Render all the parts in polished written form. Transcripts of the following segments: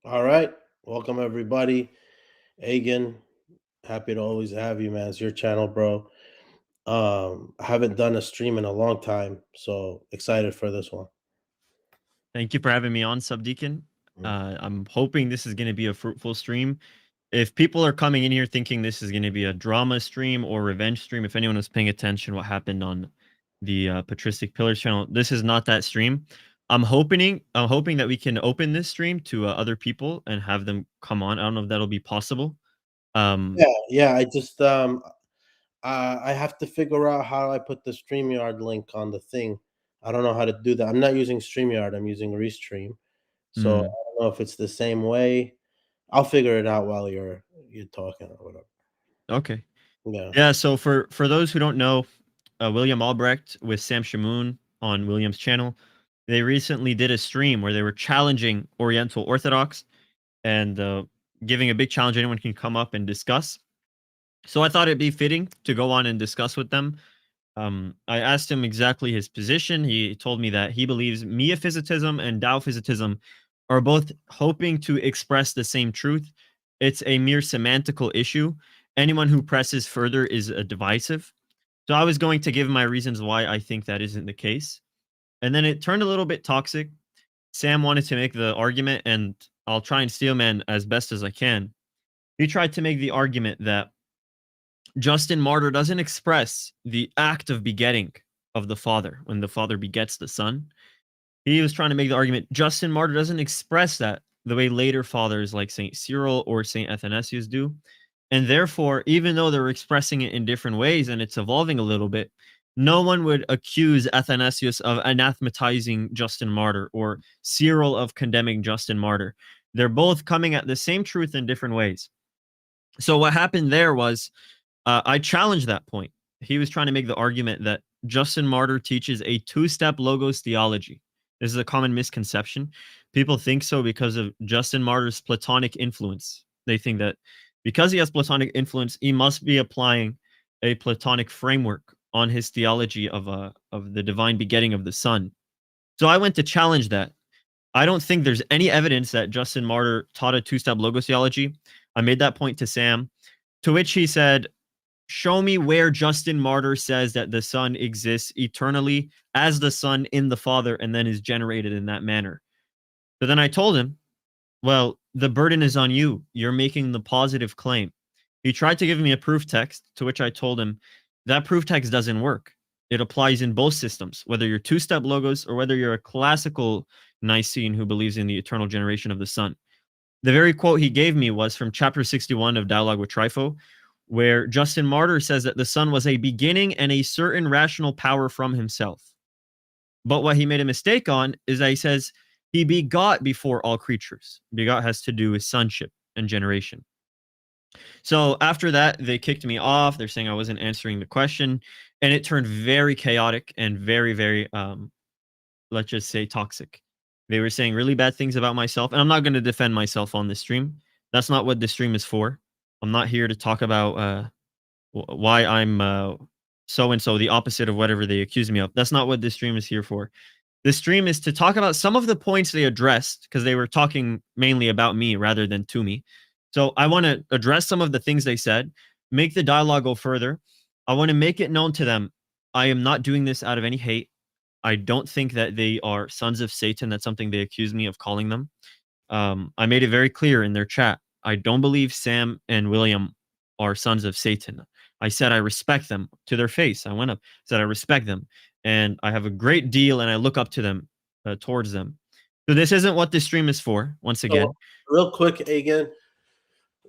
All right. Welcome, everybody. Agan, happy to always have you, man. It's your channel, bro. I haven't done a stream in a long time, so excited for this one. Thank you for having me on, Subdeacon. I'm hoping this is going to be a fruitful stream. If people are coming in here thinking this is going to be a drama stream or revenge stream, if anyone was paying attention what happened on the Patristic Pillars channel, this is not that stream. I'm hoping that we can open this stream to other people and have them come on. I don't know if that'll be possible. Yeah. I just I have to figure out how I put the StreamYard link on the thing. I don't know how to do that. I'm not using StreamYard. I'm using Restream. So I don't know if it's the same way. I'll figure it out while you're talking or whatever. Okay. Yeah. Yeah. So for those who don't know, William Albrecht with Sam Shamoon on William's channel, they recently did a stream where they were challenging Oriental Orthodox and giving a big challenge. Anyone can come up and discuss. So I thought it'd be fitting to go on and discuss with them. I asked him exactly his position. He told me that he believes Miaphysitism and Taoifizitism are both hoping to express the same truth. It's a mere semantical issue. Anyone who presses further is divisive. So I was going to give my reasons why I think that isn't the case. And then it turned a little bit toxic. Sam wanted to make the argument, and I'll try and steelman as best as I can. He tried to make the argument that Justin Martyr doesn't express the act of begetting of the Father when the Father begets the Son. He was trying to make the argument Justin Martyr doesn't express that the way later fathers like St. Cyril or St. Athanasius do. And therefore, even though they're expressing it in different ways and it's evolving a little bit, no one would accuse Athanasius of anathematizing Justin Martyr or Cyril of condemning Justin Martyr. They're both coming at the same truth in different ways. So what happened there was I challenged that point. He was trying to make the argument that Justin Martyr teaches a two-step logos theology. This is a common misconception. People think so because of Justin Martyr's Platonic influence. They think that because he has Platonic influence, he must be applying a Platonic framework on his theology of the divine begetting of the Son. So I went to challenge that. I don't think there's any evidence that Justin Martyr taught a two-step logos theology. I made that point to Sam, to which he said, show me where Justin Martyr says that the Son exists eternally as the Son in the Father and then is generated in that manner. But then I told him, well, the burden is on you. You're making the positive claim. He tried to give me a proof text, to which I told him that proof text doesn't work. It applies in both systems, whether you're two-step logos or whether you're a classical Nicene who believes in the eternal generation of the Son. The very quote he gave me was from chapter 61 of Dialogue with Trypho, where Justin Martyr says that the Son was a beginning and a certain rational power from himself. But what he made a mistake on is that he says he begot before all creatures. Begot has to do with sonship and generation. So after that, they kicked me off. They're saying I wasn't answering the question, and it turned very chaotic and very, very, let's just say, toxic. They were saying really bad things about myself, and I'm not going to defend myself on this stream. That's not what this stream is for. I'm not here to talk about why I'm so-and-so, the opposite of whatever they accuse me of. That's not what this stream is here for. This stream is to talk about some of the points they addressed, because they were talking mainly about me rather than to me. So I want to address some of the things they said, make the dialogue go further. I want to make it known to them, I am not doing this out of any hate. I don't think that they are sons of Satan. That's something they accuse me of calling them. I made it very clear in their chat. I don't believe Sam and William are sons of Satan. I said I respect them to their face. I went up, said I respect them, and I have a great deal, and I look up to them, towards them. So this isn't what this stream is for. Once So, again, real quick, again,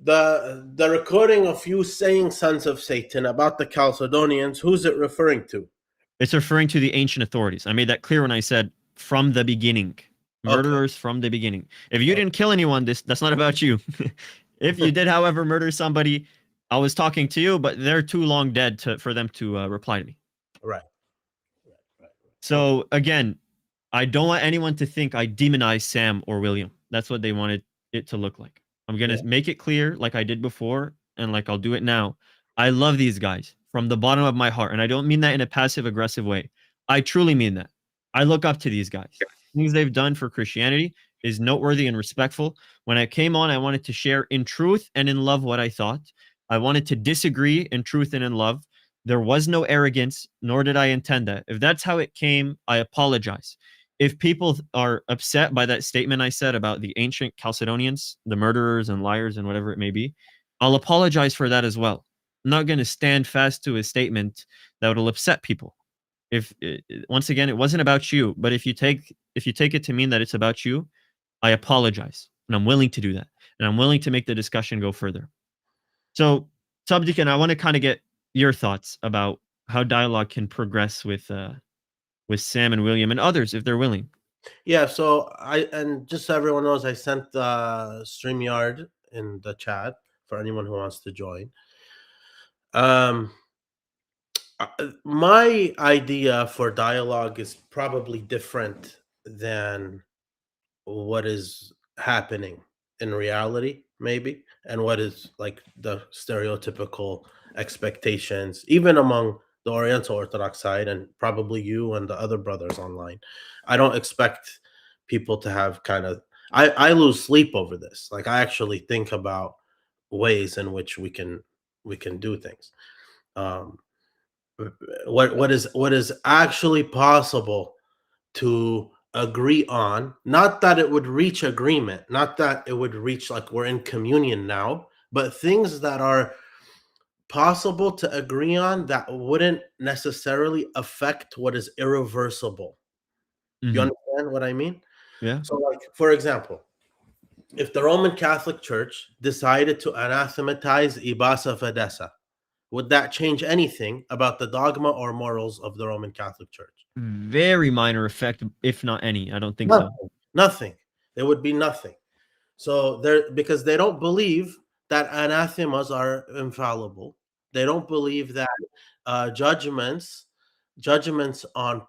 the recording of you saying "sons of Satan" about the Chalcedonians, who's it referring to? it's referring to the ancient authorities. I made that clear when I said from the beginning, Okay. murderers from the beginning. If you didn't kill anyone, that's not about you. If you did, however, murder somebody, I was talking to you, but they're too long dead for them to reply to me. Right. Okay. So again, I don't want anyone to think I demonize Sam or William. That's what they wanted it to look like. I'm going Yeah. to make it clear, like I did before, and like I'll do it now. I love these guys from the bottom of my heart. And I don't mean that in a passive aggressive way. I truly mean that. I look up to these guys. Things they've done for Christianity is noteworthy and respectful. When I came on, I wanted to share in truth and in love what I thought. I wanted to disagree in truth and in love. There was no arrogance, nor did I intend that. If that's how it came, I apologize. If people are upset by that statement I said about the ancient Chalcedonians, the murderers and liars and whatever it may be, I'll apologize for that as well. I'm not going to stand fast to a statement that will upset people. If once again, it wasn't about you, but if you take it to mean that it's about you, I apologize, and I'm willing to do that, and I'm willing to make the discussion go further. So, Subdeacon, I want to kind of get your thoughts about how dialogue can progress with Sam and William and others if they're willing. Yeah. So and just so everyone knows, I sent the StreamYard in the chat for anyone who wants to join. My idea for dialogue is probably different than what is happening in reality, maybe, and what is like the stereotypical expectations, even among the Oriental Orthodox side, and probably you and the other brothers online. I don't expect people to have kind of. I lose sleep over this. Like I actually think about ways in which we can do things. Um, what is actually possible to agree on, not that it would reach agreement, not that it would reach like we're in communion now, but things that are possible to agree on that wouldn't necessarily affect what is irreversible. You Mm-hmm. understand what I mean? Yeah. So like for example, if the Roman Catholic Church decided to anathematize ibasa fedesa, would that change anything about the dogma or morals of the Roman Catholic Church? Very minor effect, if not any. I don't think so. Nothing. Nothing. There would be nothing. So they're because they don't believe that anathemas are infallible. They don't believe that judgments on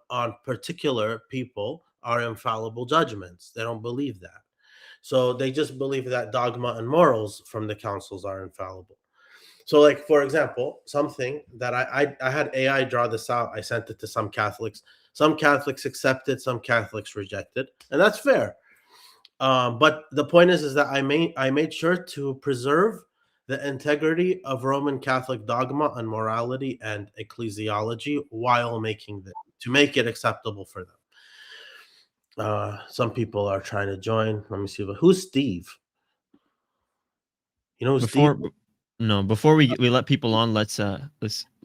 particular people are infallible judgments. They don't believe that. So they just believe that dogma and morals from the councils are infallible. So, like for example, something that I had AI draw this out. I sent it to some Catholics. Some Catholics accepted, some Catholics rejected, and that's fair. But the point is that I made sure to preserve the integrity of Roman Catholic dogma and morality and ecclesiology while making it to make it acceptable for them. Some people are trying to join. Let me see. Who's Steve? You know who Steve? Before we let people on, let's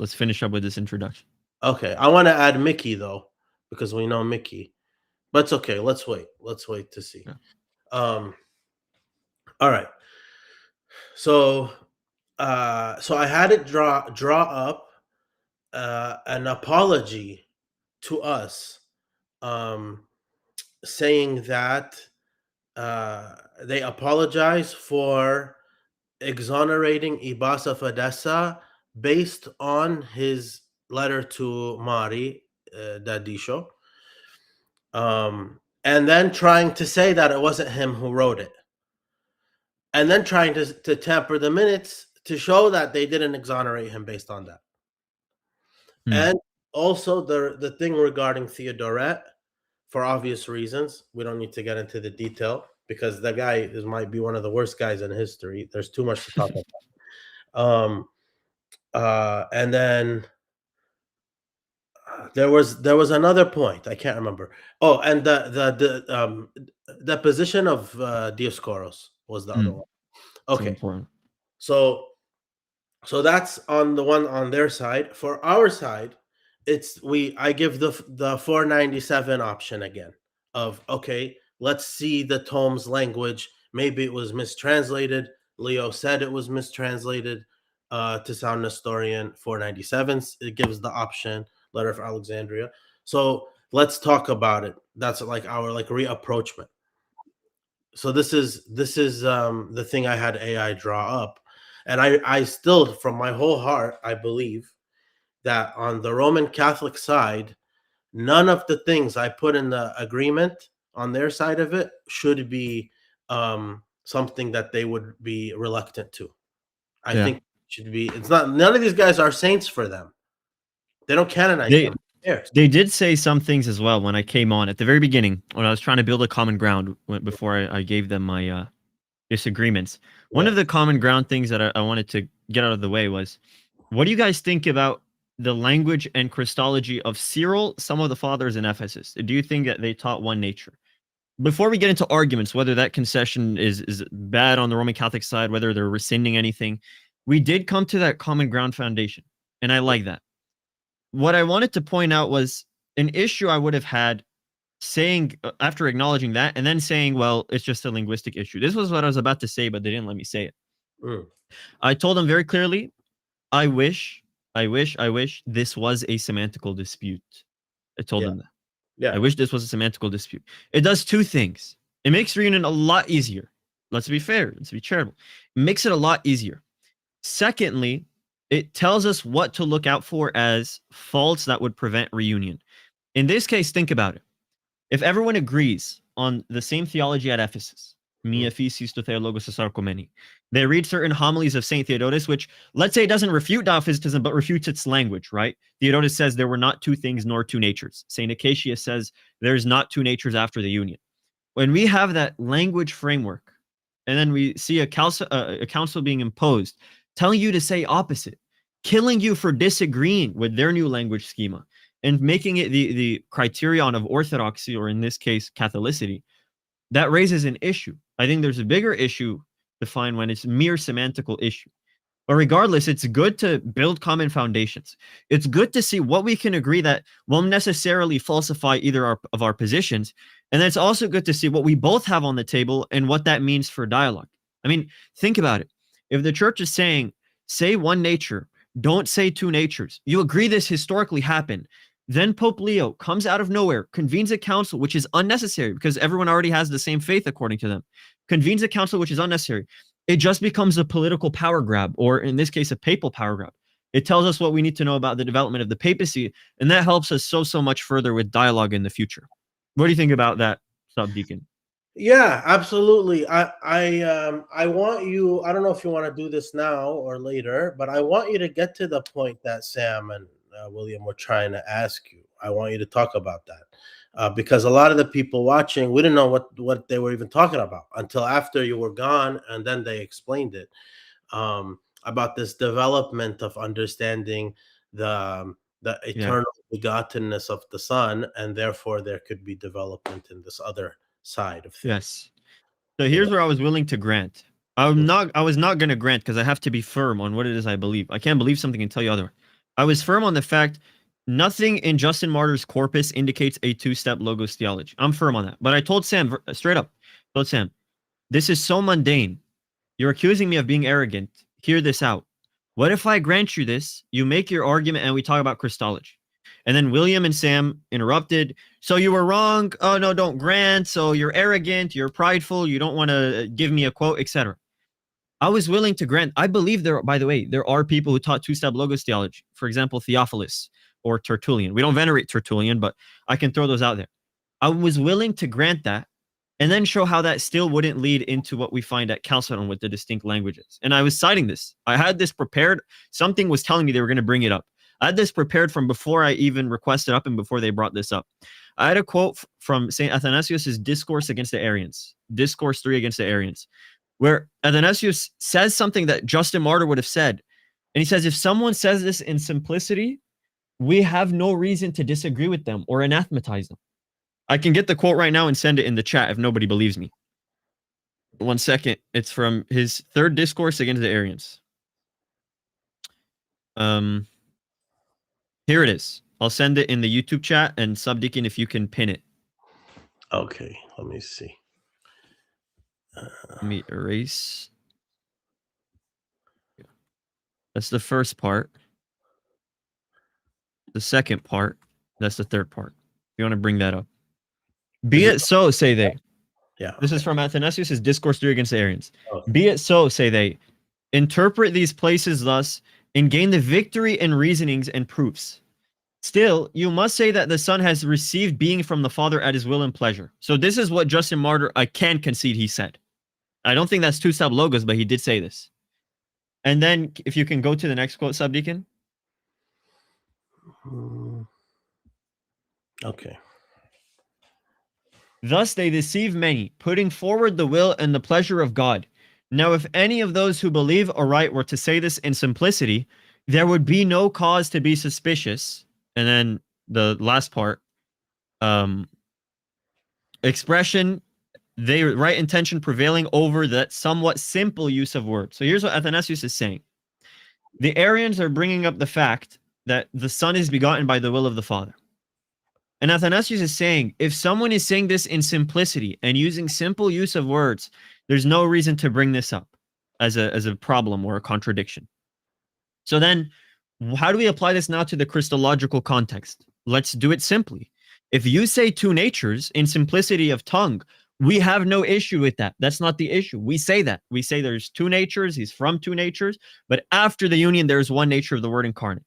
finish up with this introduction. Okay, I want to add Mickey though because we know Mickey. But it's okay. Let's wait. Let's wait to see. Yeah. All right. So so I had it draw up an apology to us, um, saying that they apologize for exonerating Ibasa Fadessa based on his letter to Mari Dadisho, and then trying to say that it wasn't him who wrote it, and then trying to tamper the minutes to show that they didn't exonerate him based on that. And also the thing regarding Theodoret, for obvious reasons, we don't need to get into the detail because the guy might be one of the worst guys in history. There's too much to talk about. And then there was another point I can't remember. Oh, and the position of Dioscoros was the other one. So Okay, important. so So that's on the one on their side. For our side, I give the 497 option again of, okay, let's see the tome's language. Maybe it was mistranslated. Leo said it was mistranslated to sound Nestorian. 497, it gives the option, letter of Alexandria. So let's talk about it. That's like our like reapproachment. So this is the thing I had AI draw up, and I still, from my whole heart, I believe that on the Roman Catholic side, none of the things I put in the agreement on their side of it should be something that they would be reluctant to. I Yeah. think it should be. It's not. None of these guys are saints for them. They don't canonize They them. Who cares? they did say some things as well when I came on at the very beginning when I was trying to build a common ground before I gave them my disagreements. One Yeah. of the common ground things that I wanted to get out of the way was, what do you guys think about the language and Christology of Cyril, some of the fathers in Ephesus? Do you think that they taught one nature? Before we get into arguments, whether that concession is bad on the Roman Catholic side, whether they're rescinding anything, we did come to that common ground foundation, and I like that. What I wanted to point out was an issue I would have had saying after acknowledging that and then saying, well, it's just a linguistic issue. This was what I was about to say, but they didn't let me say it. Mm. I told them very clearly, I wish this was a semantical dispute. I told Yeah. them that. I Yeah. wish this was a semantical dispute. It does two things. It makes reunion a lot easier. Let's be fair. Let's be charitable. It makes it a lot easier. Secondly, it tells us what to look out for as faults that would prevent reunion. In this case, think about it. If everyone agrees on the same theology at Ephesus, Mm. Mia Thesis to Theologos Sarkomeni, they read certain homilies of St. Theodotus, which, let's say, it doesn't refute Diophysitism, but refutes its language, right? Theodotus says there were not two things nor two natures. St. Acacius says there's not two natures after the union. When we have that language framework, and then we see a council being imposed, telling you to say opposite, killing you for disagreeing with their new language schema, and making it the criterion of orthodoxy, or in this case, Catholicity, that raises an issue. I think there's a bigger issue to find when it's a mere semantical issue. But regardless, it's good to build common foundations. It's good to see what we can agree that won't necessarily falsify either of our positions. And then it's also good to see what we both have on the table and what that means for dialogue. I mean, think about it. If the church is saying, say one nature, don't say two natures, you agree this historically happened. Then Pope Leo comes out of nowhere, convenes a council, which is unnecessary because everyone already has the same faith according to them, convenes a council, which is unnecessary. It just becomes a political power grab, or in this case, a papal power grab. It tells us what we need to know about the development of the papacy, and that helps us so much further with dialogue in the future. What do you think about that, Subdeacon? Yeah, absolutely. I want you. I don't know if you want to do this now or later, but I want you to get to the point that Sam and William were trying to ask you. I want you to talk about that because a lot of the people watching, we didn't know what they were even talking about until after you were gone, and then they explained it about this development of understanding the Yeah. eternal begottenness of the Son, and therefore there could be development in this other side of things. Yes. So You here's know. where I was willing to grant. I was not going to grant because I have to be firm on what it is I believe. I can't believe something and tell you otherwise. I was firm on the fact nothing in Justin Martyr's corpus indicates a two-step logos theology. I'm firm on that. But I told Sam straight up, told Sam, this is so mundane. You're accusing me of being arrogant. Hear this out. What if I grant you this? You make your argument and we talk about Christology. And then William and Sam interrupted. So you were wrong. Oh no, don't grant. So you're arrogant. You're prideful. You don't want to give me a quote, etc. I was willing to grant. I believe there. By the way, there are people who taught two-step logos theology. For example, Theophilus or Tertullian. We don't venerate Tertullian, but I can throw those out there. I was willing to grant that and then show how that still wouldn't lead into what we find at Chalcedon with the distinct languages. And I was citing this. I had this prepared. Something was telling me they were going to bring it up. I had this prepared from before I even requested up and before they brought this up. I had a quote from St. Athanasius' Discourse against the Arians, Discourse 3 against the Arians, where Athanasius says something that Justin Martyr would have said. And he says, if someone says this in simplicity, we have no reason to disagree with them or anathematize them. I can get the quote right now and send it in the chat if nobody believes me. 1 second. It's from his third discourse against the Arians. Here it is. I'll send it in the YouTube chat, and Subdeacon, if you can pin it. Okay, let me see. Let me erase. That's the first part. The second part, that's the third part. You want to bring that up. Be it so, say they. Yeah. This is from Athanasius' Discourse 3 against the Arians. Okay. Be it so, say they. Interpret these places thus, and gain the victory in reasonings and proofs. Still, you must say that the Son has received being from the Father at his will and pleasure. So this is what Justin Martyr, I can concede, he said. I don't think that's two-step logos, but he did say this. And then, if you can go to the next quote, Subdeacon. Okay. Thus they deceive many, putting forward the will and the pleasure of God. Now, if any of those who believe aright were to say this in simplicity, there would be no cause to be suspicious. And then the last part, expression, they right intention prevailing over that somewhat simple use of words. So here's what Athanasius is saying. The Arians are bringing up the fact that the Son is begotten by the will of the Father. And Athanasius is saying, if someone is saying this in simplicity and using simple use of words, there's no reason to bring this up as a problem or a contradiction. So then, how do we apply this now to the Christological context? Let's do it simply. If you say two natures in simplicity of tongue, we have no issue with that. That's not the issue. We say that. We say there's two natures, he's from two natures, but after the union, there's one nature of the Word incarnate.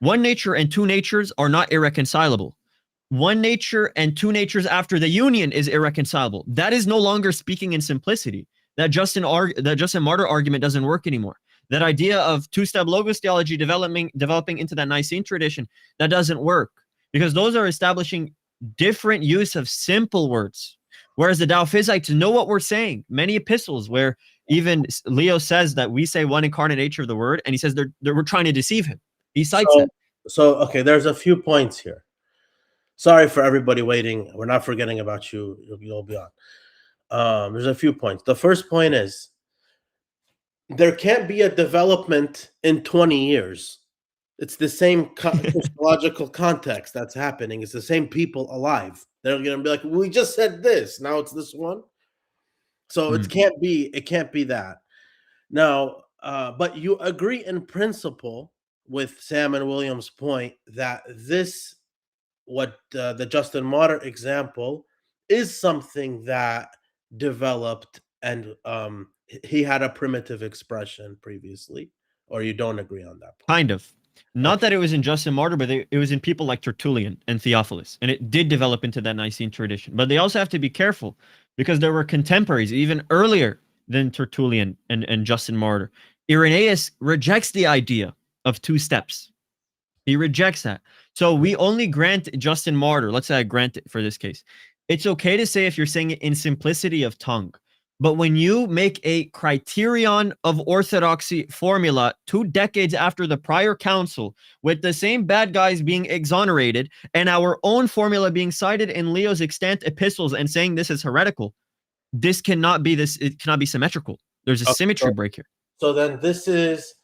One nature and two natures are not irreconcilable. One nature and two natures after the union is irreconcilable. That is no longer speaking in simplicity. That Justin Martyr argument doesn't work anymore. That idea of two-step logos theology developing into that Nicene tradition, that doesn't work, because those are establishing different use of simple words. Whereas the Daophysites know what we're saying. Many epistles where even Leo says that we say one incarnate nature of the Word, and he says we're trying to deceive him. He cites that. So, okay, there's a few points here. Sorry for everybody waiting. We're not forgetting about you. You'll be on. There's a few points. The first point is there can't be a development in 20 years. It's the same Christological context that's happening. It's the same people alive. They're going to be like, we just said this. Now it's this one. So it can't be that. Now, but you agree in principle with Sam and William's point that this, what the Justin Martyr example, is something that developed and he had a primitive expression previously, or you don't agree on that point? Kind of. Not that it was in Justin Martyr, but it was in people like Tertullian and Theophilus, and it did develop into that Nicene tradition. But they also have to be careful, because there were contemporaries even earlier than Tertullian and Justin Martyr. Irenaeus rejects the idea of two steps. He rejects that. So we only grant Justin Martyr. Let's say I grant it for this case. It's okay to say if you're saying it in simplicity of tongue. But when you make a criterion of orthodoxy formula 2 decades after the prior council, with the same bad guys being exonerated and our own formula being cited in Leo's extant epistles and saying this is heretical, this cannot be this. It cannot be symmetrical. There's a symmetry break here. So then this is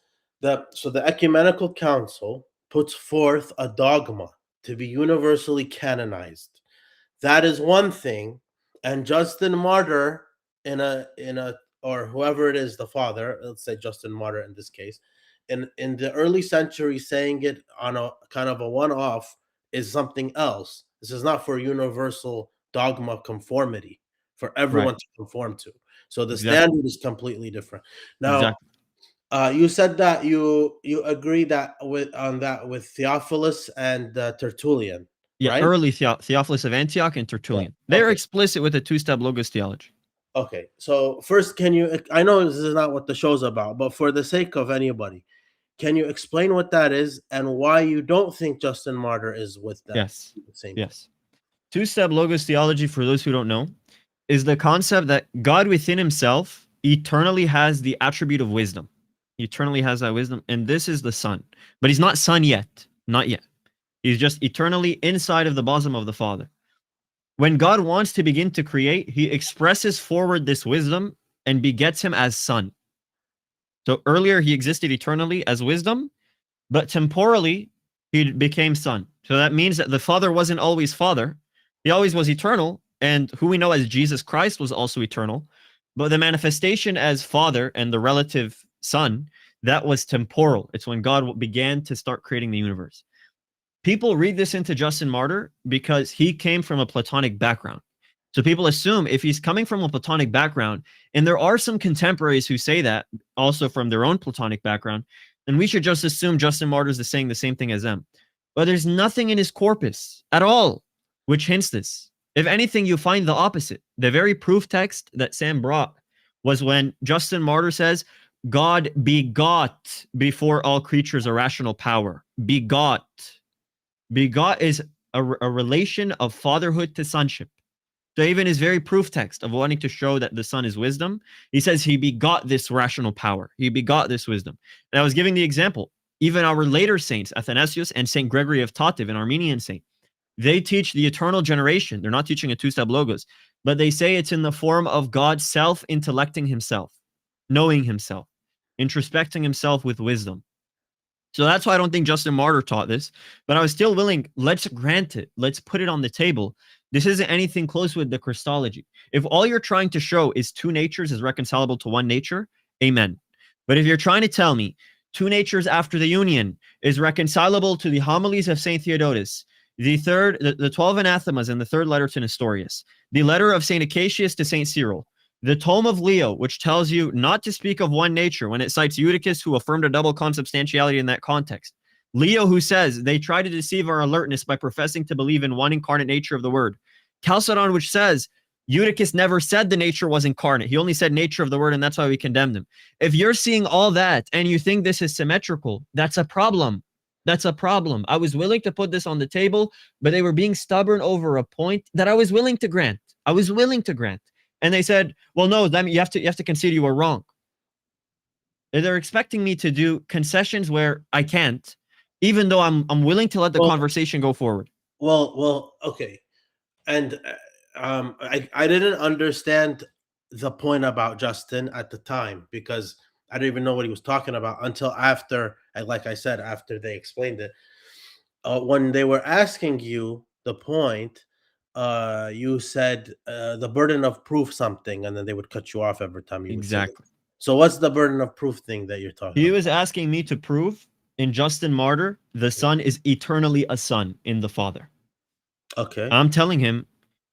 the ecumenical council puts forth a dogma to be universally canonized. That is one thing, and Justin Martyr in a or whoever it is, the father, let's say Justin Martyr in this case, in the early century, saying it on a kind of a one-off is something else. This is not for universal dogma conformity for everyone to conform to. So the standard is completely different. Now, you said that you agree that with Theophilus and Tertullian. Yeah, right? Early Theophilus of Antioch and Tertullian. Yeah. They're explicit with the two-step logos theology. Okay, so first, I know this is not what the show's about, but for the sake of anybody, can you explain what that is and why you don't think Justin Martyr is with them? Yes. Yes. Two-step logos theology, for those who don't know, is the concept that God within himself eternally has the attribute of wisdom. He eternally has that wisdom, and this is the Son. But he's not Son yet. Not yet. He's just eternally inside of the bosom of the Father. When God wants to begin to create, he expresses forward this wisdom and begets him as Son. So earlier he existed eternally as wisdom, but temporally he became son. So that means that the Father wasn't always Father. He always was eternal, and who we know as Jesus Christ was also eternal. But the manifestation as Father and the relative Son, that was temporal. It's when God began to start creating the universe. People read this into Justin Martyr because he came from a Platonic background. So people assume if he's coming from a Platonic background, and there are some contemporaries who say that also from their own Platonic background, then we should just assume Justin Martyr is saying the same thing as them. But there's nothing in his corpus at all which hints this. If anything, you find the opposite. The very proof text that Sam brought was when Justin Martyr says, God begot before all creatures a rational power. Begot. Begot is a relation of fatherhood to sonship. So even his very proof text of wanting to show that the Son is wisdom, he says he begot this rational power. He begot this wisdom. And I was giving the example. Even our later saints, Athanasius and Saint Gregory of Totiv, an Armenian saint, they teach the eternal generation. They're not teaching a two-step logos, but they say it's in the form of God self-intellecting himself, knowing himself, introspecting himself with wisdom. So that's why I don't think Justin Martyr taught this, but I was still willing, let's grant it. Let's put it on the table. This isn't anything close with the Christology. If all you're trying to show is two natures is reconcilable to one nature, amen. But if you're trying to tell me two natures after the union is reconcilable to the homilies of St. Theodotus, the 12 anathemas in the third letter to Nestorius, the letter of St. Acacius to St. Cyril, the tome of Leo, which tells you not to speak of one nature when it cites Eutychus, who affirmed a double consubstantiality in that context. Leo, who says they try to deceive our alertness by professing to believe in one incarnate nature of the word. Chalcedon, which says Eutychus never said the nature was incarnate. He only said nature of the word, and that's why we condemned him. If you're seeing all that and you think this is symmetrical, that's a problem. That's a problem. I was willing to put this on the table, but they were being stubborn over a point that I was willing to grant. I was willing to grant. And they said, well, no, that you have to concede you were wrong. They're expecting me to do concessions where I can't, even though I'm willing to let the conversation go forward. Well, okay. And I didn't understand the point about Justin at the time because I didn't even know what he was talking about until after, like I said, after they explained it. When they were asking you the point, you said the burden of proof something, and then they would cut you off every time you would say that. Exactly. So what's the burden of proof thing that you're talking He about? was asking me to prove in Justin Martyr, the Son is eternally a son in the Father. Okay. I'm telling him,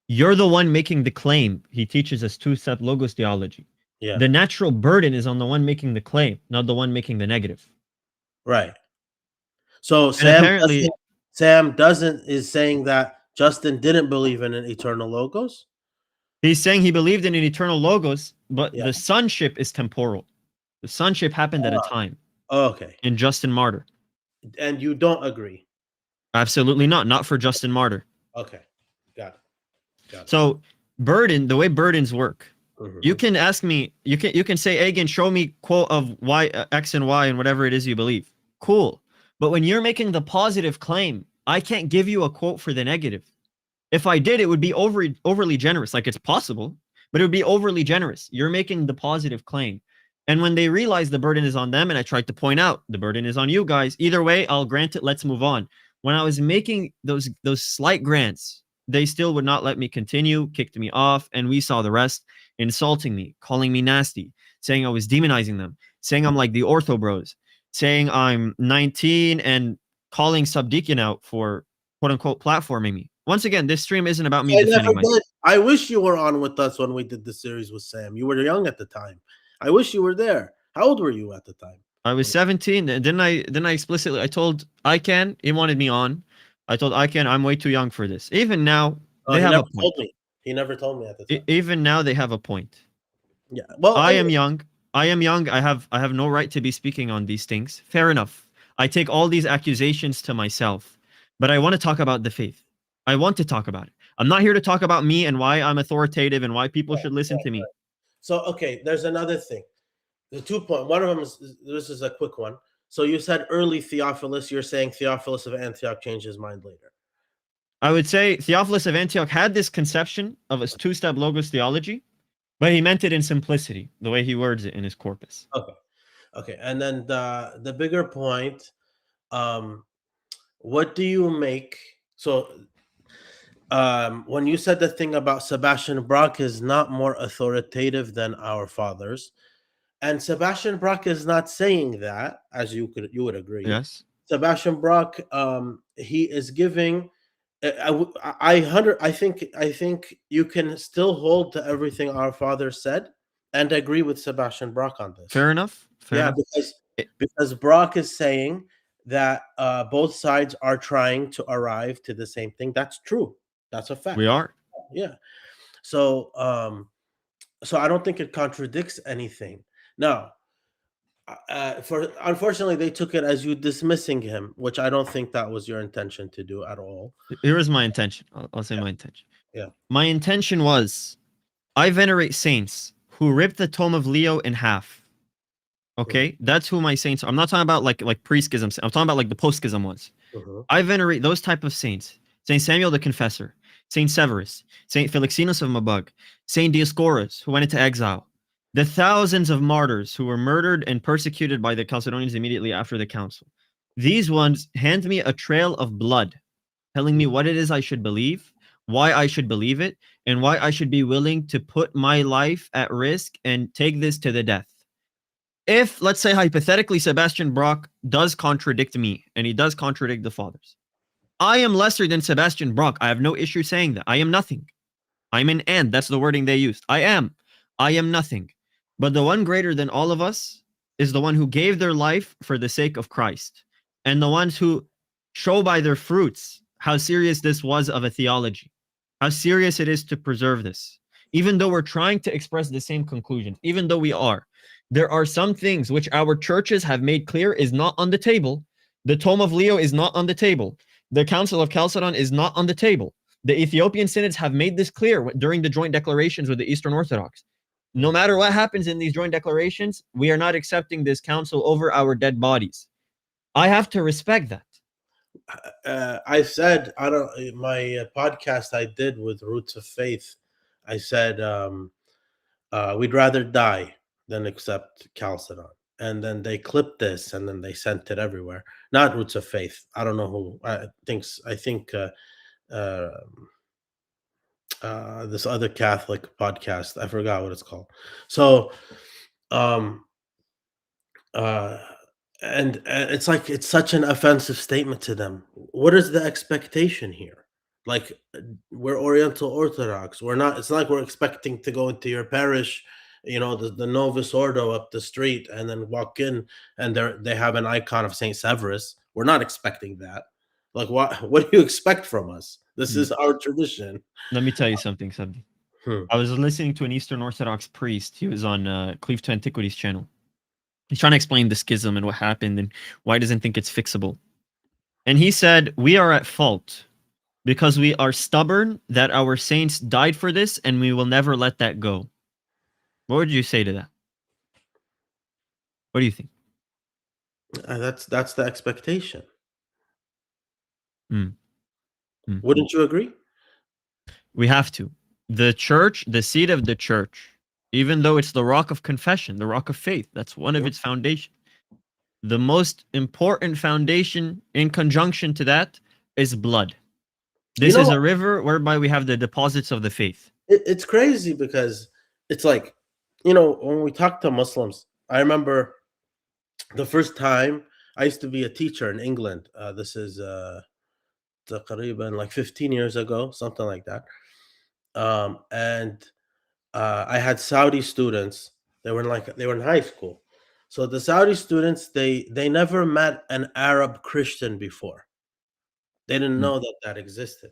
you're the one making the claim. He teaches us two-step logos theology. Yeah. The natural burden is on the one making the claim, not the one making the negative. Right. So And apparently, Sam is saying that Justin didn't believe in an eternal logos. he's saying he believed in an eternal logos, but Yeah. the sonship is temporal. The sonship happened at a time. Okay. In Justin Martyr. And you don't agree? Absolutely not. Not for Justin Martyr. Okay. Got it. So burden, the way burdens work, Mm-hmm. you can ask me, you can say, again, show me quote of Y, X and Y and whatever it is you believe. Cool. But when you're making the positive claim, I can't give you a quote for the negative. If I did, it would be overly generous. Like, it's possible, but it would be overly generous. You're making the positive claim. And when they realize the burden is on them, and I tried to point out the burden is on you guys, either way, I'll grant it. Let's move on. When I was making those slight grants, they still would not let me continue, kicked me off, and we saw the rest, insulting me, calling me nasty, saying I was demonizing them, saying I'm like the ortho bros, saying I'm 19 and calling subdeacon out for quote unquote platforming me. Once again, this stream isn't about me defending myself. I wish you were on with us when we did the series with Sam. You were young at the time. I wish you were there. How old were you at the time? I was 17. Didn't I explicitly, I told ICANN, he wanted me on. I told ICANN, I'm way too young for this. Even now, they have a point. Told me. He never told me at the time. Even now, they have a point. Yeah. Well, I am young. I have no right to be speaking on these things. Fair enough. I take all these accusations to myself, but I want to talk about the faith. I want to talk about it. I'm not here to talk about me and why I'm authoritative and why people should listen to me. So, okay, there's another thing. The 2 point. One of them is, this is a quick one. So you said early Theophilus. You're saying Theophilus of Antioch changed his mind later. I would say Theophilus of Antioch had this conception of a two-step logos theology, but he meant it in simplicity, the way he words it in his corpus. Okay. And then the bigger point Um, what do you make? So, when you said the thing about Sebastian Bach is not more authoritative than our fathers, and Sebastian Bach is not saying that, as you would agree. Yes. Sebastian Bach, he is giving. I think you can still hold to everything our father said and agree with Sebastian Bach on this. Fair enough. Fair Yeah, enough. It, because Brock is saying that both sides are trying to arrive to the same thing. That's true. That's a we fact. are. Yeah. So so I don't think it contradicts anything. Now, for unfortunately, they took it as you dismissing him, which I don't think that was your intention to do at all. Here is my intention. I'll say Yeah. my intention. Yeah. My intention was I venerate saints who ripped the tome of Leo in half. Mhm, Okay, that's who my saints are. I'm not talking about like pre-schism. I'm talking about like the post-schism ones. mhm, I venerate those type of saints. Saint Samuel the Confessor, Saint Severus, Saint Felixinus of Mabug, Saint Dioscorus, who went into exile, the thousands of martyrs who were murdered and persecuted by the Chalcedonians immediately after the council. These ones hand me a trail of blood, telling me what it is I should believe, why I should believe it, and why I should be willing to put my life at risk and take this to the death. If, let's say, hypothetically, Sebastian Brock does contradict me and he does contradict the fathers, I am lesser than Sebastian Brock. I have no issue saying that. I am nothing. I'm an ant. That's the wording they used. I am. I am nothing. But the one greater than all of us is the one who gave their life for the sake of Christ. And the ones who show by their fruits how serious this was of a theology, how serious it is to preserve this. Even though we're trying to express the same conclusions, even though we are, there are some things which our churches have made clear is not on the table. The Tome of Leo is not on the table. The Council of Chalcedon is not on the table. The Ethiopian synods have made this clear during the joint declarations with the Eastern Orthodox. No mhm. matter what happens in these joint declarations, we are not accepting this council over our dead bodies. I have to respect that. I said I don't my podcast I did with Roots of Faith. I said we'd rather die than accept Chalcedon. And then they clipped this and then they sent it everywhere. Not Roots of Faith. I don't know who. I think uh, this other Catholic podcast. I forgot what it's called. So um uh it's like it's such an offensive statement to them. What is the expectation here? Like we're Oriental Orthodox. We're not. It's not like we're expecting to go into your parish, the Novus Ordo up the street, and then walk in and they have an icon of Saint Severus. We're not expecting that. Like what do you expect from us? This Mm. is our tradition. Let me tell you something, Sabdi. Hmm. I was listening to an Eastern Orthodox priest. He was on Cleave to Antiquities channel. He's trying to explain the schism and what happened and why he doesn't think it's fixable. And he said, we are at fault because we are stubborn that our saints died for this and we will never let that go. What would you say to that? What do you think? That's the expectation. Mm, mm. Wouldn't you agree? We have to. The church, the seat of the church, even though it's the rock of confession, the rock of faith, that's one of Mhm. its foundations. The most important foundation in conjunction to that is blood. You This know is what? a river whereby we have the deposits of the faith. It's crazy because it's like, when we talk to Muslims, I remember the first time I used to be a teacher in England. This is تقريباً like 15 years ago, something like that. And I had Saudi students. They were in high school. So the Saudi students, they never met an Arab Christian before. They didn't Mm, know that existed.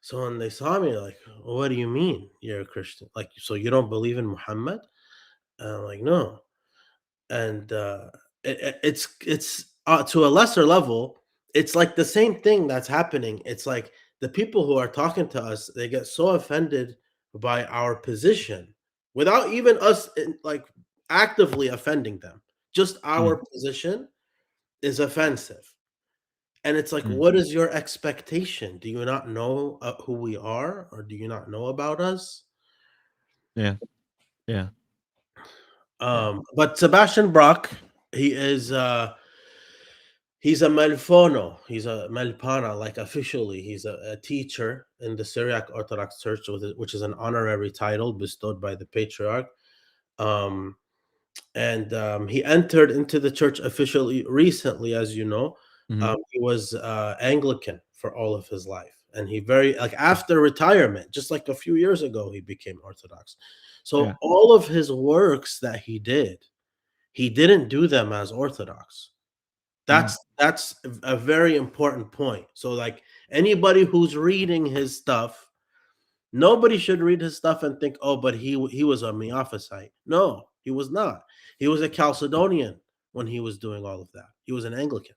So when they saw me, like, what do you mean you're a Christian? Like, so you don't believe in Muhammad? And I'm like, no. And it's to a lesser level. It's like the same thing that's happening. It's like the people who are talking to us, they get so offended by our position without even us like actively offending them. Just mm, our position is offensive. And it's like, mm. what is your expectation? Do you not know who we are, or do you not know about us? Yeah, yeah, yeah. But Sebastian Brock, he is He's a Melfono. He's a Melpana, like officially. He's a teacher in the Syriac Orthodox Church, which is an honorary title bestowed by the patriarch. Um, and he entered into the church officially recently, as you know. Hmm. He was Anglican for all of his life, and he very like after retirement, just like a few years ago, he became Orthodox. Yeah. So all of his works that he didn't do them as Orthodox. Mm. That's a very important point. So like anybody who's reading his stuff, nobody should read his stuff and think, "Oh, but he was a Miaphysite." No, he was not. He was a Chalcedonian when he was doing all of that. He was an Anglican.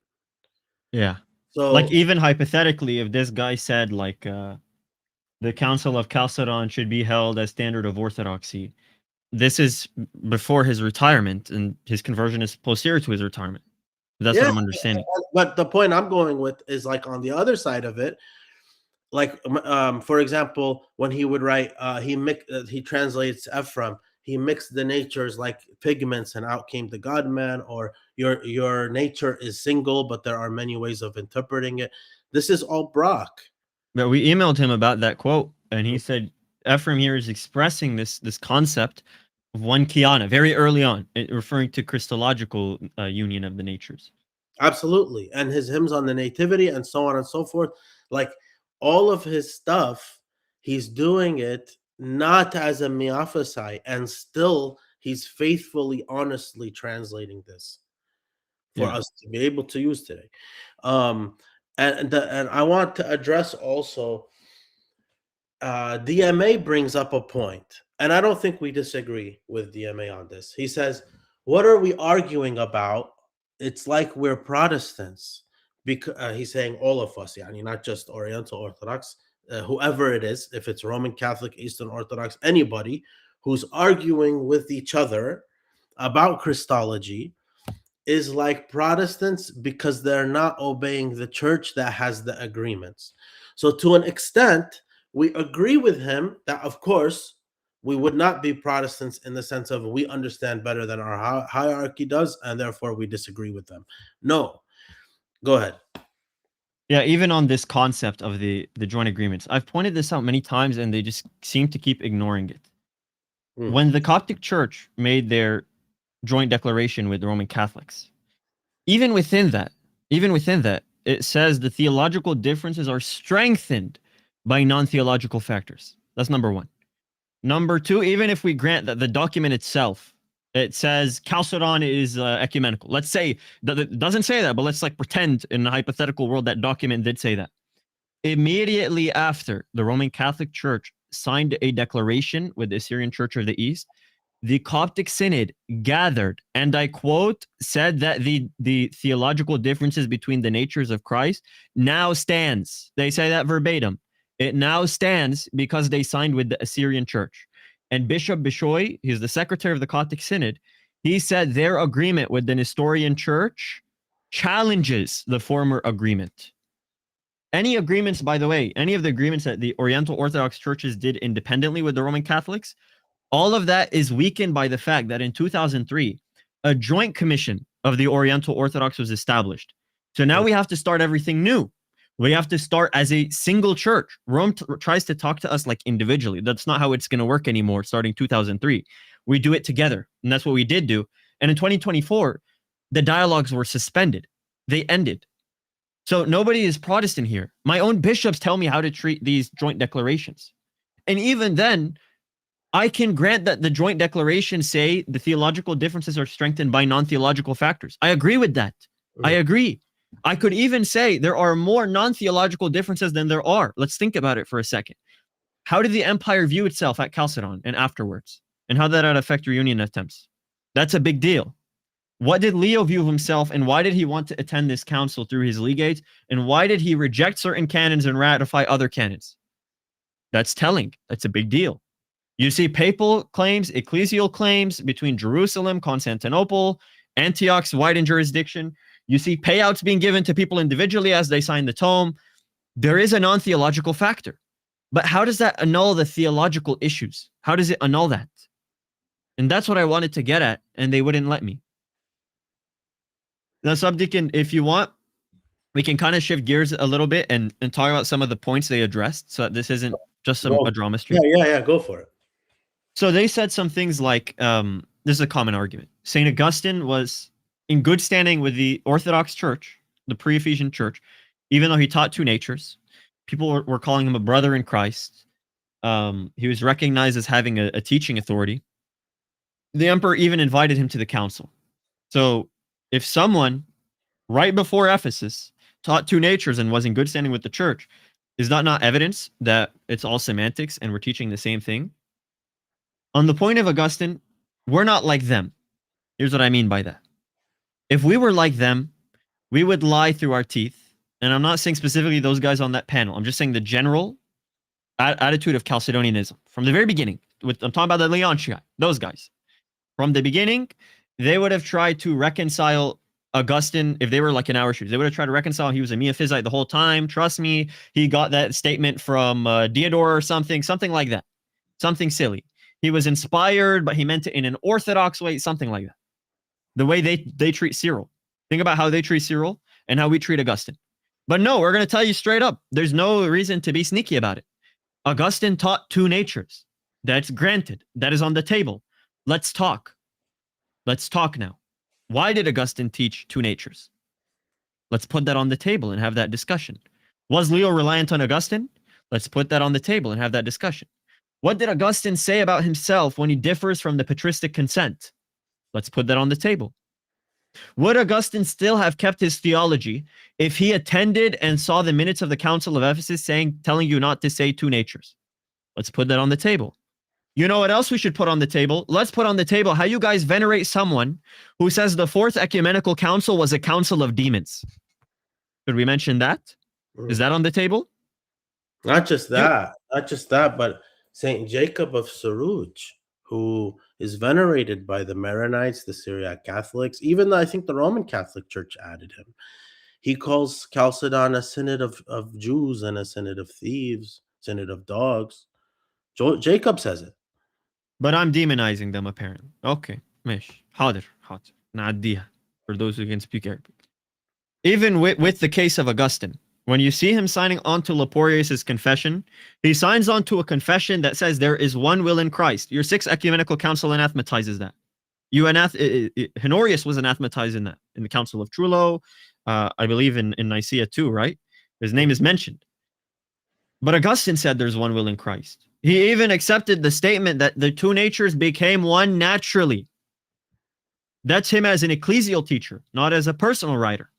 Yeah. Like So even hypothetically, if this guy said like the Council of Chalcedon should be held as standard of orthodoxy, this is before his retirement, and his conversion is posterior to his retirement. That's what yeah, I'm understanding. but the point I'm going with is like on the other side of it, like for example, when he would write, he translates Ephraim. He mixed the natures like pigments, and out came the God Man. Or your nature is single, but there are many ways of interpreting it. This is all Brock. But we emailed him about that quote, and he said Ephraim here is expressing this concept of one Kiana very early on, referring to Christological union of the natures. Absolutely. And his hymns on the nativity and so on and so forth. Like all of his stuff, he's doing it not as a Miaphysite, and still he's faithfully, honestly translating this for Yeah. us to be able to use today. Um, and I want to address also DMA brings up a point, and I don't think we disagree with DMA on this. He says, "What are we arguing about? It's like we're Protestants." Because he's saying all of us, yeah, not just Oriental Orthodox, whoever it is, if it's Roman Catholic, Eastern Orthodox, anybody who's arguing with each other about Christology is like Protestants because they're not obeying the church that has the agreements. So, to an extent, we agree with him that, of course, we would not be Protestants in the sense of we understand better than our hierarchy does, and therefore we disagree with them. No, go ahead. Yeah, even on this concept of the joint agreements, I've pointed this out many times, and they just seem to keep ignoring it. Hmm. When the Coptic Church made their joint declaration with the Roman Catholics, even within that, it says the theological differences are strengthened by non-theological factors. That's number one. Number two, even if we grant that the document itself, it says Chalcedon is ecumenical. Let's say that it doesn't say that, but let's like pretend in a hypothetical world that document did say that. Immediately after the Roman Catholic Church signed a declaration with the Assyrian Church of the East, the Coptic Synod gathered, and I quote, said that the theological differences between the natures of Christ now stands. They say that verbatim. It now stands because they signed with the Assyrian Church. And Bishop Bishoy, he's the secretary of the Coptic Synod, he said their agreement with the Nestorian Church challenges the former agreement. Any agreements, by the way, any of the agreements that the Oriental Orthodox churches did independently with the Roman Catholics, all of that is weakened by the fact that in 2003, a joint commission of the Oriental Orthodox was established. So now we have to start everything new. We have to start as a single church. Rome tries to talk to us like individually. That's not how it's going to work anymore starting 2003. We do it together. And that's what we did do. And in 2024, the dialogues were suspended. They ended. So nobody is Protestant here. My own bishops tell me how to treat these joint declarations. And even then, I can grant that the joint declarations say the theological differences are strengthened by non-theological factors. I agree with that. I agree. I could even say there are more non-theological differences than there are. Let's think about it for a second. How did the empire view itself at Chalcedon and afterwards? And how did that affect reunion attempts? That's a big deal. What did Leo view of himself, and why did he want to attend this council through his legates? And why did he reject certain canons and ratify other canons? That's telling. That's a big deal. You see papal claims, ecclesial claims between Jerusalem, Constantinople, Antioch's widened jurisdiction. You see payouts being given to people individually as they sign the tome. There is a non-theological factor. But how does that annul the theological issues? How does it annul that? And that's what I wanted to get at, and they wouldn't let me. Now, Subdeacon, if you want, we can kind of shift gears a little bit and talk about some of the points they addressed, so that this isn't just a drama Yeah, stream. yeah, go for it. So they said some things like, this is a common argument. St. Augustine was in good standing with the Orthodox Church, the pre-Ephesian Church, even though he taught two natures. People were calling him a brother in Christ. He was recognized as having a teaching authority. The emperor even invited him to the council. So if someone right before Ephesus taught two natures and was in good standing with the church, is that not evidence that it's all semantics and we're teaching the same thing? On the point of Augustine, we're not like them. Here's what I mean by that. If we were like them, we would lie through our teeth. And I'm not saying specifically those guys on that panel. I'm just saying the general attitude of Chalcedonianism from the very beginning. I'm talking about the Leontii, those guys. From the beginning, they would have tried to reconcile Augustine if they were like in our shoes. They would have tried to reconcile. He was a Miaphysite the whole time. Trust me, he got that statement from Diodore or something like that. Something silly. He was inspired, but he meant it in an orthodox way, something like that. The way they treat Cyril. Think about how they treat Cyril and how we treat Augustine. But no, we're going to tell you straight up. There's no reason to be sneaky about it. Augustine taught two natures. That's granted. That is on the table. Let's talk. Let's talk now. Why did Augustine teach two natures? Let's put that on the table and have that discussion. Was Leo reliant on Augustine? Let's put that on the table and have that discussion. What did Augustine say about himself when he differs from the patristic consent? Let's put that on the table. Would Augustine still have kept his theology if he attended and saw the minutes of the Council of Ephesus telling you not to say two natures? Let's put that on the table. You know what else we should put on the table? Let's put on the table how you guys venerate someone who says the Fourth Ecumenical Council was a council of demons. Should we mention that? Is that on the table? Not just that, but Saint Jacob of Saruj, who is venerated by the Maronites, the Syriac Catholics, even though I think the Roman Catholic Church added him. He calls Chalcedon a synod of Jews and a synod of thieves, synod of dogs. Jacob says it. But I'm demonizing them, apparently. Okay, ماشي. حاضر. نعديها. For those who can speak Arabic. Even with the case of Augustine, when you see him signing on to Laporius' confession, he signs on to a confession that says there is one will in Christ. Your Sixth Ecumenical Council anathematizes that. Honorius was anathematized in that, in the Council of Trullo, I believe in Nicaea too, right? His name is mentioned. But Augustine said there's one will in Christ. He even accepted the statement that the two natures became one naturally. That's him as an ecclesial teacher, not as a personal writer.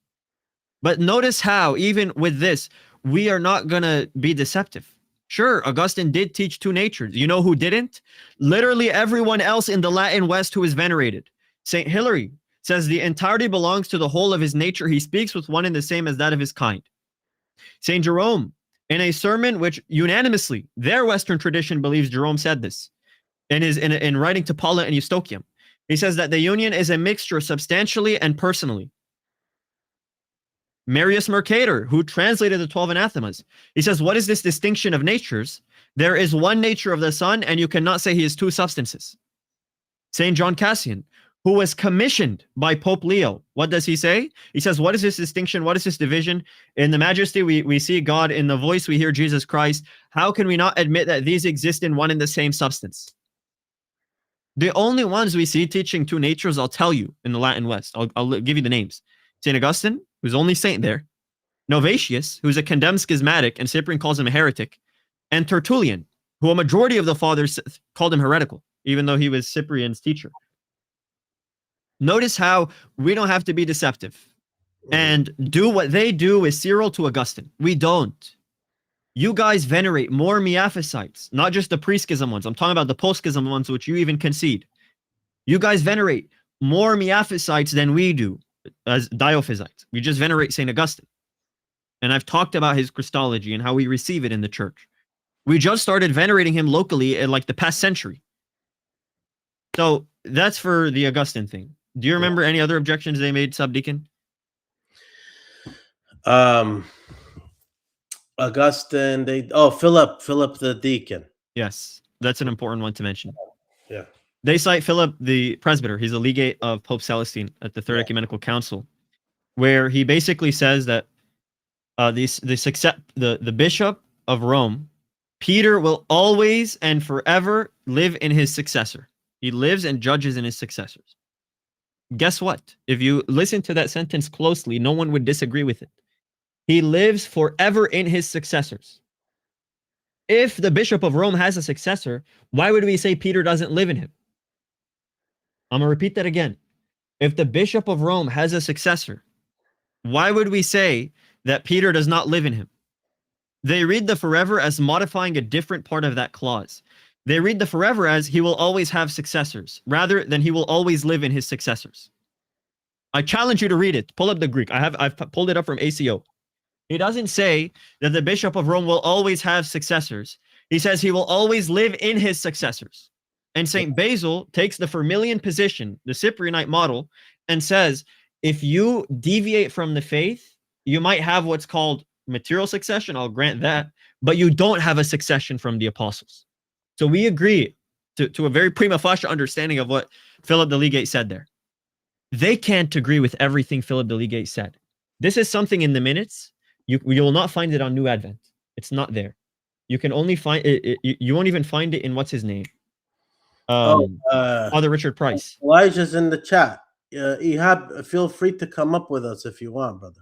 But notice how, even with this, we are not going to be deceptive. Sure, Augustine did teach two natures. You know who didn't? Literally everyone else in the Latin West who is venerated. St. Hilary says the entirety belongs to the whole of his nature. He speaks with one and the same as that of his kind. St. Jerome, in a sermon which unanimously their Western tradition believes Jerome said this, in writing to Paula and Eustochium, he says that the union is a mixture substantially and personally. Marius Mercator, who translated the 12 anathemas, he says, what is this distinction of natures? There is one nature of the Son, and you cannot say he is two substances. St. John Cassian, who was commissioned by Pope Leo, what does he say? He says, what is this distinction? What is this division? In the majesty, we see God. In the voice, we hear Jesus Christ. How can we not admit that these exist in one and the same substance? The only ones we see teaching two natures, I'll tell you, in the Latin West. I'll give you the names. St. Augustine, who's only saint there. Novatius, who's a condemned schismatic, and Cyprian calls him a heretic. And Tertullian, who a majority of the fathers called him heretical, even though he was Cyprian's teacher. Notice how we don't have to be deceptive and do what they do with Cyril to Augustine. We don't. You guys venerate more Miaphysites, not just the pre-schism ones. I'm talking about the post-schism ones, which you even concede. You guys venerate more Miaphysites than we do as Diophysites. We just venerate St. Augustine. And I've talked about his Christology and how we receive it in the church. We just started venerating him locally in like the past century. So that's for the Augustine thing. Do you remember any other objections they made, Subdeacon? Augustine, Philip the deacon. Yes, that's an important one to mention. Yeah. They cite Philip the presbyter. He's a legate of Pope Celestine at the Third Ecumenical Council, where he basically says that the bishop of Rome, Peter will always and forever live in his successor. He lives and judges in his successors. Guess what? If you listen to that sentence closely, no one would disagree with it. He lives forever in his successors. If the bishop of Rome has a successor, why would we say Peter doesn't live in him? I'm going to repeat that again. If the bishop of Rome has a successor, why would we say that Peter does not live in him? They read the forever as modifying a different part of that clause. They read the forever as he will always have successors, rather than he will always live in his successors. I challenge you to read it. Pull up the Greek. I've pulled it up from ACO. He doesn't say that the bishop of Rome will always have successors. He says he will always live in his successors. And St. Basil takes the Firmilian position, the Cyprianite model, and says, if you deviate from the faith, you might have what's called material succession. I'll grant that, but you don't have a succession from the apostles. So we agree to a very prima facie understanding of what Philip the Legate said there. They can't agree with everything Philip the Legate said. This is something in the minutes. You will not find it on New Advent. It's not there. You can only find it. You won't even find it in what's his name? Father Richard Price. Elijah's in the chat. Ehab, feel free to come up with us if you want, brother.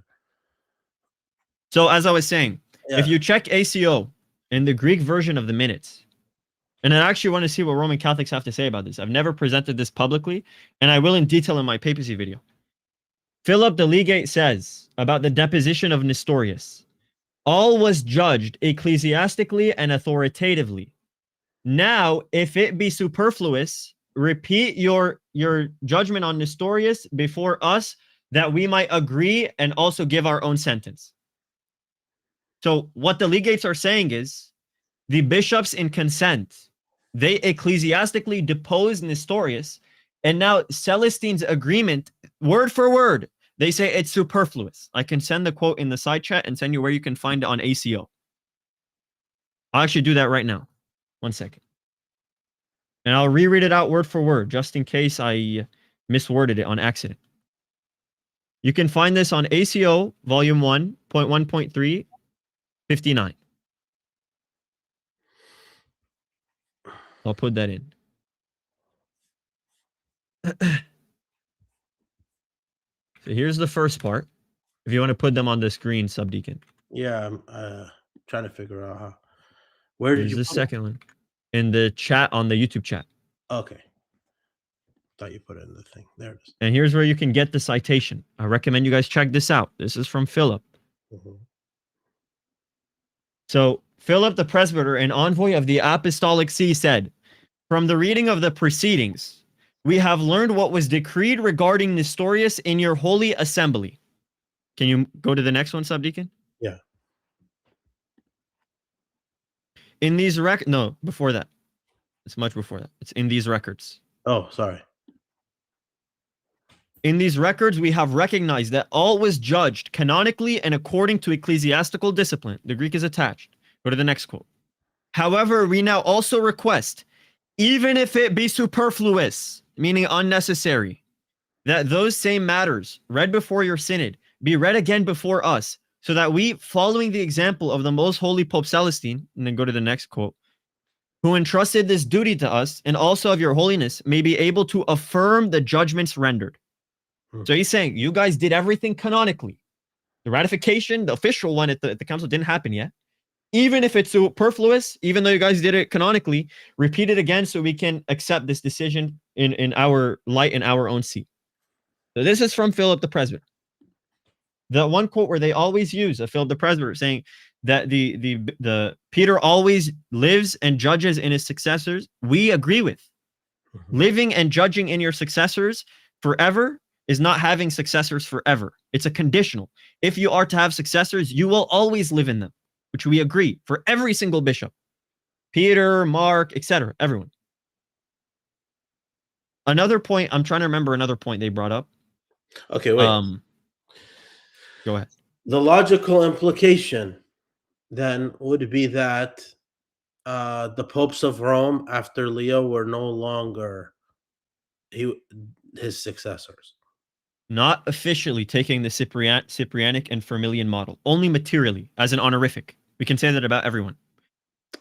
So as I was saying, if you check ACO in the Greek version of the minutes, and I actually want to see what Roman Catholics have to say about this. I've never presented this publicly, and I will in detail in my papacy video. Philip the Legate says about the deposition of Nestorius, all was judged ecclesiastically and authoritatively. Now, if it be superfluous, repeat your judgment on Nestorius before us, that we might agree and also give our own sentence. So what the legates are saying is, the bishops in consent, they ecclesiastically deposed Nestorius, and now Celestine's agreement, word for word, they say it's superfluous. I can send the quote in the side chat and send you where you can find it on ACO. I'll actually do that right now. 1 second. And I'll reread it out word for word, just in case I misworded it on accident. You can find this on ACO, volume 1.1.3, 59. I'll put that in. So here's the first part. If you want to put them on the screen, Subdeacon. Yeah, I'm trying to figure out how. Where did you put the second one? In the chat, on the YouTube chat. Okay. Thought you put it in the thing. There it is. And here's where you can get the citation. I recommend you guys check this out. This is from Philip. Mm-hmm. So Philip the Presbyter, an envoy of the Apostolic See, said, from the reading of the proceedings, we have learned what was decreed regarding Nestorius in your holy assembly. Can you go to the next one, Subdeacon? Yeah. In these no, before that. It's much before that. It's in these records. Oh, sorry. In these records, we have recognized that all was judged canonically and according to ecclesiastical discipline. The Greek is attached. Go to the next quote. However, we now also request, even if it be superfluous, meaning unnecessary, that those same matters read before your synod be read again before us, so that we, following the example of the most holy Pope Celestine, and then go to the next quote, who entrusted this duty to us, and also of your holiness, may be able to affirm the judgments rendered. So he's saying, you guys did everything canonically. The ratification, the official one at the council didn't happen yet. Even if it's superfluous, even though you guys did it canonically, repeat it again so we can accept this decision in our light, in our own seat. So this is from Philip the Presbyter. The one quote where they always use of Philip the Presbyter saying that the Peter always lives and judges in his successors, we agree with. Mm-hmm. Living and judging in your successors forever is not having successors forever. It's a conditional. If you are to have successors, you will always live in them, which we agree for every single bishop. Peter, Mark, etc., everyone. Another point, I'm trying to remember another point they brought up. Okay, wait. Go ahead. The logical implication then would be that the popes of Rome after Leo were no longer his successors. not officially taking the Cyprianic and Firmilian model, only materially, as an honorific. We can say that about everyone.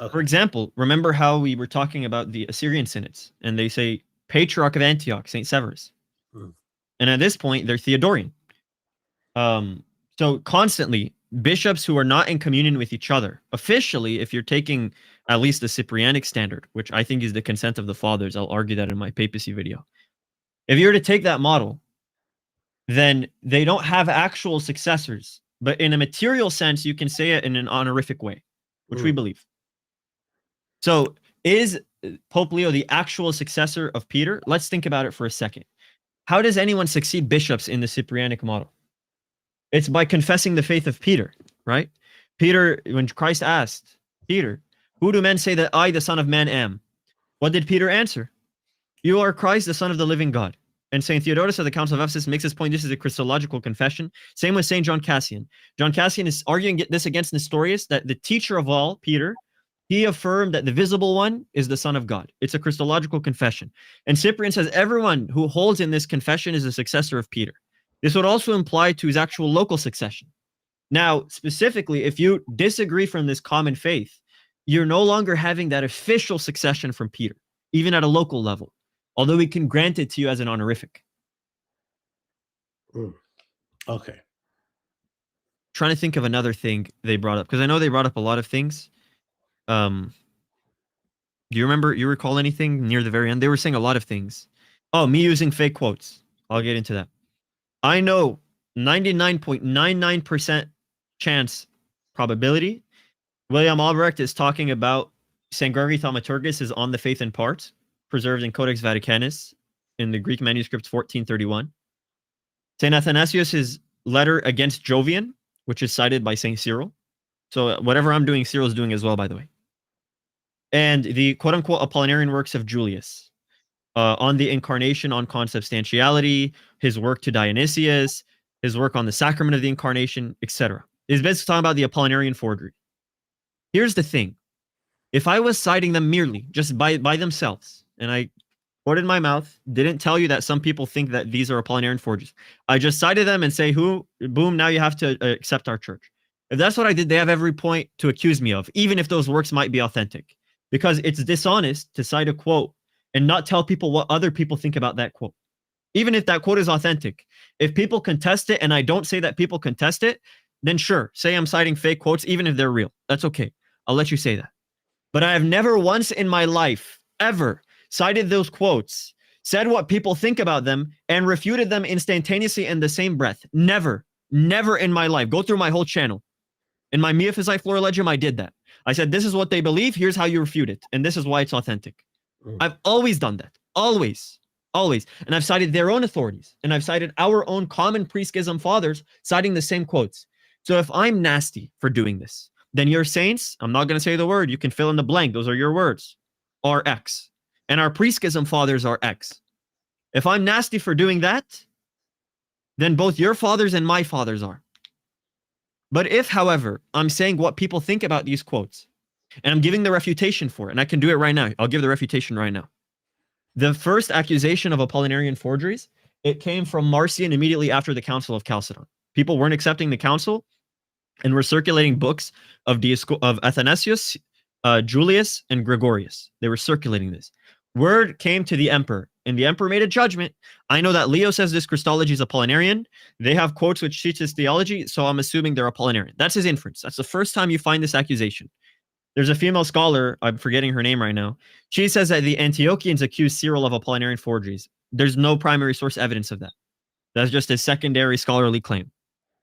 Okay. For example, remember how we were talking about the Assyrian synods, and they say Patriarch of Antioch, St. Severus. And at this point, they're Theodorian. So constantly, bishops who are not in communion with each other, officially, if you're taking at least the Cyprianic standard, which I think is the consent of the fathers, I'll argue that in my papacy video. If you were to take that model, then they don't have actual successors. But in a material sense, you can say it in an honorific way, which we believe. So is Pope Leo the actual successor of Peter? Let's think about it for a second. How does anyone succeed bishops in the Cyprianic model? It's by confessing the faith of Peter, right? Peter, when Christ asked Peter, who do men say that I, the Son of Man, am? What did Peter answer? You are Christ, the Son of the living God. And St. Theodotus of the Council of Ephesus makes this point. This is a Christological confession. Same with St. John Cassian. John Cassian is arguing this against Nestorius, that the teacher of all, Peter, he affirmed that the visible one is the Son of God. It's a Christological confession. And Cyprian says everyone who holds in this confession is a successor of Peter. This would also imply to his actual local succession. Now, specifically, if you disagree from this common faith, you're no longer having that official succession from Peter, even at a local level, although we can grant it to you as an honorific. Okay. Trying to think of another thing they brought up, because I know they brought up a lot of things. Do you recall anything near the very end? They were saying a lot of things. Oh, me using fake quotes. I'll get into that. I know 99.99% chance probability William Albrecht is talking about St. Gregory Thaumaturgus is on the faith in part, preserved in Codex Vaticanus in the Greek manuscript 1431. St. Athanasius' letter against Jovian, which is cited by St. Cyril. So whatever I'm doing, Cyril's doing as well, by the way. And the quote-unquote Apollinarian works of Julius on the incarnation, on consubstantiality, his work to Dionysius, his work on the sacrament of the incarnation, etc. He's basically talking about the Apollinarian forgery. Here's the thing. If I was citing them merely, just by themselves, and I quoted my mouth, didn't tell you that some people think that these are Apollinarian forgeries. I just cited them and say, boom, now you have to accept our church. If that's what I did, they have every point to accuse me of, even if those works might be authentic. Because it's dishonest to cite a quote and not tell people what other people think about that quote. Even if that quote is authentic. If people contest it and I don't say that people contest it, then sure, say I'm citing fake quotes, even if they're real. That's okay. I'll let you say that. But I have never once in my life, ever, cited those quotes, said what people think about them, and refuted them instantaneously in the same breath. Never in my life. Go through my whole channel. In my Mia Physi Florilegium, I did that. I said, this is what they believe. Here's how you refute it. And this is why it's authentic. I've always done that. Always. And I've cited their own authorities. And I've cited our own common pre-schism fathers citing the same quotes. So if I'm nasty for doing this, then your saints, I'm not going to say the word, you can fill in the blank, those are your words, are X. And our pre-schism fathers are X. If I'm nasty for doing that, then both your fathers and my fathers are. But if, however, I'm saying what people think about these quotes, and I'm giving the refutation for it, and I can do it right now. I'll give the refutation right now. The first accusation of Apollinarian forgeries, it came from Marcion immediately after the Council of Chalcedon. People weren't accepting the council and were circulating books of Athanasius, Julius, and Gregorius. They were circulating this. Word came to the emperor, and the emperor made a judgment. I know that Leo says this Christology is Apollinarian. They have quotes which teach this theology, so I'm assuming they're Apollinarian. That's his inference. That's the first time you find this accusation. There's a female scholar, I'm forgetting her name right now. She says that the Antiochians accused Cyril of Apollinarian forgeries. There's no primary source evidence of that. That's just a secondary scholarly claim.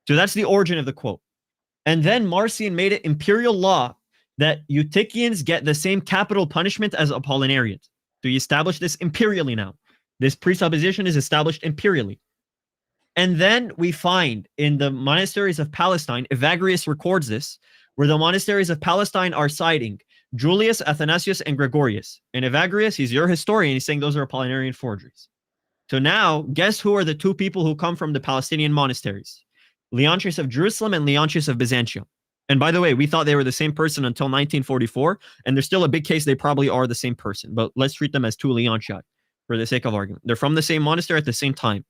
So that's the origin of the quote. And then Marcion made it imperial law that Eutychians get the same capital punishment as Apollinarians. So he established this imperially now. This presupposition is established imperially. And then we find in the monasteries of Palestine, Evagrius records this, where the monasteries of Palestine are citing Julius, Athanasius, and Gregorius. And Evagrius, he's your historian, he's saying those are Apollinarian forgeries. So now, guess who are the two people who come from the Palestinian monasteries? Leontius of Jerusalem and Leontius of Byzantium. And by the way, we thought they were the same person until 1944, and there's still a big case they probably are the same person, but let's treat them as two Leontii for the sake of argument. They're from the same monastery at the same time.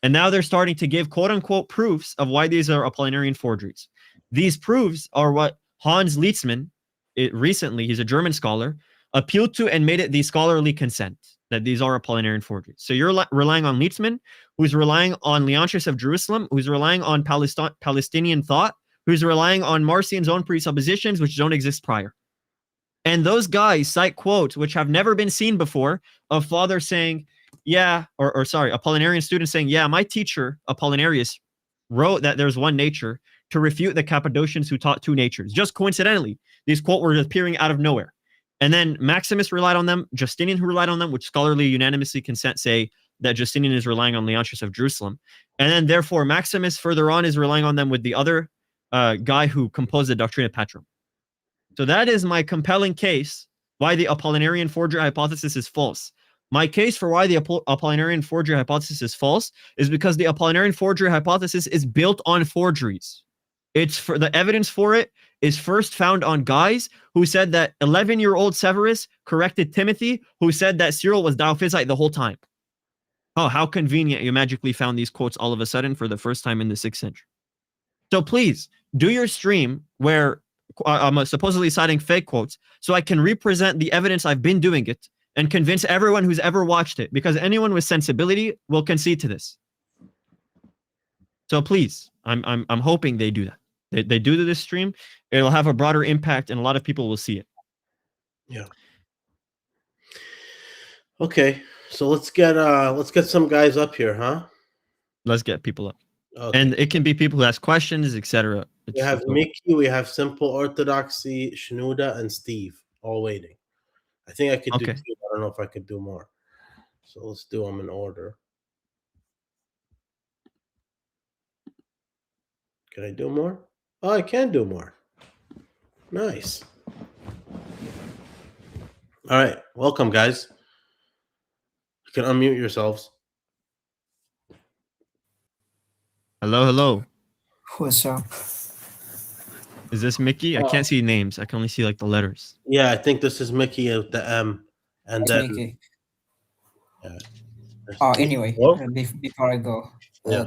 And now they're starting to give quote unquote proofs of why these are Apollinarian forgeries. These proofs are what Hans Lietzmann, recently, he's a German scholar, appealed to and made it the scholarly consent that these are Apollinarian forgeries. So you're relying on Lietzmann, who's relying on Leontius of Jerusalem, who's relying on Palestinian thought, who's relying on Marcion's own presuppositions, which don't exist prior. And those guys cite quotes which have never been seen before of fathers saying, yeah, or sorry, Apollinarian students saying, yeah, my teacher, Apollinarius, wrote that there's one nature to refute the Cappadocians who taught two natures. Just coincidentally, these quotes were appearing out of nowhere. And then Maximus relied on them, Justinian who relied on them, which scholarly unanimously consent say that Justinian is relying on Leontius of Jerusalem. And then therefore Maximus further on is relying on them with the other guy who composed the Doctrina Patrum. So that is my compelling case why the Apollinarian forgery hypothesis is false. My case for why the Apollinarian forgery hypothesis is false is because the Apollinarian forgery hypothesis is built on forgeries. It's for the evidence for it is first found on guys who said that 11-year-old Severus corrected Timothy, who said that Cyril was Diophysite the whole time. Oh, how convenient you magically found these quotes all of a sudden for the first time in the 6th century. So please do your stream where I'm supposedly citing fake quotes so I can represent the evidence I've been doing it and convince everyone who's ever watched it, because anyone with sensibility will concede to this. So please, I'm hoping they do that. They do this stream, it'll have a broader impact and a lot of people will see it. Yeah. Okay, so let's get some guys up here, huh? Let's get people up. Okay. And it can be people who ask questions, etc. We have Mickey, we have Simple Orthodoxy, Shnuda, and Steve all waiting. I think I could do 2. I don't know if I could do more. So let's do them in order. Can I do more? Oh, I can do more. Nice. All right. Welcome, guys. You can unmute yourselves. Hello, hello. What's up? Is this Mickey? I can't see names. I can only see like the letters. Yeah, I think this is Mickey at the M. And then Mickey. Yeah. Anyway, before I go,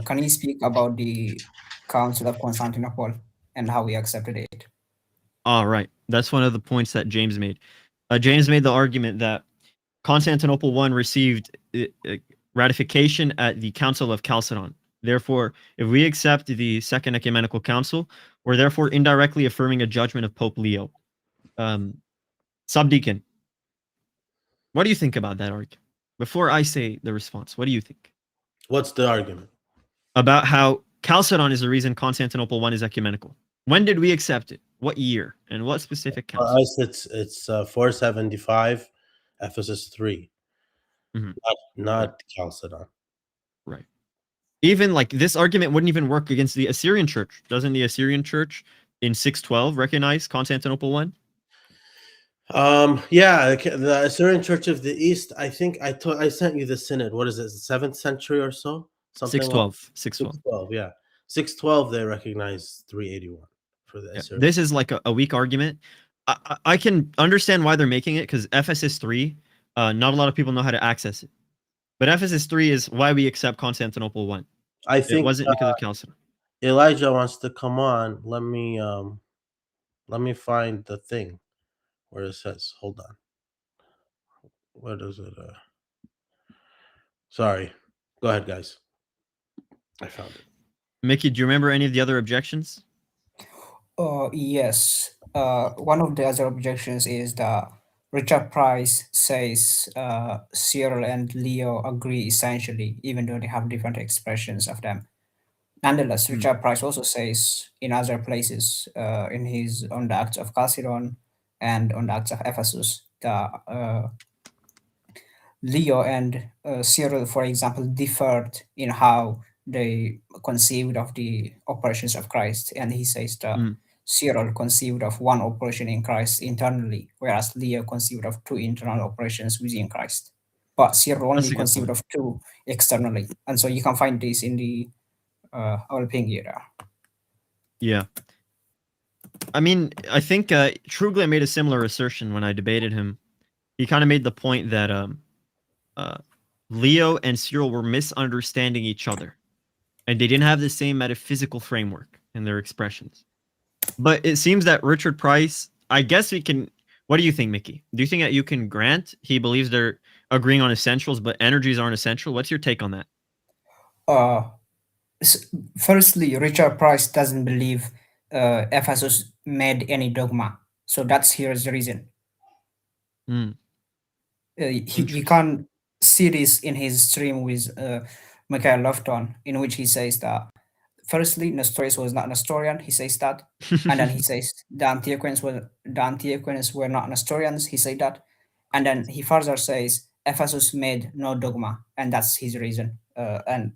can you speak about the Council of Constantinople and how we accepted it? All right. That's one of the points that James made. James made the argument that Constantinople I received ratification at the Council of Chalcedon. Therefore, if we accept the Second Ecumenical Council, we're therefore indirectly affirming a judgment of Pope Leo. Subdeacon, what do you think about that argument? Before I say the response, what do you think? What's the argument? About how Chalcedon is the reason Constantinople I is ecumenical. When did we accept it? What year? And what specific council? For us, it's 475, Ephesus 3. Mm-hmm. Not Chalcedon. Right. Even like this argument wouldn't even work against the Assyrian Church. Doesn't the Assyrian Church in 612 recognize Constantinople I? Yeah, the Assyrian Church of the East. I think I sent you the synod. What is it? 7th century or so? Something 612. Like 612. Yeah, 612. They recognize 381 for the Assyrian. This is like a weak argument. I can understand why they're making it because Ephesus 3. Not a lot of people know how to access it, but Ephesus 3 is why we accept Constantinople I. I think it wasn't because of Chalcedon. Elijah wants to come on. Let me find the thing where it says. Hold on. Where does it? Sorry. Go ahead, guys. I found it. Mickey, do you remember any of the other objections? Yes. One of the other objections is that Richard Price says Cyril and Leo agree essentially, even though they have different expressions of them. Nonetheless, Richard Price also says in other places, in his on the Acts of Chalcedon and on the Acts of Ephesus, that Leo and Cyril, for example, differed in how they conceived of the operations of Christ, and he says that Cyril conceived of one operation in Christ internally, whereas Leo conceived of two internal operations within Christ. But Cyril only conceived of two externally, and so you can find this in the Alpingira. Yeah. I mean, I think Truglia made a similar assertion when I debated him. He kind of made the point that Leo and Cyril were misunderstanding each other. and they didn't have the same metaphysical framework in their expressions. But it seems that Richard Price, I guess we can. What do you think, Mickey? Do you think that you can grant he believes they're agreeing on essentials, but energies aren't essential? What's your take on that? Uh, Firstly, Richard Price doesn't believe Ephesus made any dogma. So that's here's the reason. Mm, He interesting. can't see this in his stream with Michael Lofton, in which he says that firstly, Nestorius was not Nestorian. He says that, and then he says the Antiochians were not Nestorians. He said that, and then he further says Ephesus made no dogma, and that's his reason. And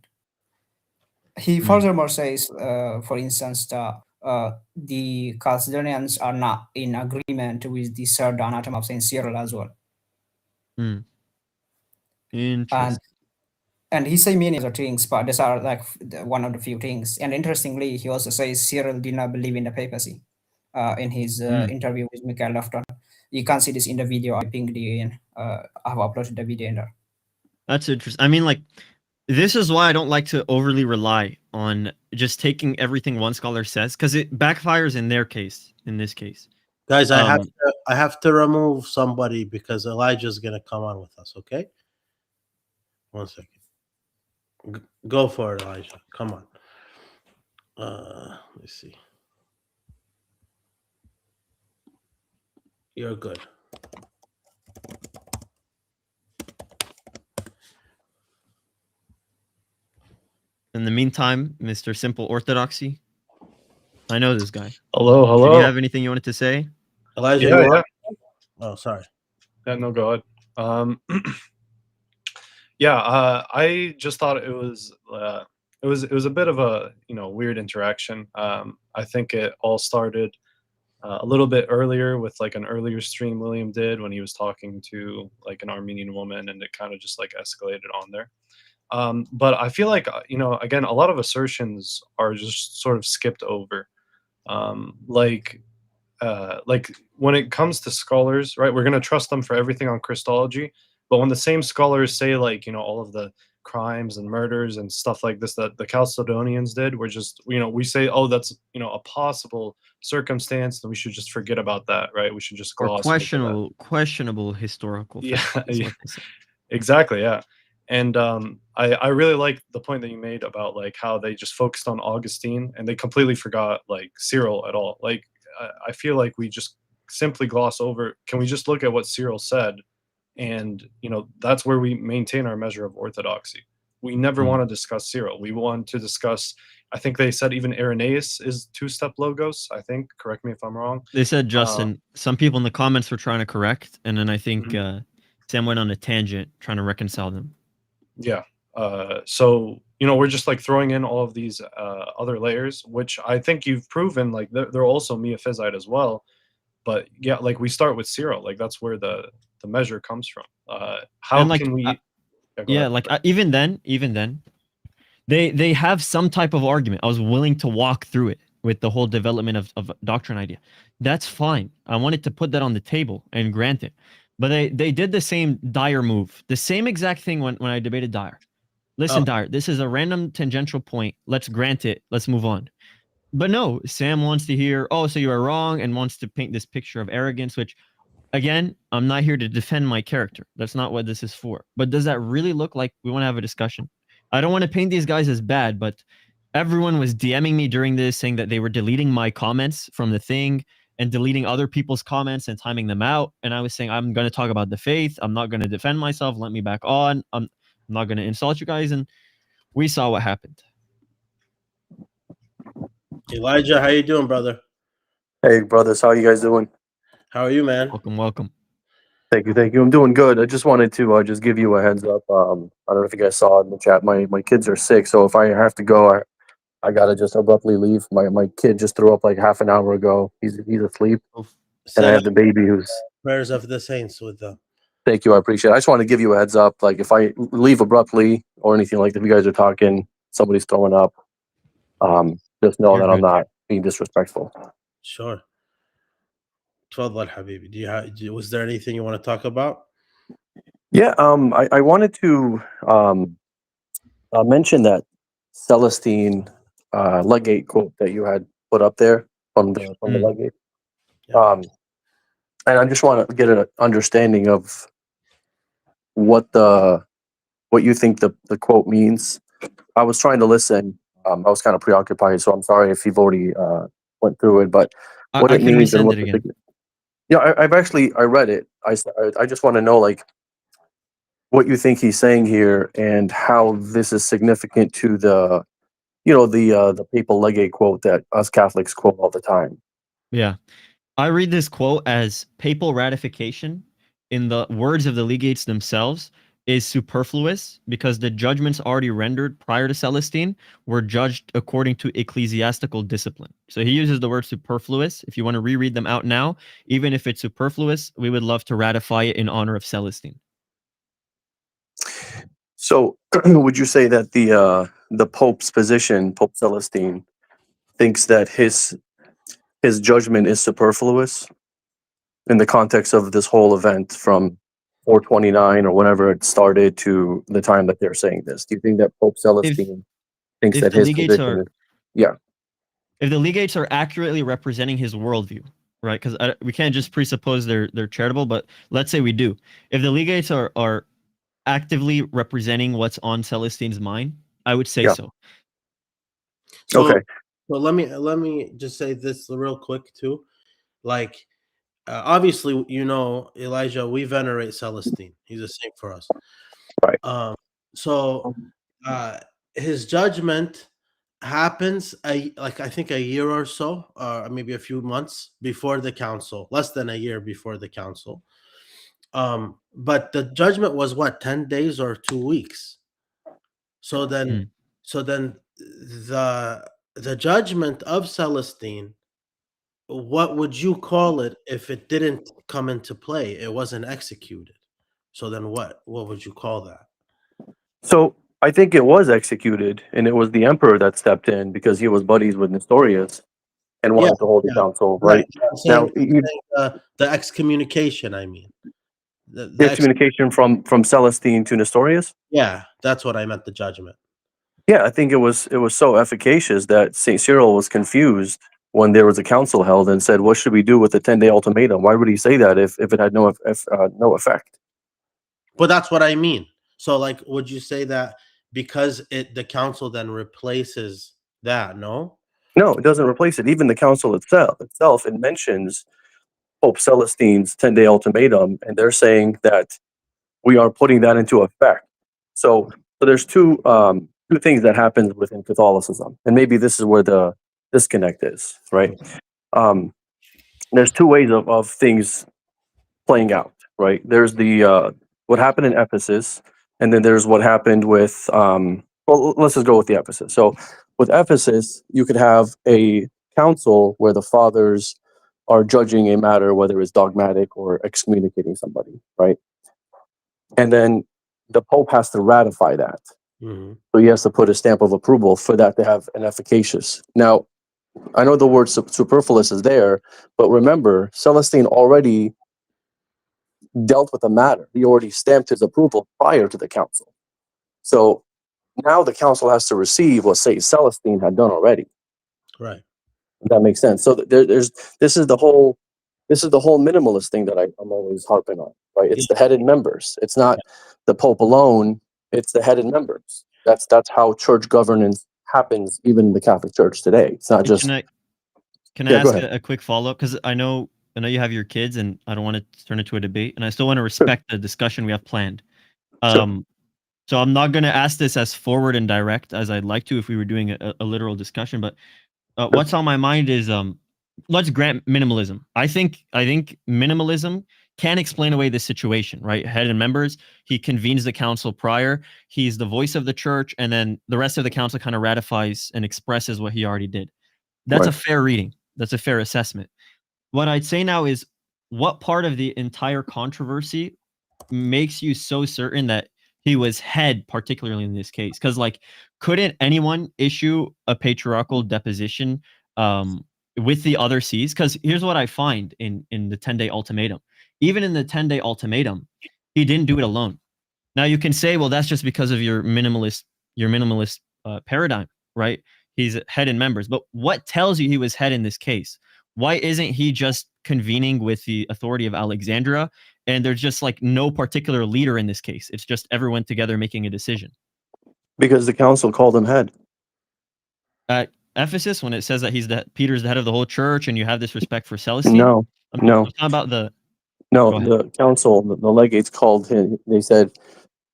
he Mm, furthermore says, for instance, that the Chalcedonians are not in agreement with the third anathema of Saint Cyril as well. mm. And Interesting. and he say many other things, but these are like one of the few things. And interestingly, he also says Cyril did not believe in the papacy in his Mm. interview with Michael Lofton. You can see this in the video. I pinged you in. I've uploaded the video in there. That's interesting. I mean, like, this is why I don't like to overly rely on just taking everything one scholar says, because it backfires in their case. In this case, Guys, I have to remove somebody because Elijah's gonna come on with us. Okay, 1 second. Go for it, Elijah. Come on. Let's see. You're good. in the meantime, Mr. Simple Orthodoxy, I know this guy. Hello, hello. Did you have anything you wanted to say? Elijah, Yeah, you yeah. Oh, sorry. Yeah, no, go ahead. Yeah, I just thought it was a bit of a weird interaction. I think it all started a little bit earlier with like an earlier stream William did when he was talking to like an Armenian woman, and it kind of just like escalated on there. But I feel like again, a lot of assertions are just sort of skipped over. Like when it comes to scholars, right, we're going to trust them for everything on Christology, but when the same scholars say like all of the crimes and murders and stuff like this that the Chalcedonians did, we're just we say, oh, that's a possible circumstance, and we should just forget about that, right? We should just Or gloss over that. questionable historical Yeah, fact is yeah. what they say. Exactly, yeah. And I really like the point that you made about like how they just focused on Augustine and they completely forgot like Cyril at all. Like I feel like we just simply gloss over. Can we just look at what Cyril said? And that's where we maintain our measure of orthodoxy. We never want to discuss Cyril. We want to discuss. I think they said even Irenaeus is two-step logos. I think. Correct me if I'm wrong. They said Justin. Some people in the comments were trying to correct, and then I think Sam went on a tangent trying to reconcile them. Yeah. So we're just like throwing in all of these other layers, which I think you've proven like they're also Miaphysite as well. But yeah, like we start with Cyril, like that's where the measure comes from. How like, can we? Even then, they have some type of argument. I was willing to walk through it with the whole development of doctrine idea. That's fine. I wanted to put that on the table and grant it. But they did the same Dyer move, the same exact thing when I debated Dyer. Listen, Dyer, this is a random tangential point. Let's grant it. Let's move on. But no, Sam wants to hear, oh, so you are wrong, and wants to paint this picture of arrogance, which, again, I'm not here to defend my character. That's not what this is for. But does that really look like we want to have a discussion? I don't want to paint these guys as bad, but everyone was DMing me during this saying that they were deleting my comments from the thing and deleting other people's comments and timing them out. And I was saying, I'm going to talk about the faith. I'm not going to defend myself. Let me back on. I'm not going to insult you guys. And we saw what happened. Elijah, how you doing, brother? Hey, brothers, how you guys doing? How are you, man? Welcome. Thank you. I'm doing good. I just wanted to just give you a heads up. I don't know if you guys saw it in the chat. My kids are sick, so if I have to go, I gotta just abruptly leave. My kid just threw up like half an hour ago. He's asleep, and I have the baby who's. Prayers of the saints with them. Thank you, I appreciate it. I just want to give you a heads up. Like if I leave abruptly or anything like that, if you guys are talking, somebody's throwing up. Just know that I'm not being disrespectful. Sure. Tfadhal, Habibi. Was there anything you want to talk about? Yeah, I wanted to mention that Celestine legate quote that you had put up there from the legate. Yeah. And I just want to get an understanding of what you think the quote means. I was trying to listen. I was kind of preoccupied, so I'm sorry if you've already went through it. But what I it can means and resend what it again. I read it. I just want to know like what you think he's saying here and how this is significant to the the papal legate quote that us Catholics quote all the time. Yeah. I read this quote as papal ratification, in the words of the legates themselves, is superfluous because the judgments already rendered prior to Celestine were judged according to ecclesiastical discipline. So he uses the word superfluous. If you want to reread them out now, even if it's superfluous, we would love to ratify it in honor of Celestine. So would you say that the Pope's position, Pope Celestine, thinks that his judgment is superfluous in the context of this whole event from 429 or whenever it started to the time that they're saying this? Do you think that Pope Celestine thinks if that the his legates position are is, yeah, if the legates are accurately representing his worldview, right? Because we can't just presuppose they're charitable, but let's say we do. If the legates are actively representing what's on Celestine's mind, I would say Yeah. so. So, okay, so let me just say this real quick too. Like, obviously, Elijah, we venerate Celestine. He's a saint for us. right, So, uh, his judgment happens I think a year or so, or maybe a few months before the council, less than a year before the council. But the judgment was what, 10 days or 2 weeks. So then, the judgment of Celestine, what would you call it if it didn't come into play? It wasn't executed. So then what would you call that? so I think it was executed, and it was the emperor that stepped in because he was buddies with Nestorius and Yeah, wanted to hold the yeah, council, right. right? Now, I'm saying the excommunication, I mean. the excommunication from Celestine to Nestorius. Yeah, that's what I meant, the judgment. Yeah, I think it was so efficacious that Saint Cyril was confused when there was a council held and said, "What should we do with the 10-day ultimatum?" Why would he say that if it had no effect? But that's what I mean. So, like, would you say that because the council then replaces that? No. No, it doesn't replace it. Even the council itself it mentions Pope Celestine's 10-day ultimatum, and they're saying that we are putting that into effect. So there's two things that happen within Catholicism, and maybe this is where the disconnect is, right? Um, there's two ways of things playing out, right? There's the what happened in Ephesus, and then there's what happened with well, let's just go with the Ephesus. So with Ephesus, you could have a council where the fathers are judging a matter, whether it's dogmatic or excommunicating somebody, right? And then the Pope has to ratify that. Mhm. So he has to put a stamp of approval for that to have an efficacious. Now, I know the word superfluous is there, but remember, Celestine already dealt with the matter. He already stamped his approval prior to the council. So now the council has to receive what Saint Celestine had done already. Right. If that makes sense. So there's this is the whole minimalist thing that I'm always harping on, right? It's the headed members. It's not the Pope alone. It's the headed members. That's how church governance happens, even in the Catholic Church today. It's not just. Can I Yeah, go ask ahead. a quick follow up? Because I know you have your kids, and I don't want to turn it to a debate, and I still want to respect the discussion we have planned. Sure. So I'm not going to ask this as forward and direct as I'd like to if we were doing a literal discussion. But what's on my mind is let's grant minimalism. I think minimalism can explain away this situation, right? Head and members. He convenes the council prior. He's the voice of the church, and then the rest of the council kind of ratifies and expresses what he already did. That's a fair reading. That's a fair assessment. What I'd say now is, what part of the entire controversy makes you so certain that he was head, particularly in this case? Because like, couldn't anyone issue a patriarchal deposition with the other sees? Because here's what I find in the 10-day ultimatum. Even in the 10-day ultimatum, he didn't do it alone. Now you can say, well, that's just because of your minimalist paradigm, right? He's head in members. But what tells you he was head in this case? Why isn't he just convening with the authority of Alexandria? And there's just like no particular leader in this case. It's just everyone together making a decision. Because the council called him head. At Ephesus, when it says that Peter's the head of the whole church, and you have this respect for Celestine. No, I'm talking about the. no. Go ahead. The council, the legates called him. They said,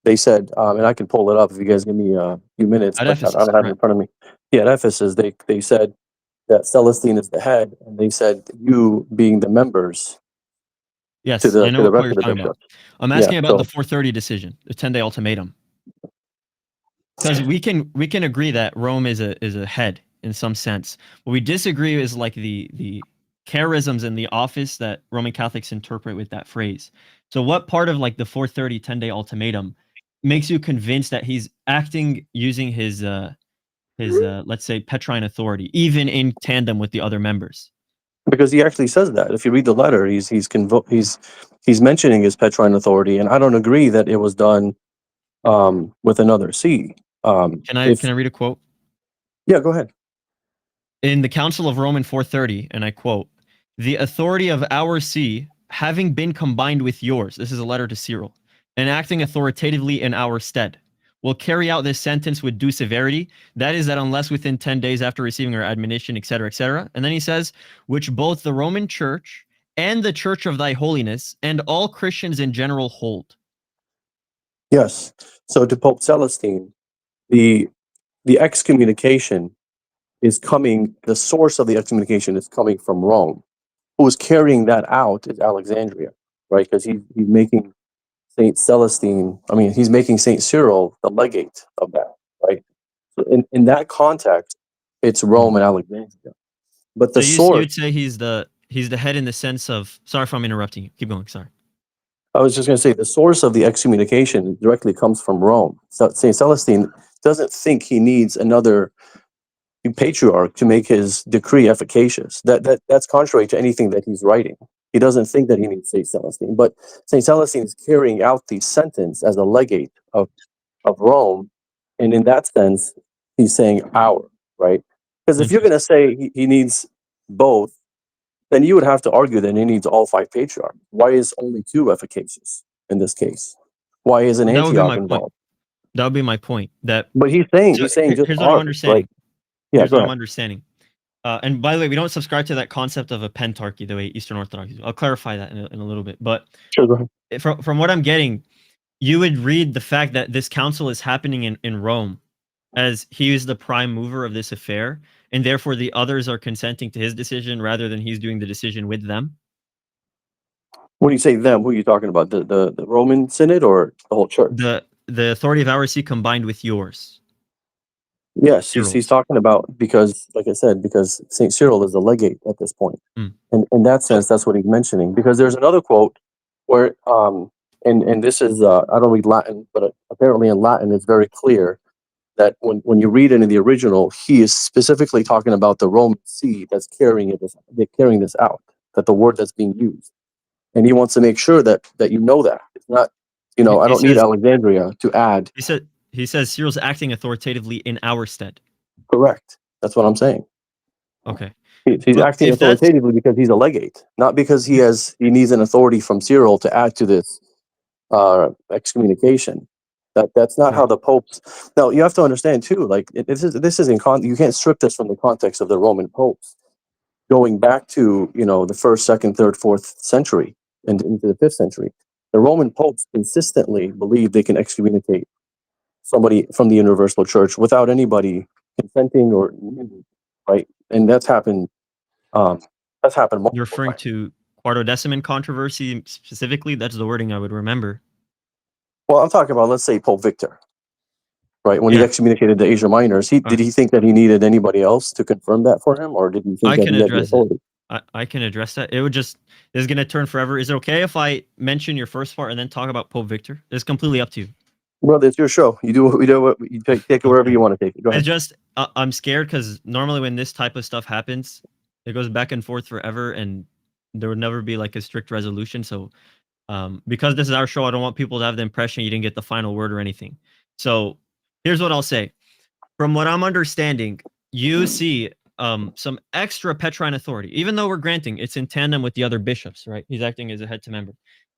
and I can pull it up if you guys give me a few minutes. At But Ephesus, I don't have it right. in front of me. Yeah, at Ephesus, they said that Celestine is the head, and they said you being the members Yes, to I know the what rest you're of the talking about. bishops. I'm Yeah, asking about so the 430 decision, the 10-day ultimatum. Because we can agree that Rome is a head in some sense. What we disagree is like the charisms in the office that Roman Catholics interpret with that phrase. So what part of like the 430 10-day ultimatum makes you convinced that he's acting using his let's say Petrine authority, even in tandem with the other members? because he actually says that. If you read the letter, he's mentioning his Petrine authority, and I don't agree that it was done with another see. Can I read a quote? Yeah, go ahead. In the Council of Rome in 430, and I quote, "The authority of our see, having been combined with yours," this is a letter to Cyril, "and acting authoritatively in our stead, will carry out this sentence with due severity. That is, that unless within 10 days after receiving our admonition, etc., etc." And then he says, "which both the Roman Church and the Church of thy holiness and all Christians in general hold." Yes. So to Pope Celestine, the excommunication is coming. The source of the excommunication is coming from Rome. Who is carrying that out is Alexandria, right? Because he's making Saint Celestine. I mean, he's making Saint Cyril the legate of that, right? So in that context, it's Rome and Alexandria. But the So source. you'd say he's the head in the sense of. Sorry if I'm interrupting you. Keep going. Sorry. I was just going to say the source of the excommunication directly comes from Rome. So Saint Celestine doesn't think he needs another patriarch to make his decree efficacious. That's contrary to anything that he's writing. He doesn't think that he needs Saint Celestine, but Saint Celestine is carrying out the sentence as a legate of Rome, and in that sense, he's saying our, right? Because if you're going to say he needs both, then you would have to argue that he needs all 5 patriarchs. Why is only 2 efficacious in this case? Why isn't That would be Antioch my point. involved? That would be my point. That, But he's saying just here's what I'm ours, understanding. right? Yeah, Here's go what I'm ahead. understanding. And by the way, we don't subscribe to that concept of a pentarchy the way Eastern Orthodox do. I'll clarify that in a little bit. But Sure, go ahead. from what I'm getting, you would read the fact that this council is happening in Rome as he is the prime mover of this affair, and therefore the others are consenting to his decision rather than he's doing the decision with them. When you say them, who are you talking about? The Roman Synod or the whole church? The authority of our see combined with yours. Yes, he's talking about, because, like I said, because Saint Cyril is the legate at this point. And in that sense, that's what he's mentioning. Because there's another quote where, and this is, I don't read Latin, but apparently in Latin it's very clear that when you read it in the original, he is specifically talking about the Roman see that's carrying this out, that the word that's being used. And he wants to make sure that you know that. It's not, I don't need Alexandria to add. He says Cyril's acting authoritatively in our stead. Correct. That's what I'm saying. Okay. He's acting authoritatively because he's a legate, not because he needs an authority from Cyril to add to this excommunication. That's not how the popes. Now you have to understand too. Like this is you can't strip this from the context of the Roman popes, going back to the 1st, 2nd, 3rd, 4th century and into the 5th century. The Roman popes consistently believe they can excommunicate somebody from the universal church without anybody consenting or right, and that's happened. Multiple You're referring times. to Quartodeciman controversy specifically? That's the wording I would remember. Well, I'm talking about, let's say, Pope Victor, right? When he excommunicated the Asia Minors, did he think that he needed anybody else to confirm that for him, or did he think that he had the authority? I can address that. This is going to turn forever. Is it okay if I mention your first part and then talk about Pope Victor? It's completely up to you. Well, it's your show. You do you take it wherever you want to take it. Go ahead. It's just I'm scared because normally when this type of stuff happens, it goes back and forth forever, and there would never be like a strict resolution. So because this is our show, I don't want people to have the impression you didn't get the final word or anything. So here's what I'll say. From what I'm understanding, you see some extra Petrine authority, even though we're granting it's in tandem with the other bishops, right? He's acting as a head to member.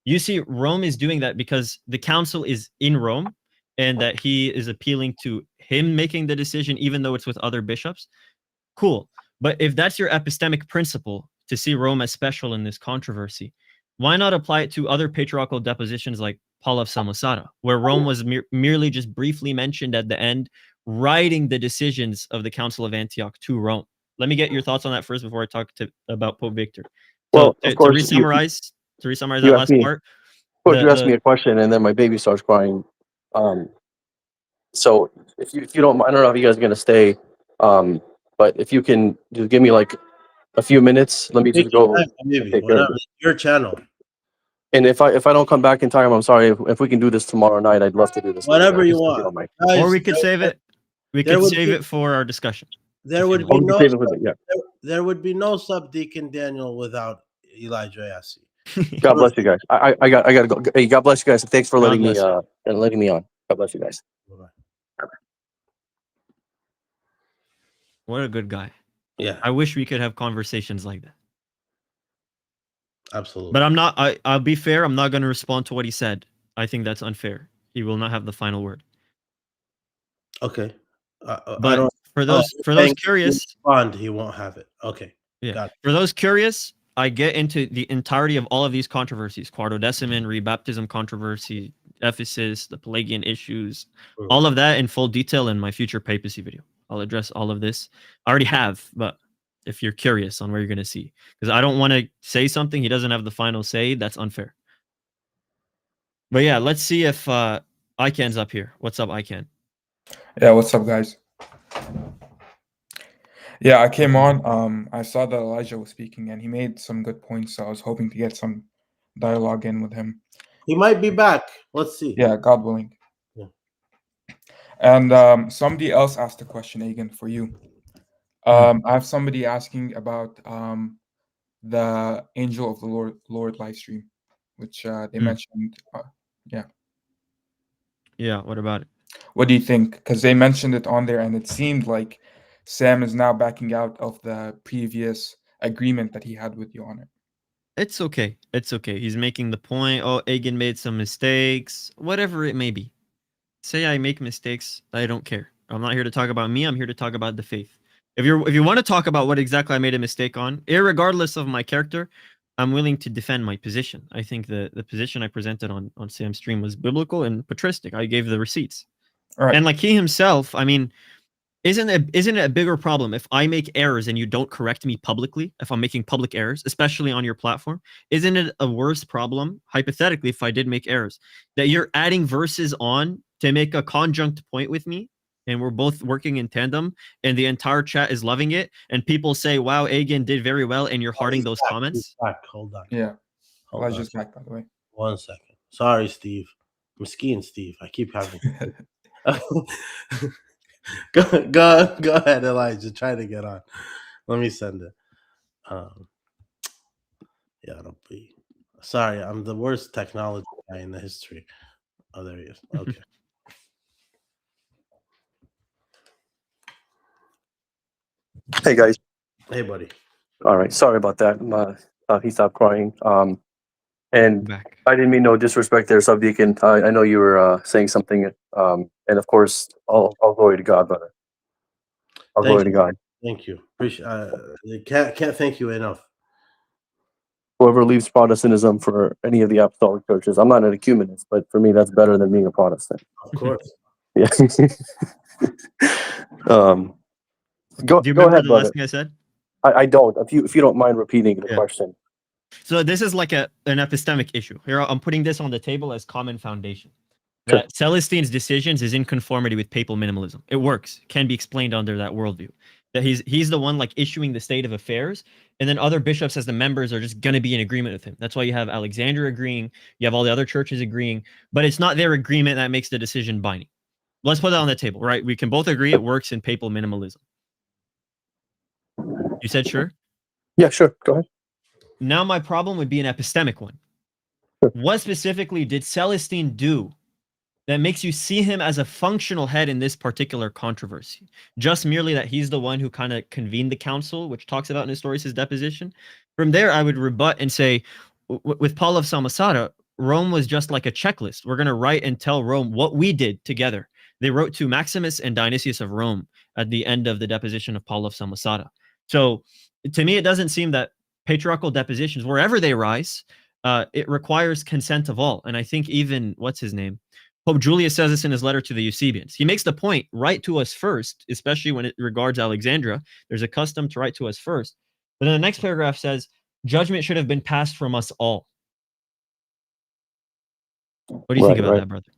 You see, Rome is doing that because the council is in Rome and that he is appealing to him making the decision, even though it's with other bishops. Cool. But if that's your epistemic principle to see Rome as special in this controversy, why not apply it to other patriarchal depositions like Paul of Samosata, where Rome was merely just briefly mentioned at the end, writing the decisions of the Council of Antioch to Rome? Let me get your thoughts on that first before I talk about Pope Victor. Well, So of course, re-summarize you that asked last me. part. Of course, you asked me a question, and then my baby starts crying. So if you don't, I don't know if you guys are gonna stay, but if you can just give me like a few minutes, let me Take just your go time, and maybe. take care of Whatever. this. Your channel. And if I don't come back in time, I'm sorry. If we can do this tomorrow night, I'd love to do this. Whatever you If want. don't mind. Guys, Or we could save it. We there could would save be- it for our discussion. There if you would like. be Oh, we can no save it with it, yeah. there would be no subdeacon Daniel without Elijah Yassi. God bless you guys. I gotta go. Hey, God bless you guys. Thanks for God letting me bless you. and letting me on. God bless you guys. What a good guy. Yeah, I wish we could have conversations like that. absolutely. But I'm not. I'll be fair. I'm not going to respond to what he said. I think that's unfair. He will not have the final word. Okay. I But don't. for those curious, respond, he won't have it. Okay. yeah. Got it. For those curious, I get into the entirety of all of these controversies: Quartodeciman, rebaptism controversy, Ephesus, the Pelagian issues, all of that in full detail in my future papacy video. I'll address all of this. I already have, but if you're curious on where you're going to see, because I don't want to say something he doesn't have the final say. That's unfair. But yeah, let's see if Ican's up here. What's up, Ican? Yeah, what's up, guys? Yeah, I came on. I saw that Elijah was speaking, and he made some good points. So I was hoping to get some dialogue in with him. He might be back. Let's see. Yeah, God willing. Yeah. And somebody else asked a question, Egan, for you. I have somebody asking about the Angel of the Lord live stream, which they mentioned. Yeah. Yeah, what about it? What do you think? Because they mentioned it on there, and it seemed like Sam is now backing out of the previous agreement that he had with you on it. It's okay. It's okay. He's making the point. Oh, Egan made some mistakes. Whatever it may be. Say I make mistakes. I don't care. I'm not here to talk about me. I'm here to talk about the faith. If you want to talk about what exactly I made a mistake on, irregardless of my character, I'm willing to defend my position. I think the position I presented on Sam's stream was biblical and patristic. I gave the receipts. Right. And like he himself, I mean, isn't it a bigger problem if I make errors and you don't correct me publicly, if I'm making public errors, especially on your platform? Isn't it a worse problem, hypothetically, if I did make errors, that you're adding verses on to make a conjunct point with me, and we're both working in tandem, and the entire chat is loving it, and people say, wow, Egan did very well, and you're hearting those comments? Back. Hold on. Yeah. Hold Elijah's on. back, by the way. 1 second. Sorry, Steve. I'm skiing, Steve. I keep having. Go ahead, Elijah. Try to get on. Let me send it. Yeah, don't be. Sorry, I'm the worst technology guy in the history. Oh, there he is. Okay. Hey guys. Hey, buddy. All right. Sorry about that. He stopped crying. And Back. I didn't mean no disrespect there, Subdeacon. I know you were saying something. And of course, all glory to God, brother. All glory to God. Thank you. Appreciate. Can't thank you enough. Whoever leaves Protestantism for any of the apostolic churches, I'm not an ecumenist, but for me, that's better than being a Protestant. Of course. Yeah. Go. Do you Go remember ahead, the brother. last thing I said? I don't. If you don't mind repeating the question. So this is like an epistemic issue. Here, I'm putting this on the table as common foundation. Sure. That Celestine's decisions is in conformity with papal minimalism. It works. Can be explained under that worldview. That he's the one like issuing the state of affairs, and then other bishops as the members are just going to be in agreement with him. That's why you have Alexander agreeing, you have all the other churches agreeing, but it's not their agreement that makes the decision binding. Let's put that on the table, right? We can both agree it works in papal minimalism. You said sure? Yeah, sure. Go ahead. Now my problem would be an epistemic one. Sure. What specifically did Celestine do that makes you see him as a functional head in this particular controversy. Just merely that he's the one who kind of convened the council, which talks about Nestorius' deposition. From there, I would rebut and say, with Paul of Samosata, Rome was just like a checklist. We're going to write and tell Rome what we did together. They wrote to Maximus and Dionysius of Rome at the end of the deposition of Paul of Samosata. So to me, it doesn't seem that patriarchal depositions, wherever they rise, it requires consent of all. And I think even, what's his name? Pope Julius says this in his letter to the Eusebians. He makes the point, write to us first, especially when it regards Alexandria. There's a custom to write to us first. But then the next paragraph says, judgment should have been passed from us all. What do you think about that, brother?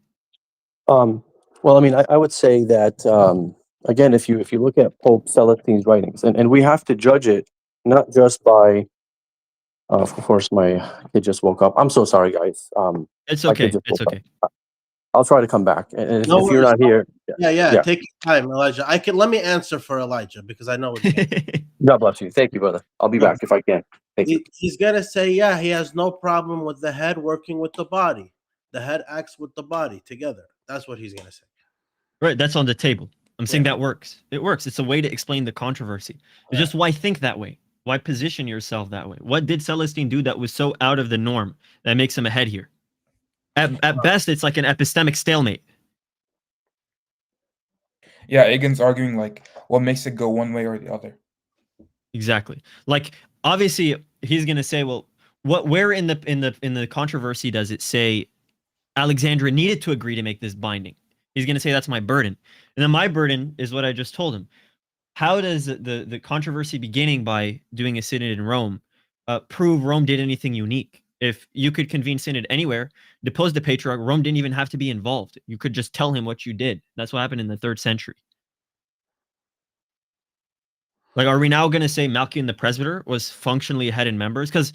Well, I mean, I would say that, again, if you look at Pope Celestine's writings, and we have to judge it not just by, of course, my kid just woke up. I'm so sorry, guys. It's okay. It's okay. I'll try to come back. And if you're not here, yeah, take your time, Elijah. Let me answer for Elijah because I know it's God bless you. Thank you, brother. I'll be back if I can. Thank you. He's gonna say, yeah, he has no problem with the head working with the body. The head acts with the body together. That's what he's gonna say. Right, that's on the table. I'm saying that works. It works. It's a way to explain the controversy. It's just why think that way? Why position yourself that way? What did Celestine do that was so out of the norm that makes him ahead here? At best, it's like an epistemic stalemate. Yeah, Egan's arguing like what makes it go one way or the other. Exactly. Like obviously he's gonna say, well, where in the controversy does it say Alexandria needed to agree to make this binding? He's gonna say that's my burden. And then my burden is what I just told him. How does the controversy beginning by doing a synod in Rome prove Rome did anything unique? If you could convene synod anywhere, depose the patriarch, Rome didn't even have to be involved. You could just tell him what you did. That's what happened in the 3rd century. Like, are we now going to say Malchian the presbyter was functionally a head in members? Because,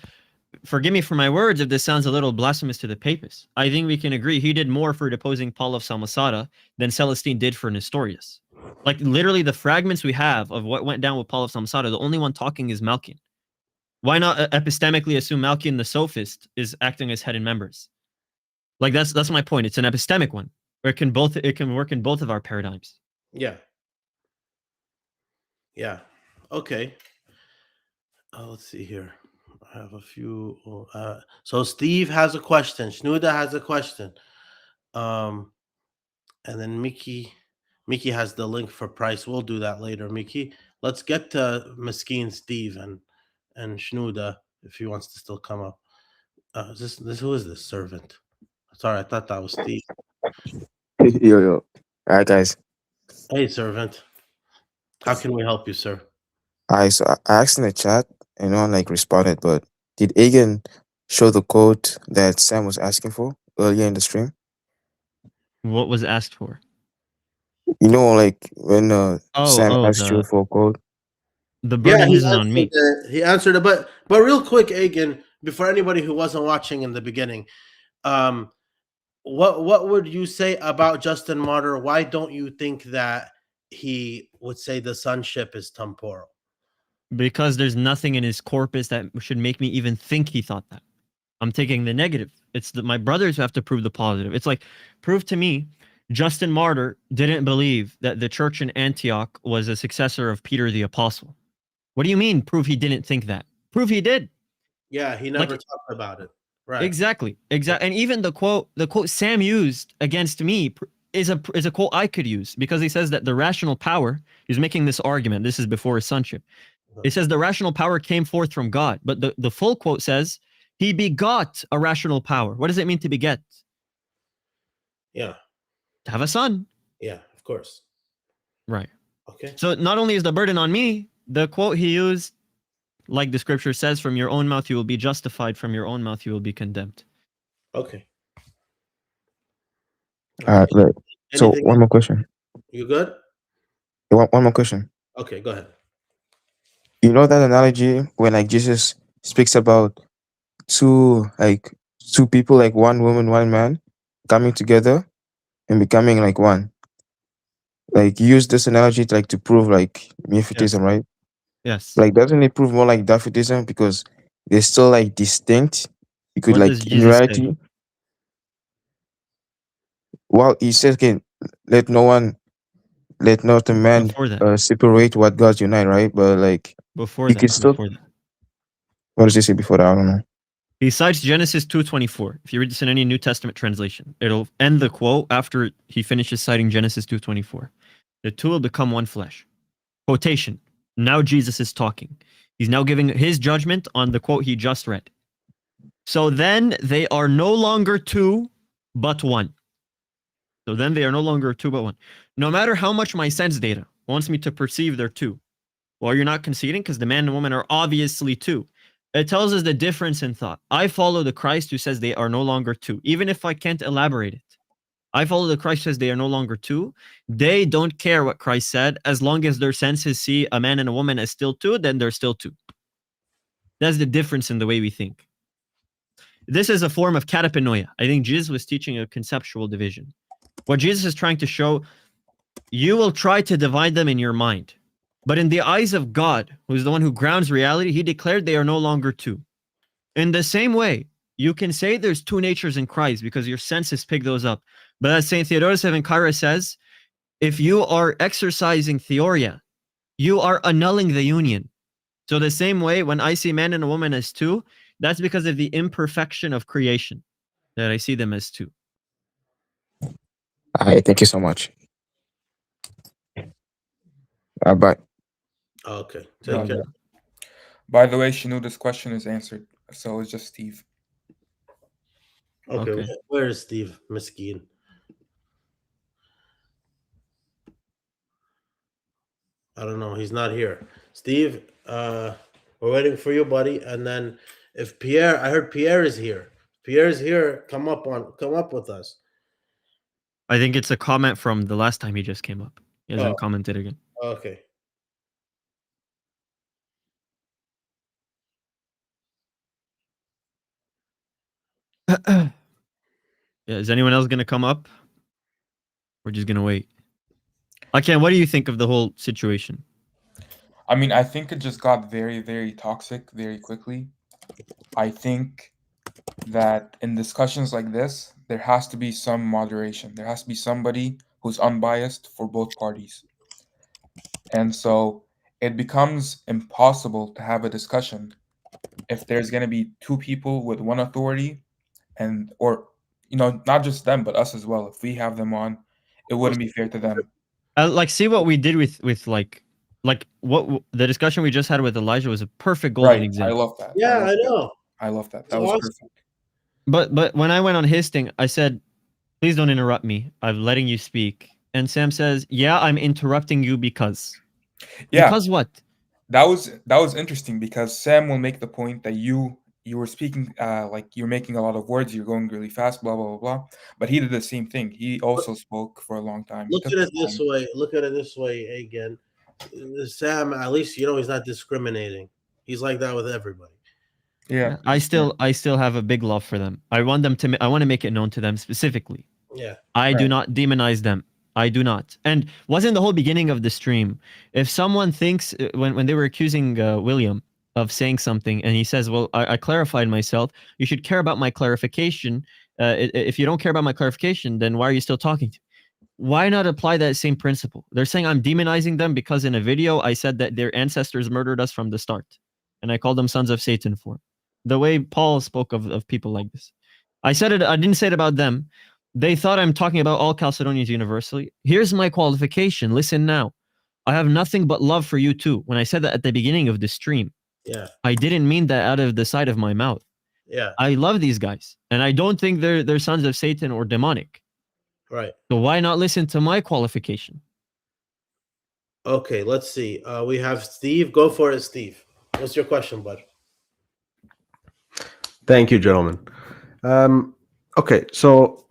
forgive me for my words if this sounds a little blasphemous to the papists, I think we can agree he did more for deposing Paul of Samosata than Celestine did for Nestorius. Like, literally, the fragments we have of what went down with Paul of Samosata, the only one talking is Malchian. Why not epistemically assume Malchian the sophist is acting as head in members? Like, that's my point. It's an epistemic one. Or it can work in both of our paradigms. Yeah. Yeah. Okay. Let's see here. I have a few. So Steve has a question. Shnuda has a question. And then Mickey has the link for Price. We'll do that later, Mickey. Let's get to Mesquine Steve and Shnuda if he wants to still come up. This who is this servant? Sorry, I thought that was Steve. Yo. All right, guys. Hey, servant. How can we help you, sir? So I asked in the chat and no one responded, but did Egan show the code that Sam was asking for earlier in the stream? What was asked for? You know, when Sam asked you for a code? The burden isn't on me. He answered it, but real quick, Egan, before anybody who wasn't watching in the beginning, what would you say about Justin Martyr? Why don't you think that he would say the sonship is temporal? Because there's nothing in his corpus that should make me even think he thought that. I'm taking the negative. It's my brothers who have to prove the positive. It's like, prove to me Justin Martyr didn't believe that the church in Antioch was a successor of Peter the Apostle. What do you mean, prove he didn't think that? Prove he did. Yeah, he never talked about it. Right. Exactly. And even the quote Sam used against me is a quote I could use, because he says that the rational power, he's making this argument, this is before his sonship. It says the rational power came forth from God, but the full quote says he begot a rational power. What does it mean to beget? Yeah. To have a son. Yeah, of course. Right. Okay. So not only is the burden on me, the quote he used, like the scripture says, from your own mouth you will be justified, from your own mouth you will be condemned. Okay. Right. So one more question. You good? One more question. Okay, go ahead. You know that analogy when Jesus speaks about two people, one woman, one man, coming together and becoming one. Use this analogy to prove Miaphysitism, right? Yes. Doesn't it prove more like Daphitism because they're still distinct? You could What does in Jesus reality. say? Well, he says, "Okay, let no one, let not a man Before that. separate what God's unite." Right, but like Before he that. can still. Before that. What does he say before that? I don't know. He cites Genesis 2:24. If you read this in any New Testament translation, it'll end the quote after he finishes citing Genesis 2:24. The two will become one flesh. Quotation. Now Jesus is talking. He's now giving his judgment on the quote he just read. So then they are no longer two, but one. So then they are no longer two, but one. No matter how much my sense data wants me to perceive they're two, well, you're not conceding because the man and woman are obviously two. It tells us the difference in thought. I follow the Christ who says they are no longer two, even if I can't elaborate it. I follow the Christ who says they are no longer two. They don't care what Christ said. As long as their senses see a man and a woman as still two, then they're still two. That's the difference in the way we think. This is a form of katapinoia. I think Jesus was teaching a conceptual division. What Jesus is trying to show, you will try to divide them in your mind. But in the eyes of God, who is the one who grounds reality, he declared they are no longer two. In the same way, you can say there's two natures in Christ because your senses pick those up. But as St. Theodosius of Ankara says, if you are exercising theoria, you are annulling the union. So the same way, when I see man and a woman as two, that's because of the imperfection of creation that I see them as two. All right, thank you so much. Bye. Okay, Yeah. take care. By the way, she knew this question is answered, so it's just Steve. Okay, Okay. where is Steve Miskeen? I don't know. He's not here. Steve, we're waiting for you, buddy. And then if Pierre, I heard Pierre is here. Pierre's here. Come up with us. I think it's a comment from the last time he just came up. He hasn't commented again. Okay. Yeah, is anyone else going to come up? We're just going to wait. Aken, what do you think of the whole situation? I mean, I think it just got very, very toxic very quickly. I think that in discussions like this, there has to be some moderation. There has to be somebody who's unbiased for both parties. And so it becomes impossible to have a discussion if there's going to be two people with one authority or not just them but us as well. If we have them on, it wouldn't be fair to them. Like, see what we did with like what the discussion we just had with Elijah was a perfect golden Right. example. I love that. Yeah, I know. I love that. It's That was awesome. perfect. But when I went on his thing, I said, please don't interrupt me. I'm letting you speak. And Sam says, yeah, I'm interrupting you because. Yeah. Because what? That was interesting because Sam will make the point that you were speaking like you're making a lot of words, you're going really fast, blah blah blah blah. But he did the same thing. He also spoke for a long time. Look at it this way. Look at it this way again. Sam, at least he's not discriminating. He's like that with everybody. Yeah. I still have a big love for them. I want to make it known to them specifically. Yeah. I do not demonize them. I do not. And wasn't the whole beginning of the stream. If someone thinks when they were accusing William of saying something and he says, well, I clarified myself, you should care about my clarification. If you don't care about my clarification, then why are you still talking to me? Why not apply that same principle? They're saying I'm demonizing them because in a video I said that their ancestors murdered us from the start. And I called them sons of Satan for it. The way Paul spoke of people like this. I didn't say it about them. They thought I'm talking about all Chalcedonians universally. Here's my qualification. Listen now. I have nothing but love for you too. When I said that at the beginning of the stream, I didn't mean that out of the side of my mouth. Yeah. I love these guys. And I don't think they're sons of Satan or demonic. Right. So why not listen to my qualification? Okay, let's see. We have Steve. Go for it, Steve. What's your question, bud? Thank you, gentlemen. Okay, so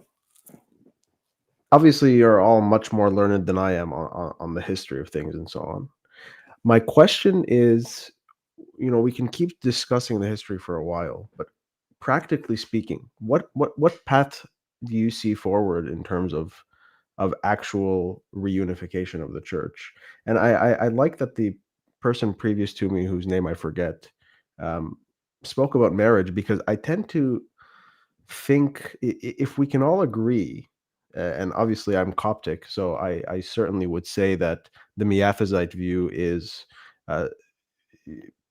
obviously you're all much more learned than I am on the history of things and so on. My question is, we can keep discussing the history for a while, but practically speaking, what path do you see forward in terms of actual reunification of the church? And I like that the person previous to me, whose name I forget, spoke about marriage, because I tend to think if we can all agree, and obviously I'm Coptic, so I certainly would say that the Miaphysite view is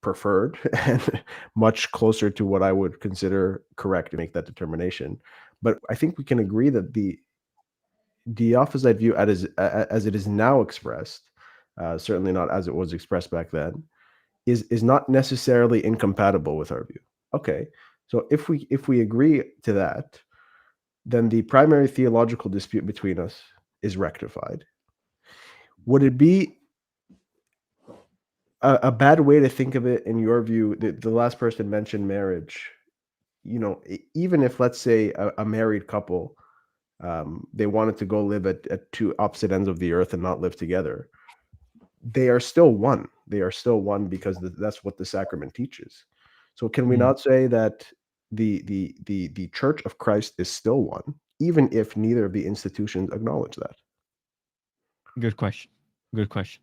preferred and much closer to what I would consider correct to make that determination. But I think we can agree that the Diophysite view, as it is now expressed, certainly not as it was expressed back then, is not necessarily incompatible with our view. Okay, so if we agree to that, then the primary theological dispute between us is rectified. Would it be a bad way to think of it, in your view? The last person mentioned marriage. Even if, let's say, a married couple, they wanted to go live at two opposite ends of the earth and not live together, they are still one. They are still one because that's what the sacrament teaches. So can we not say that the Church of Christ is still one, even if neither of the institutions acknowledge that? Good question. Good question.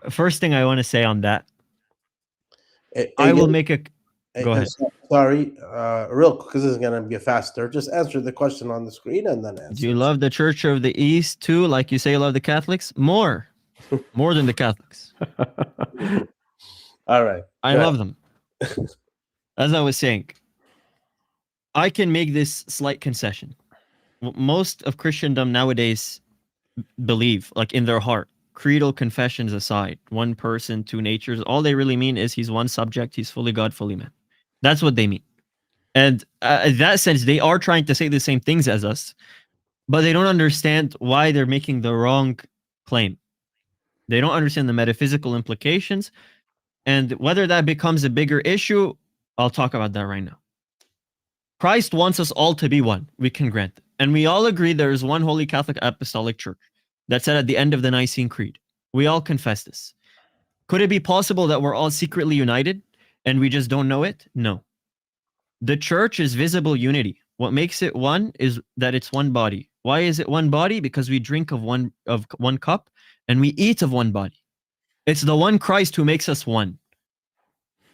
First thing I want to say on that, I will make a... Go ahead. Sorry, real quick, because this is going to be faster. Just answer the question on the screen and then answer. Do you love the Church of the East too, like you say you love the Catholics? More than the Catholics. All right. I love them. As I was saying, I can make this slight concession. Most of Christendom nowadays believe, like in their heart, creedal confessions aside, one person, two natures, all they really mean is he's one subject, he's fully God, fully man. That's what they mean. And in that sense, they are trying to say the same things as us, but they don't understand why they're making the wrong claim. They don't understand the metaphysical implications, and whether that becomes a bigger issue, I'll talk about that right now. Christ wants us all to be one. We can grant it. And we all agree there is one Holy Catholic Apostolic Church. That's said at the end of the Nicene Creed. We all confess this. Could it be possible that we're all secretly united and we just don't know it? No. The church is visible unity. What makes it one is that it's one body. Why is it one body? Because we drink of one cup and we eat of one body. It's the one Christ who makes us one.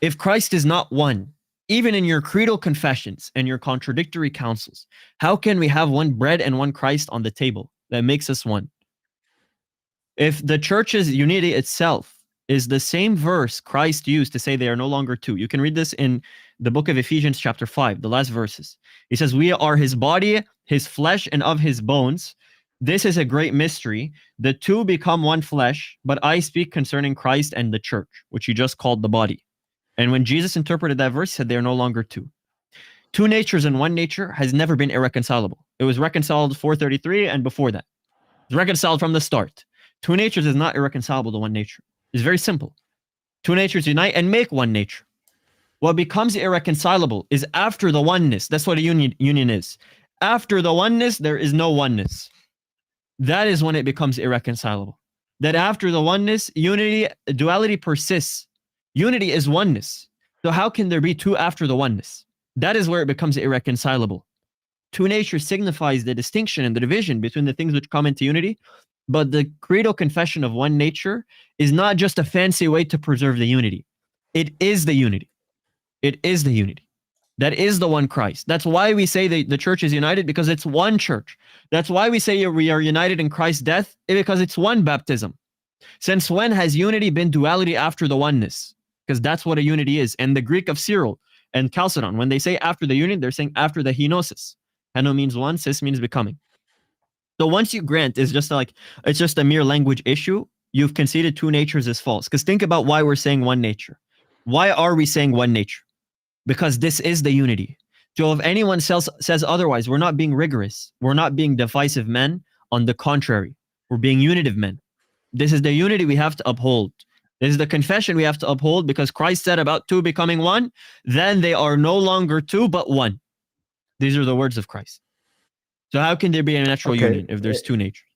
If Christ is not one, even in your creedal confessions and your contradictory counsels, how can we have one bread and one Christ on the table that makes us one? If the church's unity itself is the same verse Christ used to say they are no longer two. You can read this in the book of Ephesians chapter 5, the last verses. He says, we are his body, his flesh, and of his bones. This is a great mystery. The two become one flesh, but I speak concerning Christ and the church, which he just called the body. And when Jesus interpreted that verse, he said they are no longer two. Two natures and one nature has never been irreconcilable. It was reconciled 433 and before that. It's reconciled from the start. Two natures is not irreconcilable to one nature. It's very simple. Two natures unite and make one nature. What becomes irreconcilable is after the oneness. That's what a union is. After the oneness, there is no oneness. That is when it becomes irreconcilable. That after the oneness, duality persists. Unity is oneness. So how can there be two after the oneness? That is where it becomes irreconcilable. Two natures signifies the distinction and the division between the things which come into unity, but the creedal confession of one nature is not just a fancy way to preserve the unity. It is the unity. It is the unity. That is the one Christ. That's why we say the church is united, because it's one church. That's why we say we are united in Christ's death, because it's one baptism. Since when has unity been duality after the oneness? Because that's what a unity is. And the Greek of Cyril and Chalcedon, when they say after the union, they're saying after the henosis. Heno means one, sis means becoming. So once you grant it's just a mere language issue, you've conceded two natures is false. Because think about why we're saying one nature. Why are we saying one nature? Because this is the unity. So if anyone says otherwise, we're not being rigorous. We're not being divisive men. On the contrary, we're being unitive men. This is the unity we have to uphold. This is the confession we have to uphold, because Christ said about two becoming one, then they are no longer two, but one. These are the words of Christ. So how can there be a natural union if there's two natures?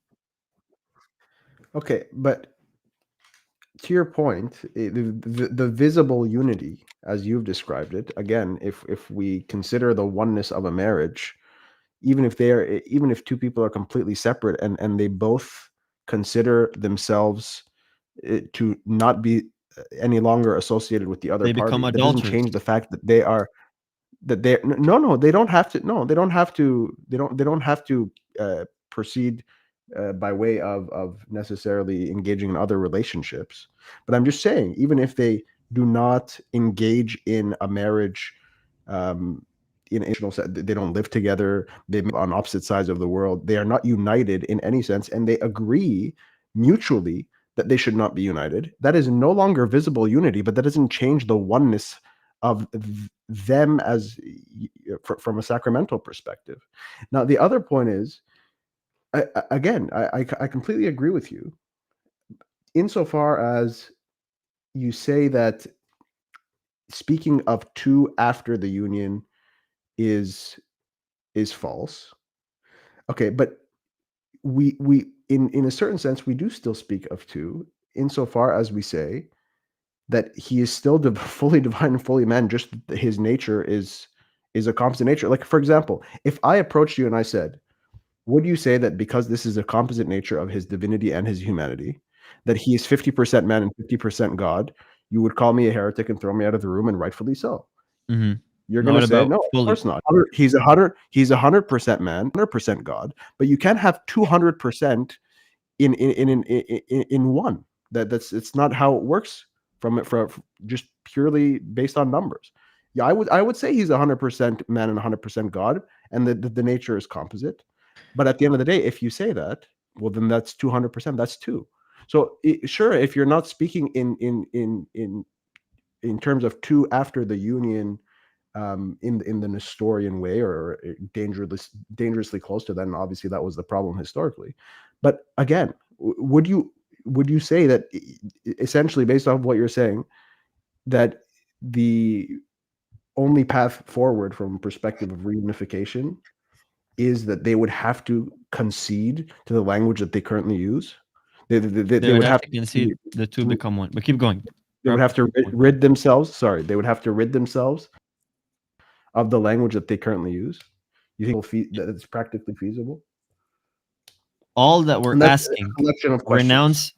Okay, but to your point, the visible unity, as you've described it, again, if we consider the oneness of a marriage, even if two people are completely separate and they both consider themselves to not be any longer associated with the other They party, become that doesn't adulterers. change the fact that they are. that they no they don't have to no they don't have to they don't have to proceed by way of necessarily engaging in other relationships. But I'm just saying, even if they do not engage in a marriage, in they don't live together, they live on opposite sides of the world, they are not united in any sense, and they agree mutually that they should not be united. That is no longer visible unity, but that doesn't change the oneness of them as from a sacramental perspective. Now, the other point is, I completely agree with you insofar as you say that speaking of two after the union is false. Okay, but we in a certain sense we do still speak of two insofar as we say that he is still fully divine and fully man, just his nature is a composite nature. Like, for example, if I approached you and I said, would you say that because this is a composite nature of his divinity and his humanity, that he is 50% man and 50% God, you would call me a heretic and throw me out of the room, and rightfully so. Mm-hmm. You're going to say, no, fully? Of course not. He's 100% man, 100% God, but you can't have 200% in one. It's not how it works from just purely based on numbers. Yeah, I would say he's 100% man and 100% God, and the nature is composite. But at the end of the day, if you say that, well, then that's 200%. That's two. So sure, if you're not speaking in terms of two after the union, in the Nestorian way, or dangerously close to that, and obviously that was the problem historically. But again, would you say that essentially, based off what you're saying, that the only path forward from perspective of reunification is that they would have to concede to the language that they currently use? They would have to concede, the two become one. But keep going. They would have to rid themselves. Sorry, they would have to rid themselves of the language that they currently use. You think that it's practically feasible? All that we're asking, renounce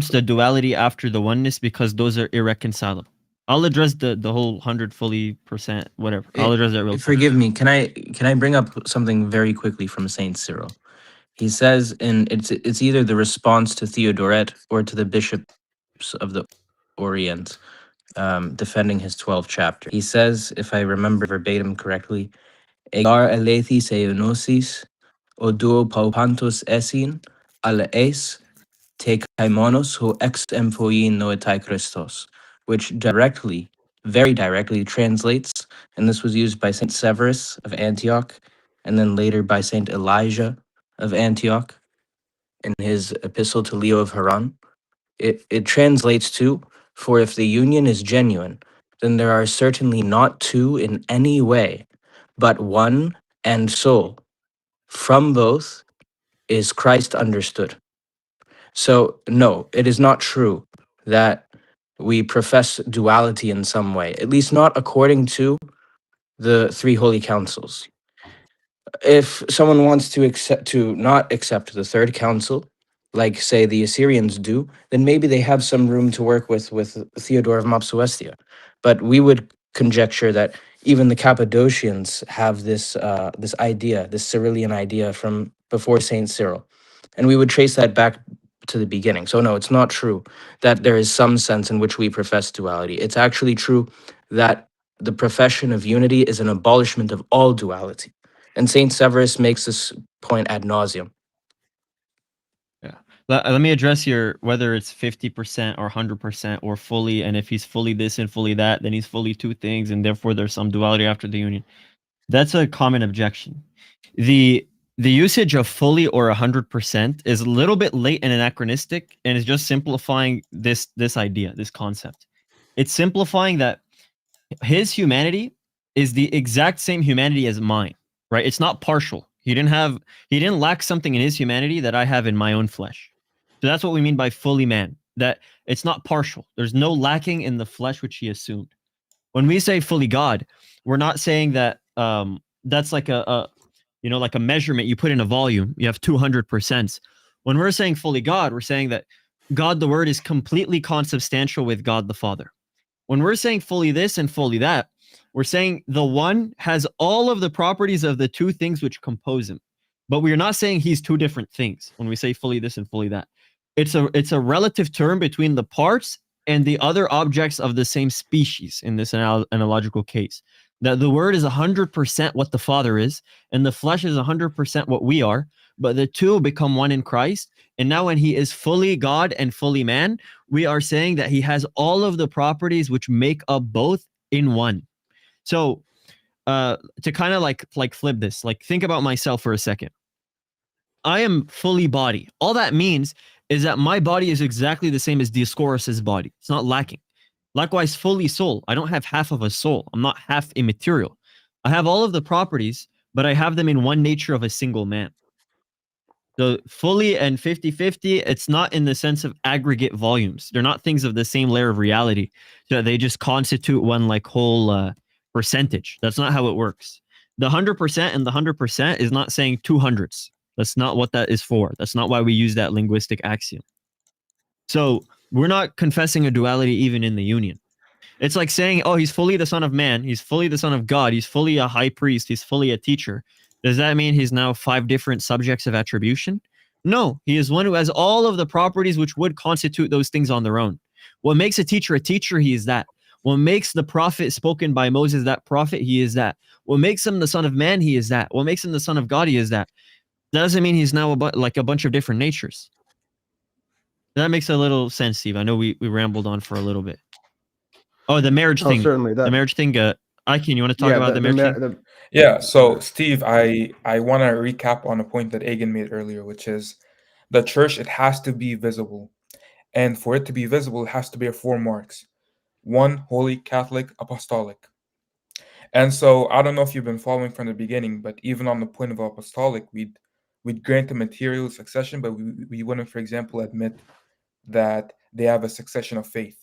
the duality after the oneness, because those are irreconcilable. I'll address the whole 100% whatever. I'll address that real quick. Forgive me. Can I bring up something very quickly from Saint Cyril? He says, it's either the response to Theodoret or to the bishops of the Orient, defending his 12th chapter. He says, if I remember verbatim correctly, Egar elethis eonosis, oduo paupantos esin, ala es, te kaimonos ho ex emphoin noetai Christos, which very directly translates, and this was used by Saint Severus of Antioch, and then later by Saint Elijah of Antioch in his epistle to Leo of Haran. It translates to, for if the union is genuine, then there are certainly not two in any way, but one and soul. From both is Christ understood. So, no, it is not true that we profess duality in some way, at least not according to the three holy councils. If someone wants to not accept the third council, like say the Assyrians do, then maybe they have some room to work with Theodore of Mopsuestia. But we would conjecture that even the Cappadocians have this idea, this Cyrillian idea from before Saint Cyril, and we would trace that back to the beginning. So no, it's not true that there is some sense in which we profess duality. It's actually true that the profession of unity is an abolishment of all duality. And Saint Severus makes this point ad nauseum. Yeah. Let me address your, whether it's 50% or 100% or fully, and if he's fully this and fully that, then he's fully two things, and therefore there's some duality after the union. That's a common objection. The usage of fully or 100% is a little bit late and anachronistic, and is just simplifying this idea, this concept. It's simplifying that his humanity is the exact same humanity as mine, right? It's not partial. He didn't lack something in his humanity that I have in my own flesh. So that's what we mean by fully man, that it's not partial. There's no lacking in the flesh which he assumed. When we say fully God, we're not saying that that's like like a measurement you put in a volume. You have 200%. When we're saying fully God, we're saying that God the Word is completely consubstantial with God the Father. When we're saying fully this and fully that, We're saying the one has all of the properties of the two things which compose him. But we're not saying he's two different things when we say fully this and fully that. It's a relative term between the parts and the other objects of the same species in this analogical case. That the word is 100% what the Father is, and the flesh is 100% what we are, but the two become one in Christ. And now when he is fully God and fully man, we are saying that he has all of the properties which make up both in one. So to kind of like flip this, like think about myself for a second. I am fully body. All that means is that my body is exactly the same as Dioscorus's body. It's not lacking. Likewise, fully soul. I don't have half of a soul. I'm not half immaterial. I have all of the properties, but I have them in one nature of a single man. So fully and 50-50, it's not in the sense of aggregate volumes. They're not things of the same layer of reality. So they just constitute one like whole percentage. That's not how it works. The 100% and the 100% is not saying 200s. That's not what that is for. That's not why we use that linguistic axiom. So we're not confessing a duality even in the union. It's like saying, oh, he's fully the Son of Man. He's fully the Son of God. He's fully a high priest. He's fully a teacher. Does that mean he's now 5 different subjects of attribution? No, he is one who has all of the properties which would constitute those things on their own. What makes a teacher, he is that. What makes the prophet spoken by Moses that prophet, he is that. What makes him the Son of Man, he is that. What makes him the Son of God, he is that. That doesn't mean he's now like a bunch of different natures. That makes a little sense, Steve. I know we rambled on for a little bit. Oh, the marriage thing. Certainly that. The marriage thing. Aiken, you want to talk about the marriage thing? Yeah. So, Steve, I want to recap on a point that Egan made earlier, which is the church. It has to be visible, and for it to be visible, it has to bear 4 marks: 1, holy, Catholic, apostolic. And so, I don't know if you've been following from the beginning, but even on the point of apostolic, we'd grant a material succession, but we wouldn't, for example, admit that they have a succession of faith.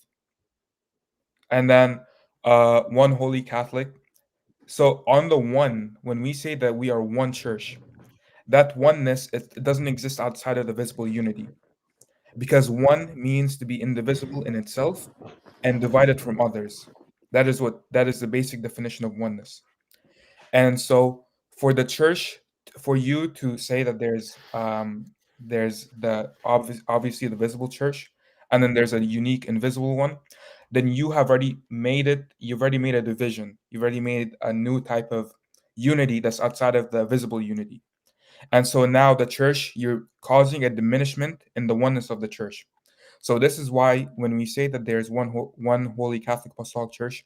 And then 1 holy Catholic. So on the one, when we say that we are one church, that oneness, it doesn't exist outside of the visible unity, because one means to be indivisible in itself and divided from others. That is the basic definition of oneness. And so for the church, for you to say that there's the obviously the visible church, and then there's a unique invisible one, then you've already made a division. You've already made a new type of unity that's outside of the visible unity. And so now the church, you're causing a diminishment in the oneness of the church. So this is why when we say that there's one holy Catholic Apostolic Church,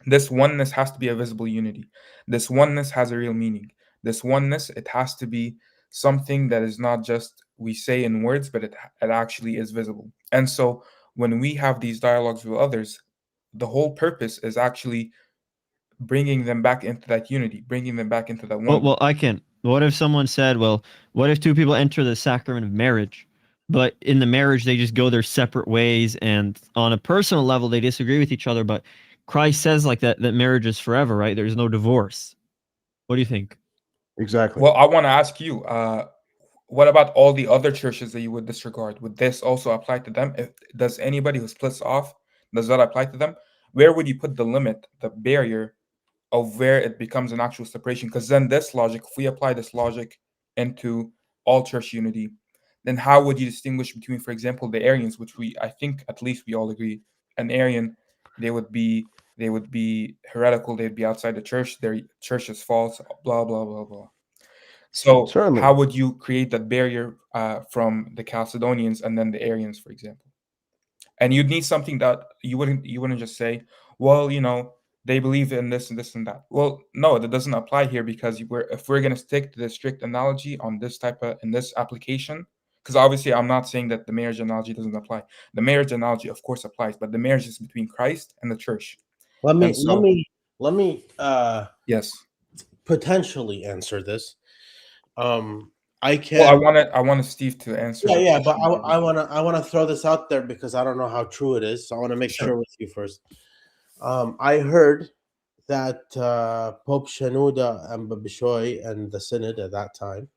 this oneness has to be a visible unity. This oneness has a real meaning. This oneness, it has to be something that is not just we say in words, but it actually is visible. And so when we have these dialogues with others, the whole purpose is actually bringing them back into that unity, bringing them back into that one. Well, I can. What if someone said, well, what if 2 people enter the sacrament of marriage, but in the marriage they just go their separate ways, and on a personal level they disagree with each other, but Christ says like that marriage is forever, right? There's no divorce. What do you think? Exactly. Well, I want to ask you, what about all the other churches that you would disregard? Would this also apply to them? Does anybody who splits off, does that apply to them? Where would you put the limit, the barrier of where it becomes an actual separation? Because then this logic, if we apply this logic into all church unity, then how would you distinguish between, for example, the Arians, which I think at least we all agree, an Arian, they would be heretical, they'd be outside the church, their church is false, blah, blah, blah, blah. So Certainly. how would you create that barrier from the Chalcedonians and then the Arians, for example? And you'd need something that you wouldn't just say, well, they believe in this and this and that. Well, no, that doesn't apply here, because if we're going to stick to the strict analogy on this in this application, because obviously I'm not saying that the marriage analogy doesn't apply. The marriage analogy, of course, applies, but the marriage is between Christ and the church. Let me yes, potentially answer this. I can. Well, I wanted Steve to answer. Yeah, but I wanna throw this out there because I don't know how true it is. So I want to make sure with you first. I heard that Pope Shenouda and Babishoy and the Synod at that time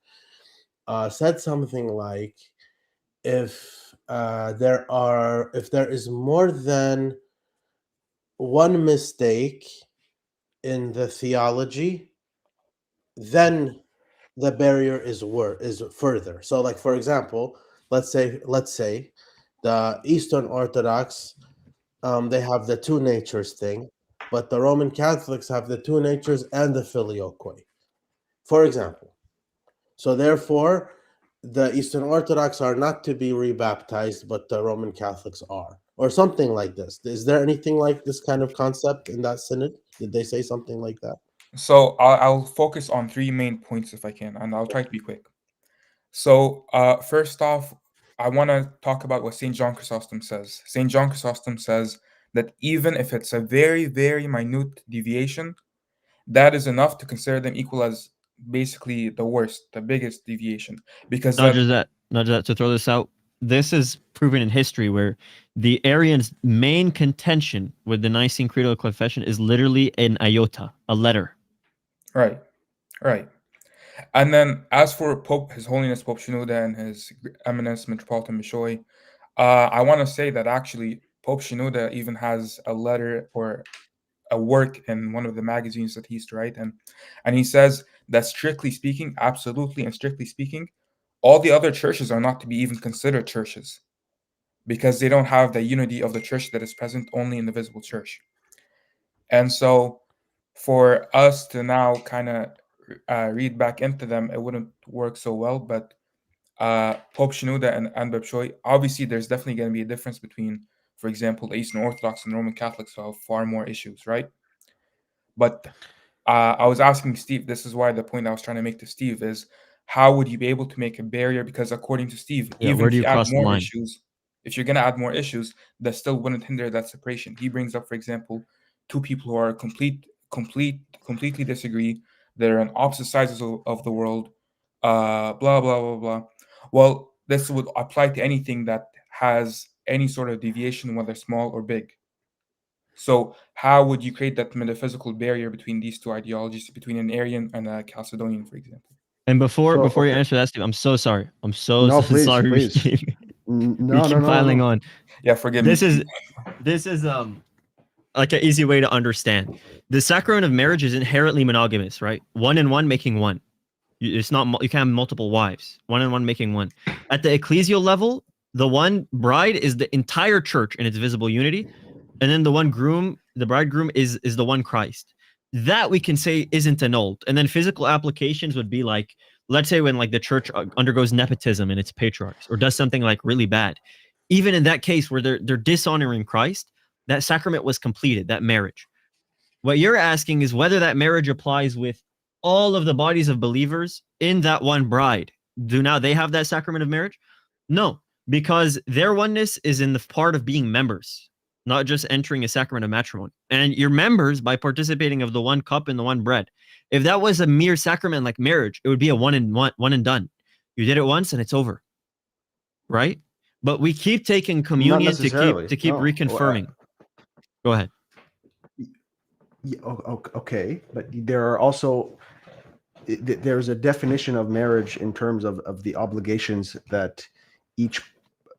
said something like, if there is more than one mistake in the theology, then the barrier is further. So, like for example, let's say the Eastern Orthodox, they have the two natures thing, but the Roman Catholics have the two natures and the filioque, for example. So therefore, the Eastern Orthodox are not to be rebaptized, but the Roman Catholics are, or something like this. Is there anything like this kind of concept in that synod? Did they say something like that? So I'll focus on three main points if I can, and I'll try to be quick. So first off, I want to talk about what St. John Chrysostom says. St. John Chrysostom says that even if it's a very, very minute deviation, that is enough to consider them equal as basically the worst, the biggest deviation. Because Not just that, to throw this out, this is proven in history where the Arians' main contention with the Nicene Creedal Confession is literally an iota, a letter. Right. And then as for Pope, His Holiness Pope Shenouda and His Eminence Metropolitan Bishoy, I want to say that actually Pope Shenouda even has a letter or a work in one of the magazines that he used to write in, and he says that strictly speaking, absolutely and strictly speaking, all the other churches are not to be even considered churches because they don't have the unity of the church that is present only in the visible church. And so for us to now kind of read back into them, it wouldn't work so well. But Pope Shenouda and Anbab Choi, obviously there's definitely going to be a difference between, for example, the Eastern Orthodox and Roman Catholics who have far more issues, right? But I was asking Steve, this is why the point I was trying to make to Steve is, how would you be able to make a barrier? Because according to Steve, Yeah, even where if do you you add cross the more line? issues, if you're going to add more issues, that still wouldn't hinder that separation. He brings up, for example, two people who are completely disagree. They're on opposite sides of the world, blah, blah, blah, blah. Well, this would apply to anything that has any sort of deviation, whether small or big. So how would you create that metaphysical barrier between these two ideologies, between an Arian and a Chalcedonian, for example? And before So, you okay. answer that, Steve, I'm so sorry. I'm so No, please, sorry. please. We No, keep piling on. Yeah, forgive This me. is like an easy way to understand. The sacrament of marriage is inherently monogamous, right? One and one making one. It's not you can't have multiple wives. One and one making one. At the ecclesial level, the one bride is the entire church in its visible unity, and then the one groom, the bridegroom, is the one Christ. That we can say isn't annulled. And then physical applications would be like, let's say when like the church undergoes nepotism in its patriarchs or does something like really bad. Even in that case where they're dishonoring Christ, that sacrament was completed, that marriage. What you're asking is whether that marriage applies with all of the bodies of believers in that one bride. Do now they have that sacrament of marriage? No, because their oneness is in the part of being members, not just entering a sacrament of matrimony. And you're members by participating of the one cup and the one bread. If that was a mere sacrament like marriage, it would be a one and done. You did it once and it's over, right? But we keep taking Not communion to necessarily. keep No. reconfirming. Go ahead. Yeah, okay, but there are also there's a definition of marriage in terms of the obligations that each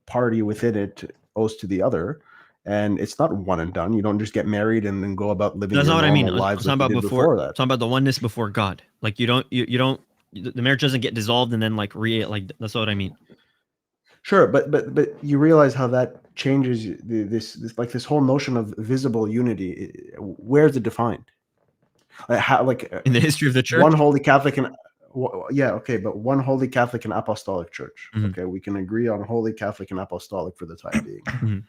party within it owes to the other, and it's not one and done. You don't just get married and then go about living That's your not what I mean. normal lives I'm like talking you about did before that. I'm talking about the oneness before God. Like you don't the marriage doesn't get dissolved and then like that's what I mean. Sure, but you realize how that changes this whole notion of visible unity. Where's it defined? How In the history of the church, one holy Catholic and yeah, okay, but one holy Catholic and apostolic church. Mhm. Okay, we can agree on holy Catholic and apostolic for the time being. Mhm.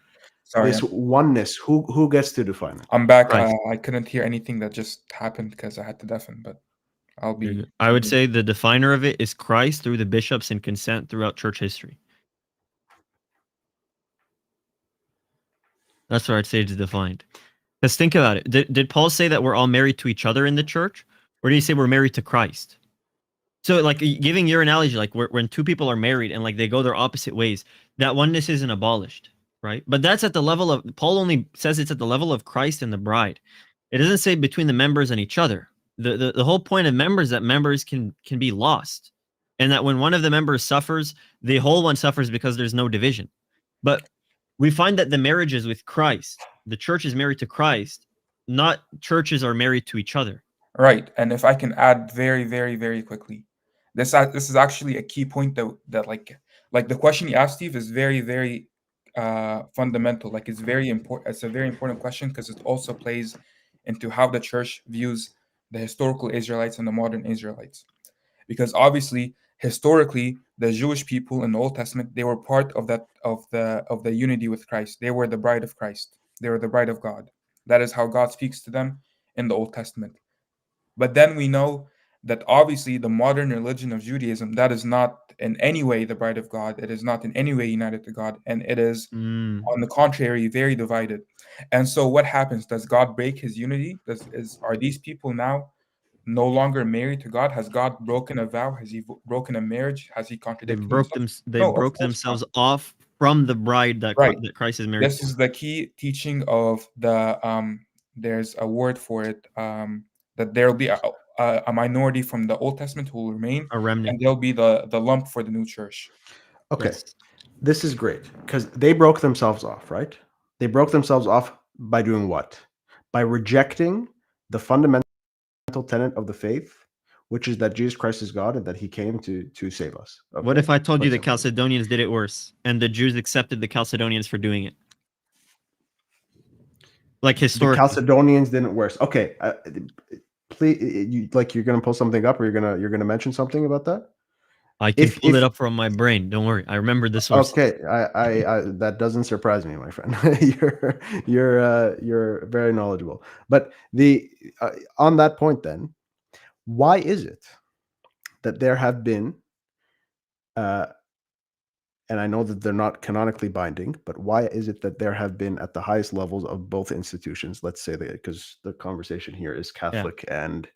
Sorry, This oneness, who gets to define it? I'm back. Christ. I couldn't hear anything that just happened because I had to deafen, but I'll You're be. good. I would say the definer of it is Christ through the bishops and consent throughout church history. That's what I'd say is defined. Because think about it. Did Paul say that we're all married to each other in the church? Or did he say we're married to Christ? So like giving your analogy, like when two people are married and like they go their opposite ways, that oneness isn't abolished, right? But that's at the level of, Paul only says it's at the level of Christ and the bride. It doesn't say between the members and each other. The whole point of members that members can be lost. And that when one of the members suffers, the whole one suffers because there's no division. But we find that the marriage is with Christ. The church is married to Christ. not churches are married to each other. Right. And if I can add very, very, very quickly, this is actually a key point that like the question you asked, Steve, is very, very fundamental. Like it's very important. It's a very important question because it also plays into how the church views the historical Israelites and the modern Israelites. Because obviously, historically, the Jewish people in the Old Testament, they were part of the unity with Christ. They were the bride of Christ. They were the bride of God. That is how God speaks to them in the Old Testament. But then we know that obviously the modern religion of Judaism, that is not in any way the bride of God. It is not in any way united to God. And it is, on the contrary, very divided. And so what happens? Does God break his unity? Are these people now no longer married to God? Has God broken a vow? Has he broken a marriage? Has he contradicted himself? They No, of broke course not. themselves off from the bride that Right. that Christ is married This to. is the key teaching of the there's a word for it, that there'll be a minority from the Old Testament who will remain, A remnant. and there'll be the lump for the new church. Okay. Yes. This is great because they broke themselves off, right? They broke themselves off by doing what? By rejecting the fundamental tenet of the faith, which is that Jesus Christ is God and that he came to save us. Okay? What if I told you the Quite simple. Chalcedonians did it worse and the Jews accepted the Chalcedonians for doing it? Like The historically. Chalcedonians didn't worse. Okay. Please, you're gonna pull something up, or you're gonna mention something about that? I can pull it up from my brain. Don't worry. I remember the source. Okay, I that doesn't surprise me, my friend. You're very knowledgeable. But the on that point, then, why is it that there have been, and I know that they're not canonically binding, but why is it that there have been at the highest levels of both institutions? Let's say that because the conversation here is Catholic and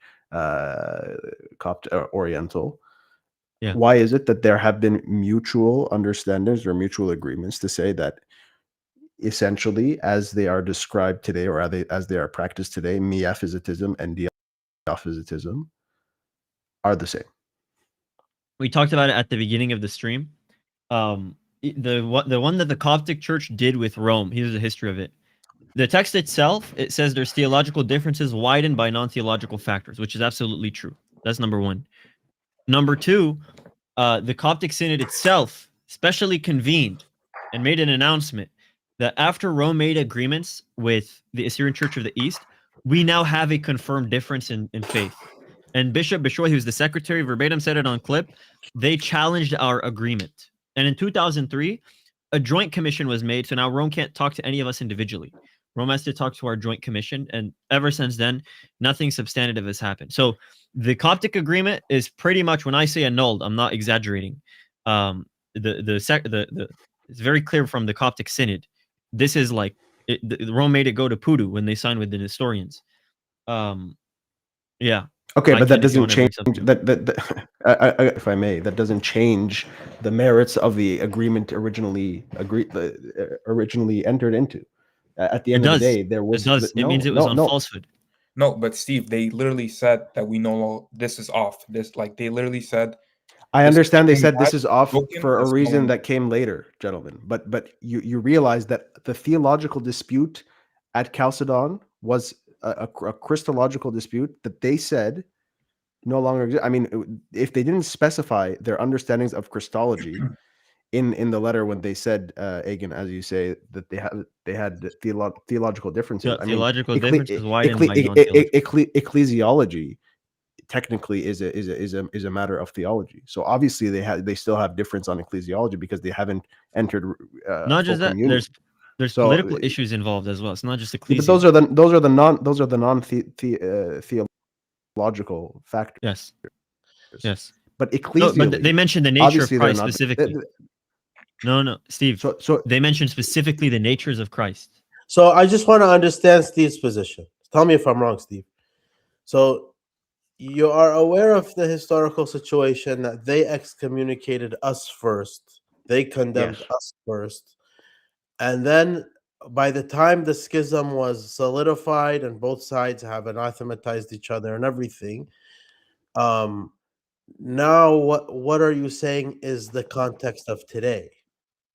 Copt Oriental. Yeah. Why is it that there have been mutual understandings or mutual agreements to say that essentially, as they are described today, or as they are practiced today, Miaphysitism and Diaphysitism are the same? We talked about it at the beginning of the stream. The one that the Coptic Church did with Rome. Here's the history of it. The text itself, it says there's theological differences widened by non-theological factors, which is absolutely true. That's number one. Number two, the Coptic Synod itself specially convened and made an announcement that after Rome made agreements with the Assyrian Church of the East, we now have a confirmed difference in faith. And Bishop Bishoy, who's the secretary, verbatim said it on clip, they challenged our agreement. And in 2003, a joint commission was made. So now Rome can't talk to any of us individually. Rome has to talk to our joint commission. And ever since then, nothing substantive has happened. So the Coptic agreement is pretty much, when I say annulled, I'm not exaggerating. It's very clear from the Coptic Synod. This is like Rome made it go to Pudu when they signed with the Nestorians. Yeah. Okay, I but that can if you doesn't wanna bring change something that. If I may, that doesn't change the merits of the agreement originally entered into. At the It end of the does. day, there was It does. It means it was on falsehood. No, but Steve, they literally said that we know this is off. They literally said. I this understand they agreement said this is off broken, for a it's no reason longer- that came later, gentlemen. But you realize that the theological dispute at Chalcedon was a Christological dispute that they said no longer exists. I mean, if they didn't specify their understandings of Christology in the letter when they said, Agan, as you say, that they had theological differences. Yeah, I mean, theological differences widened by non-theological. ecclesiology technically is a matter of theology. So obviously they still have difference on ecclesiology because they haven't entered Not just full that, communion. there's So, political issues involved as well. It's not just Yeah, but ecclesial. those are the non theological factors. Yes. Yes. But No, ecclesially, but they mentioned the nature of obviously they're Christ not. specifically. No, Steve. So they mentioned specifically the natures of Christ. So I just want to understand Steve's position. Tell me if I'm wrong, Steve. So you are aware of the historical situation that they excommunicated us first. They condemned Yes. us first. And then by the time the schism was solidified and both sides have anathematized each other and everything, now what are you saying is the context of today?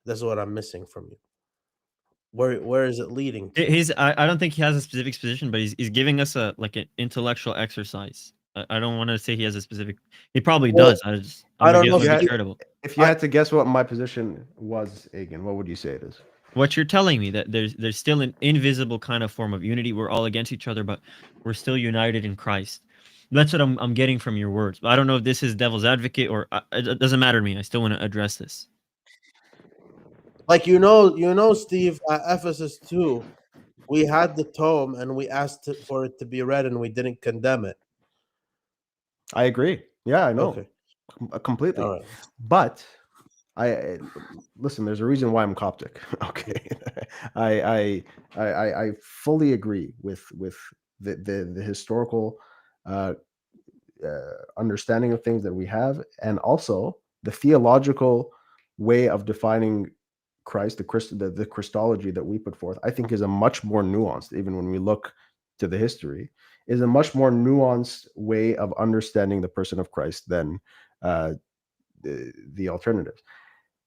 That's what I'm missing from you. Where is it leading to? I don't think he has a specific position, but he's giving us a like an intellectual exercise. I don't want to say he has a specific. He probably Well, does. I'm I don't gonna know, be Steve. charitable. If you had to guess what my position was, Egan, what would you say it is? What you're telling me, that there's still an invisible kind of form of unity. We're all against each other, but we're still united in Christ. That's what I'm getting from your words. But I don't know if this is devil's advocate or it doesn't matter to me. I still want to address this. Like Steve, at Ephesus 2, we had the tome and we asked for it to be read and we didn't condemn it. I agree. Yeah, I know. Okay. Completely. All right. But I listen, there's a reason why I'm Coptic. Okay. I fully agree with the historical understanding of things that we have, and also the theological way of defining Christ, the Christology that we put forth, I think is a much more nuanced, even when we look to the history, is a much more nuanced way of understanding the person of Christ than the alternatives.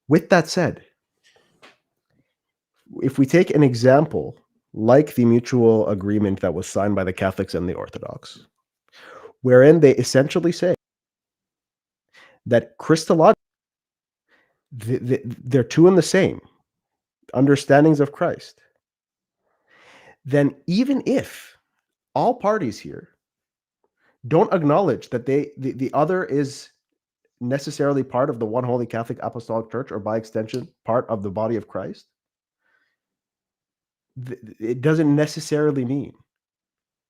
With that said, if we take an example like the mutual agreement that was signed by the Catholics and the Orthodox, wherein they essentially say that Christology, they're two and the same understandings of Christ, then even if all parties here don't acknowledge that the other is necessarily part of the one holy Catholic Apostolic Church, or by extension part of the body of Christ, it doesn't necessarily mean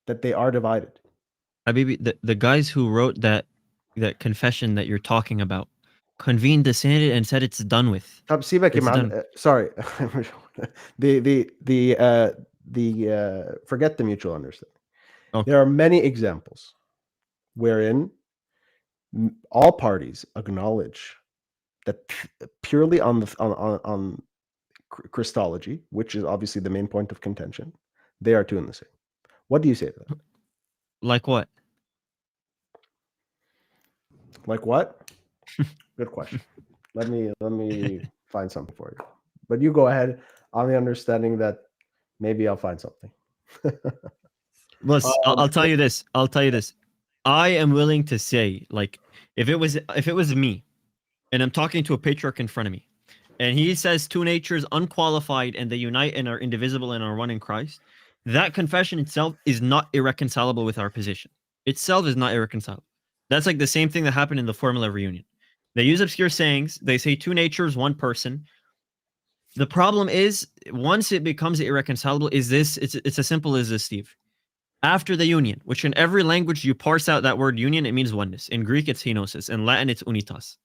that they are divided. Habibi, the guys who wrote that confession that you're talking about convened the synod and said it's done with. Sibek, It's done. sorry, forget the mutual understanding. Okay. There are many examples wherein all parties acknowledge that purely on Christology, which is obviously the main point of contention, they are two and the same. What do you say to that? Like what? Like what? Good question. Let me find something for you. But you go ahead, on the understanding that maybe I'll find something. I'll tell you this. I am willing to say, like, if it was me, and I'm talking to a patriarch in front of me, and he says two natures unqualified and they unite and are indivisible and are one in Christ, that confession itself is not irreconcilable with our position. Itself is not irreconcilable. That's like the same thing that happened in the Formula of Reunion. They use obscure sayings. They say two natures, one person. The problem is, once it becomes irreconcilable, is this? It's as simple as this, Steve. After the union, which in every language you parse out that word union, it means oneness. In Greek, it's henosis. In Latin, it's unitas.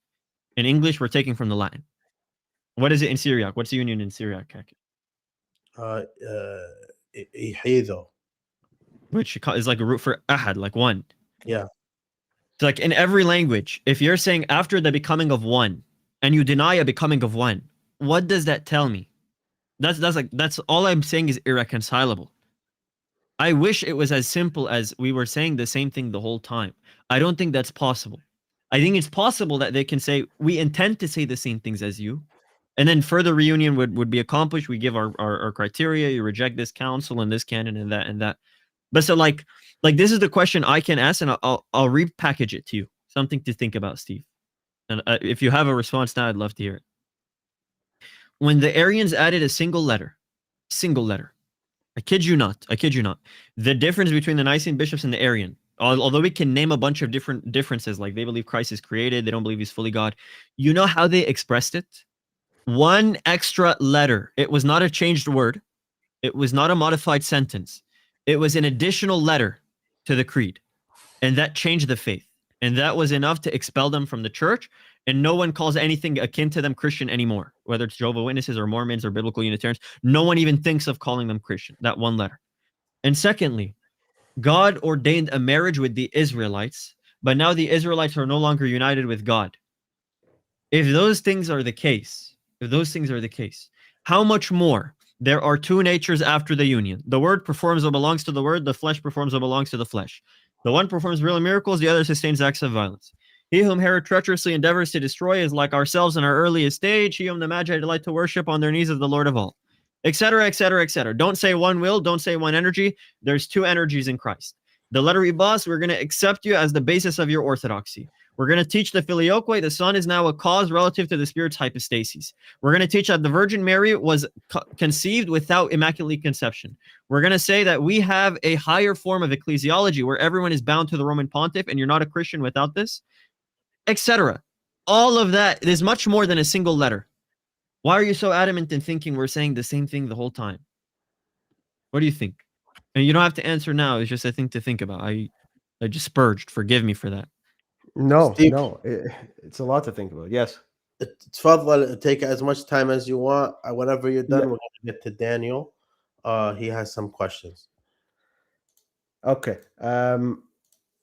In English, we're taking from the Latin. What is it in Syriac? What's the union in Syriac? Ihido. Which is like a root for ahad, like one. Yeah. So like in every language, if you're saying after the becoming of one, and you deny a becoming of one, what does that tell me? That's all I'm saying is irreconcilable. I wish it was as simple as we were saying the same thing the whole time. I don't think that's possible. I think it's possible that they can say, we intend to say the same things as you, and then further reunion would be accomplished. We give our criteria, you reject this council and this canon and that. But so like this is the question I can ask, and I'll repackage it to you. Something to think about, Steve. And if you have a response now, I'd love to hear it. When the Arians added a single letter, I kid you not. The difference between the Nicene bishops and the Arian, although we can name a bunch of different differences, like they believe Christ is created, they don't believe he's fully God. You know how they expressed it? One extra letter. It was not a changed word. It was not a modified sentence. It was an additional letter to the creed. And that changed the faith. And that was enough to expel them from the church. And no one calls anything akin to them Christian anymore, whether it's Jehovah's Witnesses or Mormons or Biblical Unitarians. No one even thinks of calling them Christian, that one letter. And secondly, God ordained a marriage with the Israelites, but now the Israelites are no longer united with God. If those things are the case, how much more there are two natures after the union? The word performs what belongs to the word, the flesh performs what belongs to the flesh. The one performs real miracles, the other sustains acts of violence. He whom Herod treacherously endeavors to destroy is like ourselves in our earliest stage. He whom the Magi delight to worship on their knees is the Lord of all. etc., etc., etc. Don't say one will, don't say one energy. There's two energies in Christ. The letter E boss, we're going to accept you as the basis of your orthodoxy. We're going to teach the filioque, the Son is now a cause relative to the Spirit's hypostases. We're going to teach that the Virgin Mary was conceived without immaculate conception. We're going to say that we have a higher form of ecclesiology where everyone is bound to the Roman pontiff and you're not a Christian without this, etc. All of that is much more than a single letter. Why are you so adamant in thinking we're saying the same thing the whole time? What do you think? And you don't have to answer now. It's just a thing to think about. I just spurged. Forgive me for that. No, Steve. no, it's a lot to think about. Yes. It's fun. Take as much time as you want. Whenever you're done, Yeah. we're going to get to Daniel. He has some questions. Okay. No.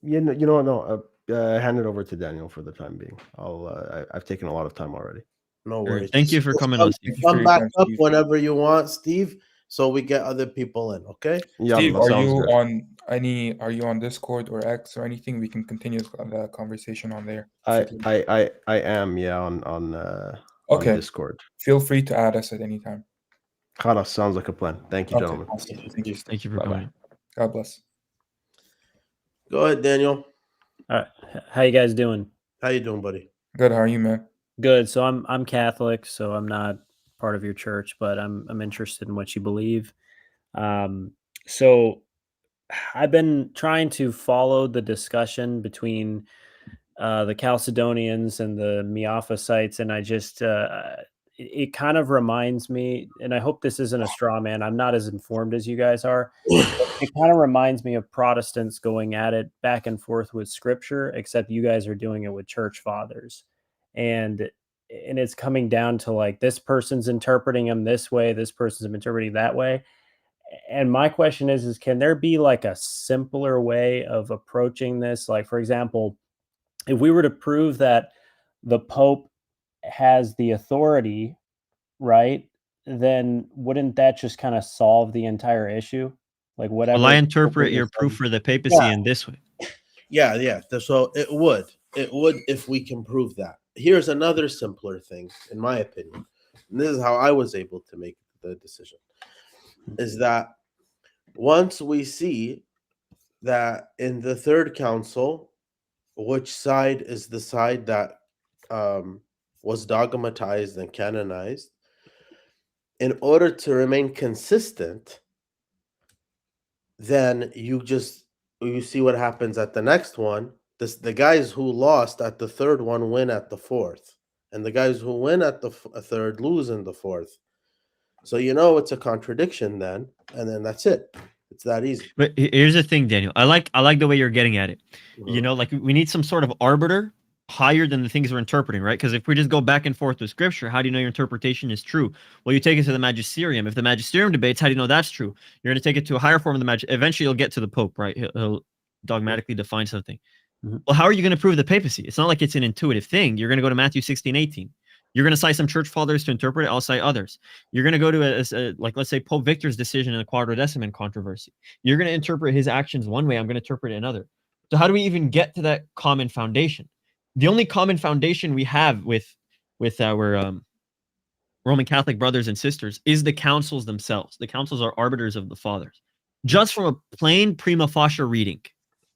Hand it over to Daniel for the time being. I've taken a lot of time already. No Sure. worries. Thank you for coming on, Steve. Come back time, up Steve. whenever you want, Steve, so we get other people in, okay? Yeah, Steve, that are sounds you good. are you on Discord or X or anything? We can continue the conversation on there. I am, yeah, on Okay. Discord. Feel free to add us at any time. Khalas, sounds like a plan. Thank you, Okay, gentlemen. awesome. Thank you, Steve. Thank you for Bye-bye. coming. God bless. Go ahead, Daniel. All right. How you guys doing? How you doing, buddy? Good. How are you, man? Good. So I'm Catholic, so I'm not part of your church, but I'm interested in what you believe. So I've been trying to follow the discussion between the Chalcedonians and the Miaphysites, and I just it kind of reminds me, and I hope this isn't a straw man. I'm not as informed as you guys are. It kind of reminds me of Protestants going at it back and forth with Scripture, except you guys are doing it with church fathers, and it's coming down to like this person's interpreting them this way, this person's interpreting that way. And my question is can there be like a simpler way of approaching this? Like, for example, if we were to prove that the Pope has the authority, right, then wouldn't that just kind of solve the entire issue? Like whatever. Well, I interpret your proof for the papacy in this way. Yeah. So it would if we can prove that. Here's another simpler thing, in my opinion. And this is how I was able to make the decision. Is that once we see that in the third council, which side is the side that was dogmatized and canonized, in order to remain consistent, then you see what happens at the next one. The guys who lost at the third one win at the fourth, and the guys who win at the third lose in the fourth. So it's a contradiction then, and then that's it. It's that easy. But here's the thing, Daniel. I like the way you're getting at it. Like we need some sort of arbiter higher than the things we're interpreting, right? Because if we just go back and forth with Scripture, how do you know your interpretation is true? Well, you take it to the magisterium. If the magisterium debates, how do you know that's true? You're going to take it to a higher form of the magisterium. Eventually, you'll get to the Pope, right? He'll dogmatically define something. Mm-hmm. Well, how are you going to prove the papacy? It's not like it's an intuitive thing. You're going to go to Matthew 16:18. You're going to cite some church fathers to interpret it. I'll cite others. You're going to go to let's say Pope Victor's decision in the Quadrideciman controversy. You're going to interpret his actions one way. I'm going to interpret it another. So how do we even get to that common foundation? The only common foundation we have with our Roman Catholic brothers and sisters is the councils themselves. The councils are arbiters of the fathers. Just from a plain prima facie reading.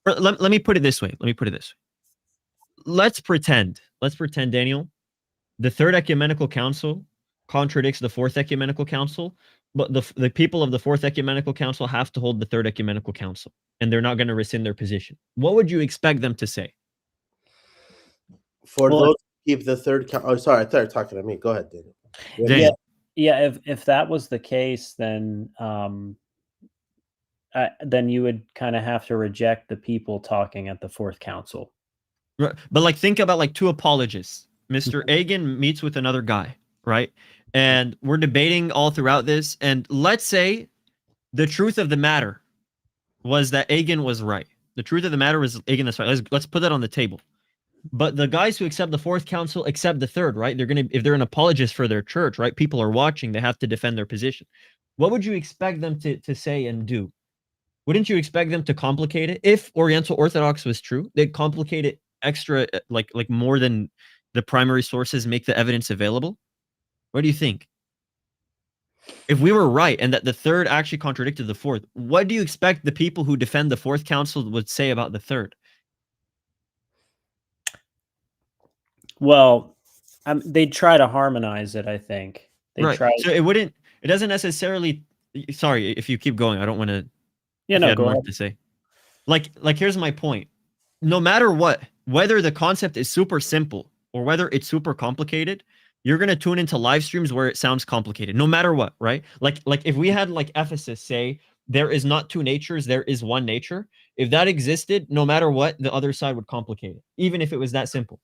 Let me put it this way. Let's pretend, Daniel, the Third Ecumenical Council contradicts the Fourth Ecumenical Council, but the people of the Fourth Ecumenical Council have to hold the Third Ecumenical Council, and they're not going to rescind their position. What would you expect them to say? For those who keep the third council. Oh, sorry, I thought you were talking to me. Go ahead, Daniel. Yeah. If that was the case, then you would kind of have to reject the people talking at the Fourth Council. Right. But think about two apologists. Mr. Agan meets with another guy, right? And we're debating all throughout this. And let's say the truth of the matter was that Agan was right. The truth of the matter was Agan is right. Let's put that on the table. But the guys who accept the Fourth Council accept the third, right? If they're an apologist for their church, right? People are watching. They have to defend their position. What would you expect them to say and do? Wouldn't you expect them to complicate it? If Oriental Orthodox was true, they'd complicate it extra, like more than the primary sources make the evidence available. What do you think? if we were right and that the third actually contradicted the fourth, what do you expect the people who defend the fourth council would say about the third? Well, they try to harmonize it, I think. They Right. try. So it doesn't necessarily. Sorry, if you keep going, I don't want to. Yeah, If you no, had go more ahead. to say. Like here's my point. No matter what, whether the concept is super simple or whether it's super complicated, you're gonna tune into live streams where it sounds complicated. No matter what, right? Like if we had like Ephesus say there is not two natures, there is one nature. If that existed, no matter what, the other side would complicate it, even if it was that simple.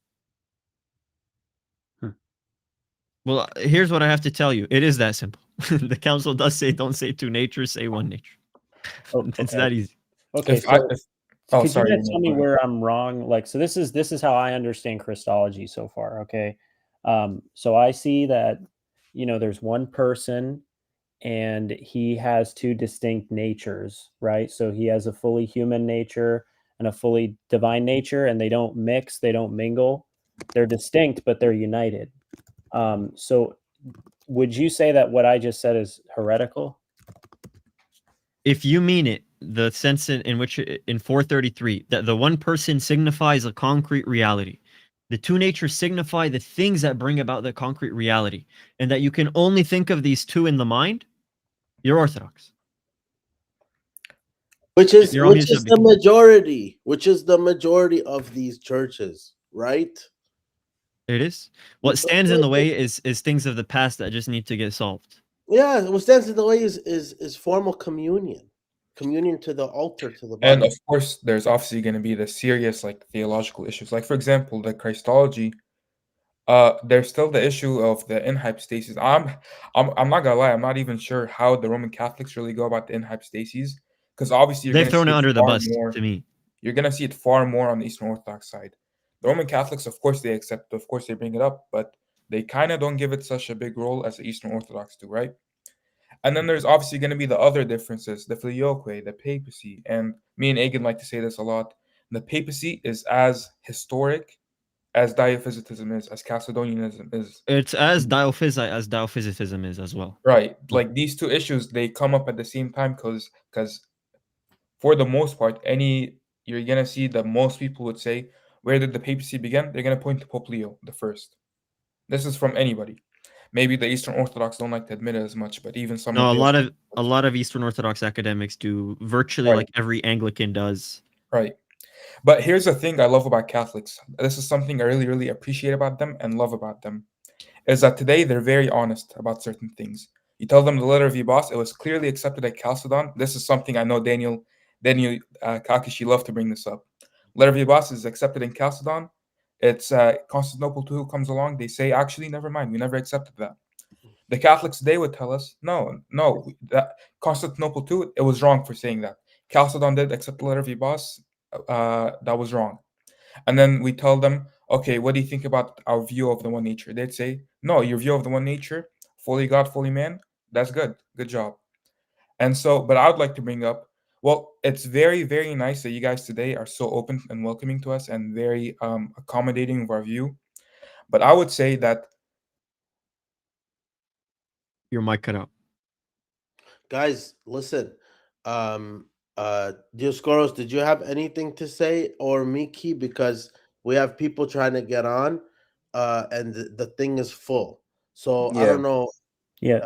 Well, here's what I have to tell you. It is that simple. The council does say don't say two natures, say one nature. Oh, It's okay. that easy. Okay, If so, I, if, so oh, could sorry, you you guys may tell me go ahead. where I'm wrong? Like, so this is how I understand Christology so far. Okay, so I see that there's one person and he has two distinct natures, right? So he has a fully human nature and a fully divine nature, and they don't mix, they don't mingle. They're distinct, but they're united. So would you say that what I just said is heretical? If you mean it, the sense in which in 433 that the one person signifies a concrete reality, the two natures signify the things that bring about the concrete reality, and that you can only think of these two in the mind, you're Orthodox. Which is You're on mute, the Shabiki. majority, which is the majority of these churches, right? It is. What stands in the way is things of the past that just need to get solved. Yeah, what stands in the way is formal communion to the altar, to the And body. of course, there's obviously going to be the serious like theological issues. Like for example, the Christology. There's still the issue of the inhypostasis. I'm not gonna lie. I'm not even sure how the Roman Catholics really go about the inhypostasis, because obviously you're They've gonna thrown see it it under the far bus more. to me. You're gonna see it far more on the Eastern Orthodox side. The Roman Catholics, of course, they accept. Of course, they bring it up, but they kind of don't give it such a big role as the Eastern Orthodox do, right? And then there's obviously going to be the other differences, the filioque, the papacy. And me and Agan like to say this a lot. The papacy is as historic as Diophysitism is, as Chalcedonianism is. It's as Diophysite as Diophysitism is as well. Right. Like these two issues, they come up at the same time because for the most part, you're going to see that most people would say, where did the papacy begin? They're going to point to Pope Leo the First. This is from anybody. Maybe the Eastern Orthodox don't like to admit it as much, but even some No, of a lot of Eastern Orthodox academics do virtually Right. like every Anglican does. Right. But here's the thing I love about Catholics. This is something I really, really appreciate about them and love about them, is that today they're very honest about certain things. You tell them the letter of Ibas, it was clearly accepted at Chalcedon. This is something I know Daniel Kakishi love to bring this up. Letter of Ibas is accepted in Chalcedon. It's Constantinople II comes along. They say, actually, never mind. We never accepted that. The Catholics today would tell us, no, that Constantinople II, it was wrong for saying that. Chalcedon did accept the letter of Ibas. That was wrong. And then we tell them, okay, what do you think about our view of the one nature? They'd say, no, your view of the one nature, fully God, fully man, that's good. Good job. And so, but I would like to bring up, well, it's very, very nice that you guys today are so open and welcoming to us and very accommodating of our view. But I would say that Your mic cut out. Guys, listen. Dioscoros, did you have anything to say, or Miki? Because we have people trying to get on, and the thing is full. So I Yeah. don't know. Yeah.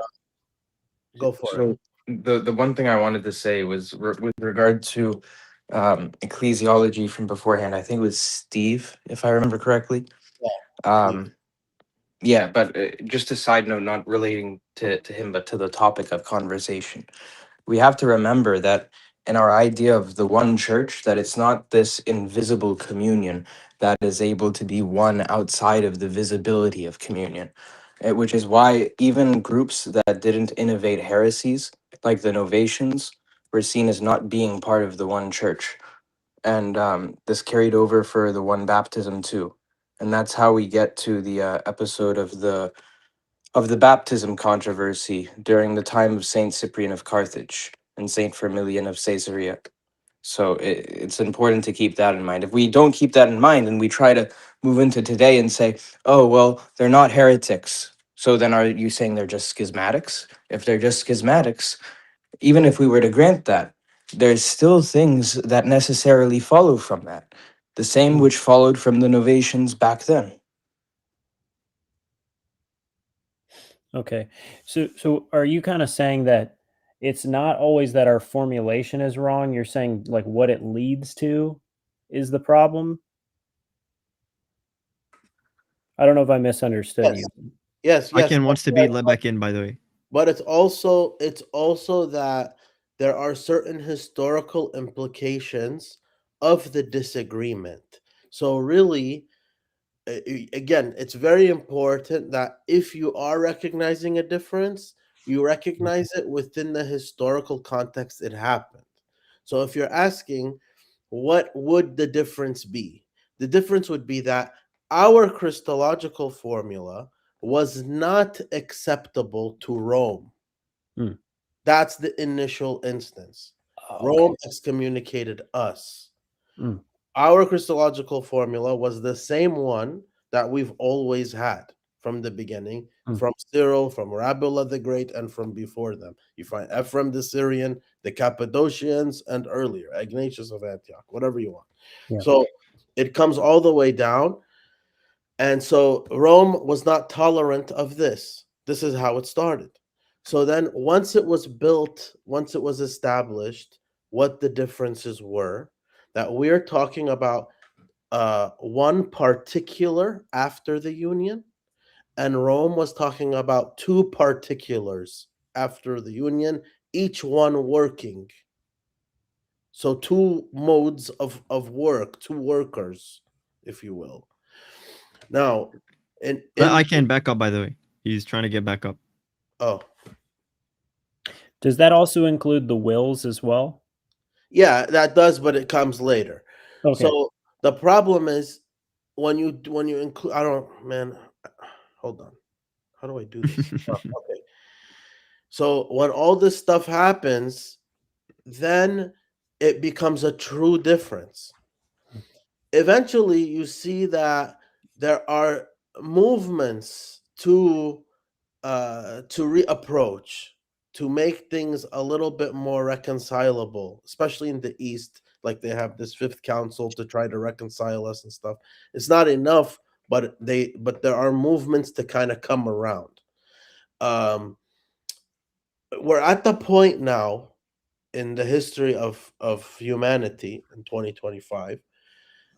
Go for it. So the one thing I wanted to say was with regard to ecclesiology from beforehand. I think it was Steve, if I remember correctly. Steve. Yeah, but just a side note, not relating to him, but to the topic of conversation. We have to remember that in our idea of the one church, that it's not this invisible communion that is able to be one outside of the visibility of communion. Which is why even groups that didn't innovate heresies, like the Novatians, were seen as not being part of the one church. And this carried over for the one baptism too. And that's how we get to the episode of the baptism controversy during the time of Saint Cyprian of Carthage and Saint Firmilian of Caesarea. So it's important to keep that in mind. If we don't keep that in mind and we try to move into today and say, oh, well, they're not heretics, So then are you saying they're just schismatics? If they're just schismatics, even if we were to grant that, there's still things that necessarily follow from that. The same which followed from the Novatians back then. Okay. So are you kind of saying that it's not always that our formulation is wrong? You're saying like what it leads to is the problem? I don't know if I misunderstood Yes. you. Yes, yes. Ken wants to be let back in, by the way. But it's also that there are certain historical implications of the disagreement. So really, again, it's very important that if you are recognizing a difference, you recognize it within the historical context it happened. So if you're asking, what would the difference be? The difference would be that our Christological formula was not acceptable to Rome. Hmm. That's the initial instance. Okay. Rome excommunicated us. Hmm. Our Christological formula was the same one that we've always had from the beginning, from Cyril, from Rabula the Great, and from before them. You find Ephraim the Syrian, the Cappadocians, and earlier, Ignatius of Antioch, whatever you want. Yeah. So it comes all the way down. And so Rome was not tolerant of this. This is how it started. So then once it was built, once it was established, what the differences were, that we're talking about one particular after the union, and Rome was talking about two particulars after the union, each one working. So two modes of work, two workers, if you will. Now, I can back up, by the way. He's trying to get back up. Oh, Does that also include the wills as well? yeah, that does, but it comes later. Okay. So the problem is when you include, hold on. How do I do this? Okay. So when all this stuff happens, then it becomes a true difference. Eventually, you see that there are movements to reapproach, to make things a little bit more reconcilable, especially in the East. Like they have this fifth council to try to reconcile us and stuff. It's not enough, but there are movements to kind of come around. We're at the point now in the history of humanity in 2025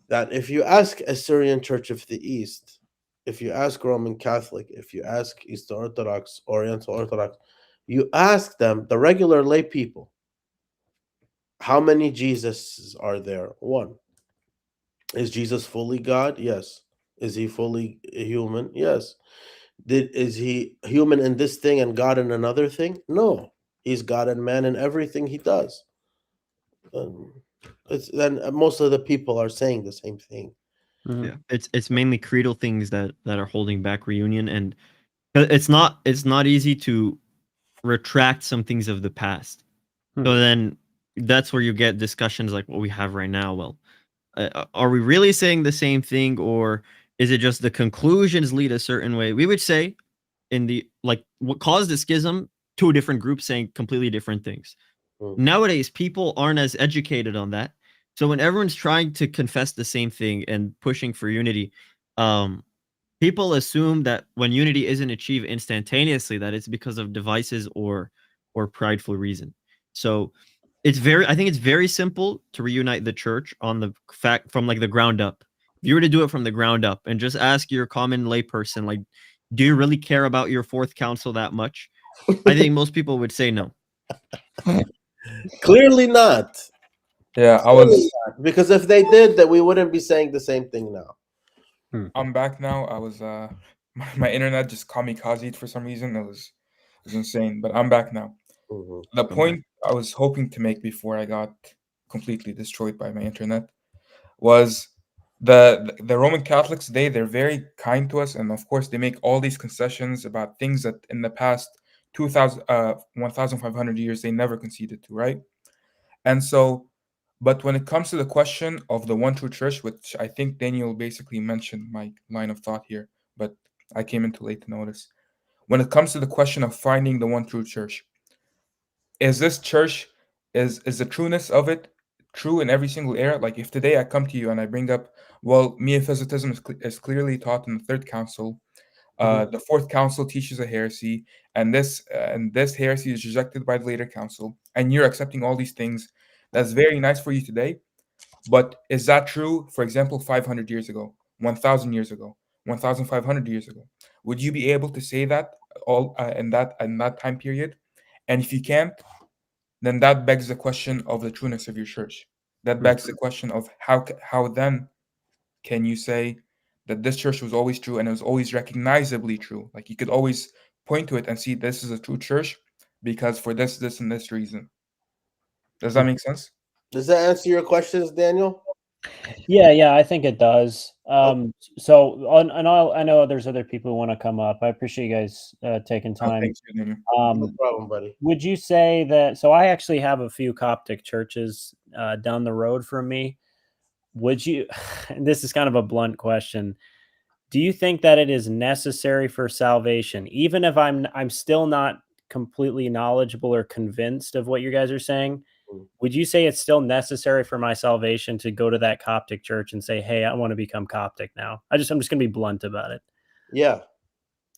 that if you ask Assyrian Church of the East, if you ask Roman Catholic, if you ask Eastern Orthodox, Oriental Orthodox, you ask them, the regular lay people, how many Jesuses are there? One. Is Jesus fully God? Yes. Is he fully human? Yes. Is he human in this thing and God in another thing? No. He's God and man in everything he does. Then most of the people are saying the same thing. Yeah, it's mainly creedal things that are holding back reunion, and it's not easy to retract some things of the past. So then that's where you get discussions like what we have right now. Well, are we really saying the same thing, or is it just the conclusions lead a certain way? We would say in the what caused the schism, two different groups saying completely different things. Nowadays, people aren't as educated on that. So when everyone's trying to confess the same thing and pushing for unity, people assume that when unity isn't achieved instantaneously, that it's because of devices or prideful reason. So I think it's very simple to reunite the church on the fact from like the ground up. If you were to do it from the ground up and just ask your common layperson, like, do you really care about your fourth council that much? I think most people would say no. Clearly not. Yeah, because if they did, that we wouldn't be saying the same thing now. I'm back now. I was my internet just kamikazed for some reason. It was insane, but I'm back now. The point I was hoping to make before I got completely destroyed by my internet was the Roman Catholics. They're very kind to us, and of course they make all these concessions about things that in the past 1,500 years they never conceded to, right? And so, but when it comes to the question of the one true church, which I think Daniel basically mentioned my line of thought here, but I came in too late to notice. when it comes to the question of finding the one true church, is this church, is the trueness of it true in every single era? Like if today I come to you and I bring up, well, Miaphysitism is clearly taught in the Third Council. The Fourth Council teaches a heresy, and this heresy is rejected by the later council, and you're accepting all these things. That's very nice for you today, but is that true, for example, 500 years ago, 1,000 years ago, 1,500 years ago? Would you be able to say that all in that time period? And if you can't, then that begs the question of the trueness of your church. That begs the question of how then can you say that this church was always true and it was always recognizably true? Like you could always point to it and see this is a true church because for this, this, and this reason. Does that make sense? Does that answer your questions, Daniel? Yeah, I think it does. So I know there's other people who want to come up. I appreciate you guys taking Oh, time. thanks, Daniel. No problem, buddy. Would you say that? So I actually have a few Coptic churches down the road from me. Would you? And this is kind of a blunt question. Do you think that it is necessary for salvation, even if I'm still not completely knowledgeable or convinced of what you guys are saying? Would you say it's still necessary for my salvation to go to that Coptic church and say, "Hey, I want to become Coptic now"? I'm just going to be blunt about it. Yeah.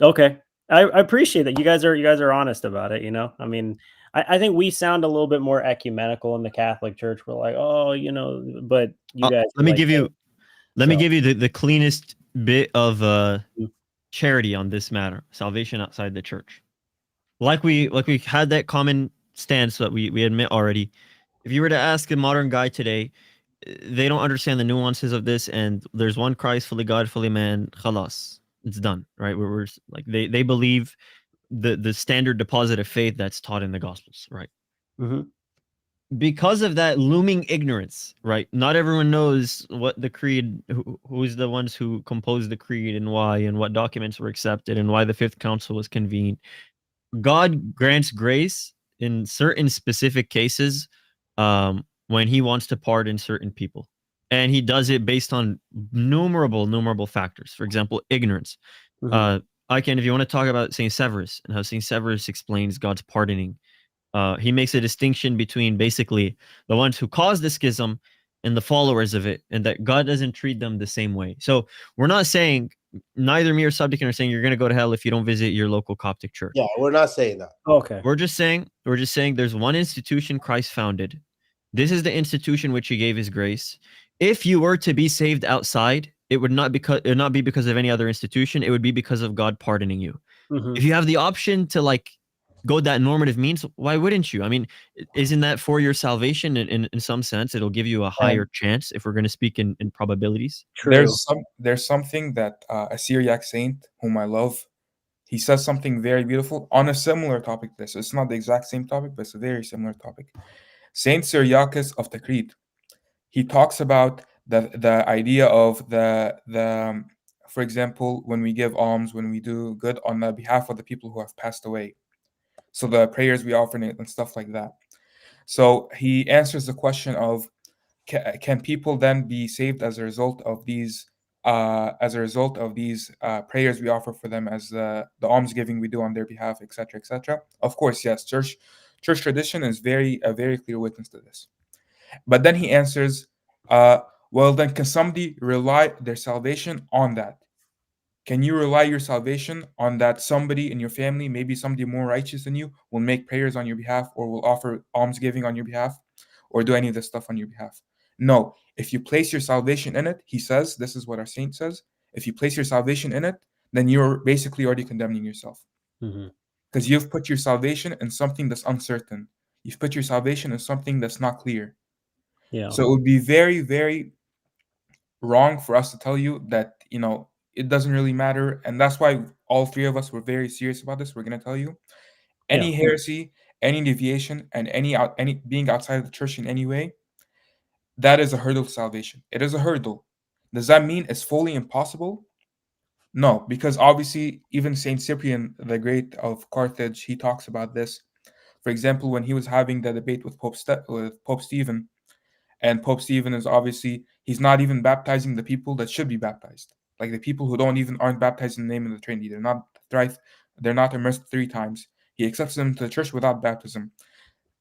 Okay. I appreciate that you guys are honest about it. I mean, I think we sound a little bit more ecumenical in the Catholic Church. We're like, oh, but you guys. Let me like, give you, hey. So- give you the cleanest bit of charity on this matter: salvation outside the church. Like we had that common stance that we admit already. If you were to ask a modern guy today, they don't understand the nuances of this, and there's one Christ, fully God, fully man. Khalas, it's done, right? We're like they believe the standard deposit of faith that's taught in the Gospels, right? Because of that looming ignorance, right? Not everyone knows what the creed, who's the ones who composed the creed and why, and what documents were accepted, and why the Fifth Council was convened. God grants grace in certain specific cases when he wants to pardon certain people. And he does it based on numerable factors. For example, ignorance. If you want to talk about St. Severus and how St. Severus explains God's pardoning, he makes a distinction between basically the ones who caused the schism and the followers of it, and that God doesn't treat them the same way. So we're not saying, neither me or Subdeacon are saying you're going to go to hell if you don't visit your local Coptic church. Yeah, we're not saying that. Okay. We're just saying there's one institution Christ founded. This is the institution which he gave his grace. If you were to be saved outside, it would not be because of any other institution. It would be because of God pardoning you. If you have the option to go that normative means, why wouldn't you? I mean, isn't that for your salvation in some sense? It'll give you a higher chance if we're going to speak in probabilities. True. There's something that a Syriac saint whom I love, he says something very beautiful on a similar topic to this. It's not the exact same topic, but it's a very similar topic. Saint Cyriacus of Tikrit, he talks about the idea of the for example, when we give alms, when we do good on the behalf of the people who have passed away. So the prayers we offer and stuff like that. So he answers the question of can people then be saved as a result of these prayers we offer for them, as the almsgiving we do on their behalf, etc., etc. Of course, yes. Church tradition is a very clear witness to this. But then he answers, well, then can somebody rely their salvation on that? Can you rely your salvation on that somebody in your family, maybe somebody more righteous than you, will make prayers on your behalf, or will offer almsgiving on your behalf, or do any of this stuff on your behalf? No. If you place your salvation in it, he says, this is what our saint says, if you place your salvation in it, then you're basically already condemning yourself. Because you've put your salvation in something that's uncertain. You've put your salvation in something that's not clear. Yeah. So it would be very, very wrong for us to tell you that, it doesn't really matter. And that's why all three of us were very serious about this. We're going to tell you any heresy, any deviation, and any being outside of the church in any way, that is a hurdle to salvation. It is a hurdle. Does that mean it's fully impossible? No, because obviously even Saint Cyprian the Great of Carthage, he talks about this. For example, when he was having the debate with Pope Stephen, and Pope Stephen is obviously, he's not even baptizing the people that should be baptized. Like the people who aren't baptized in the name of the Trinity. They're not they're not immersed 3 times. He accepts them to the church without baptism.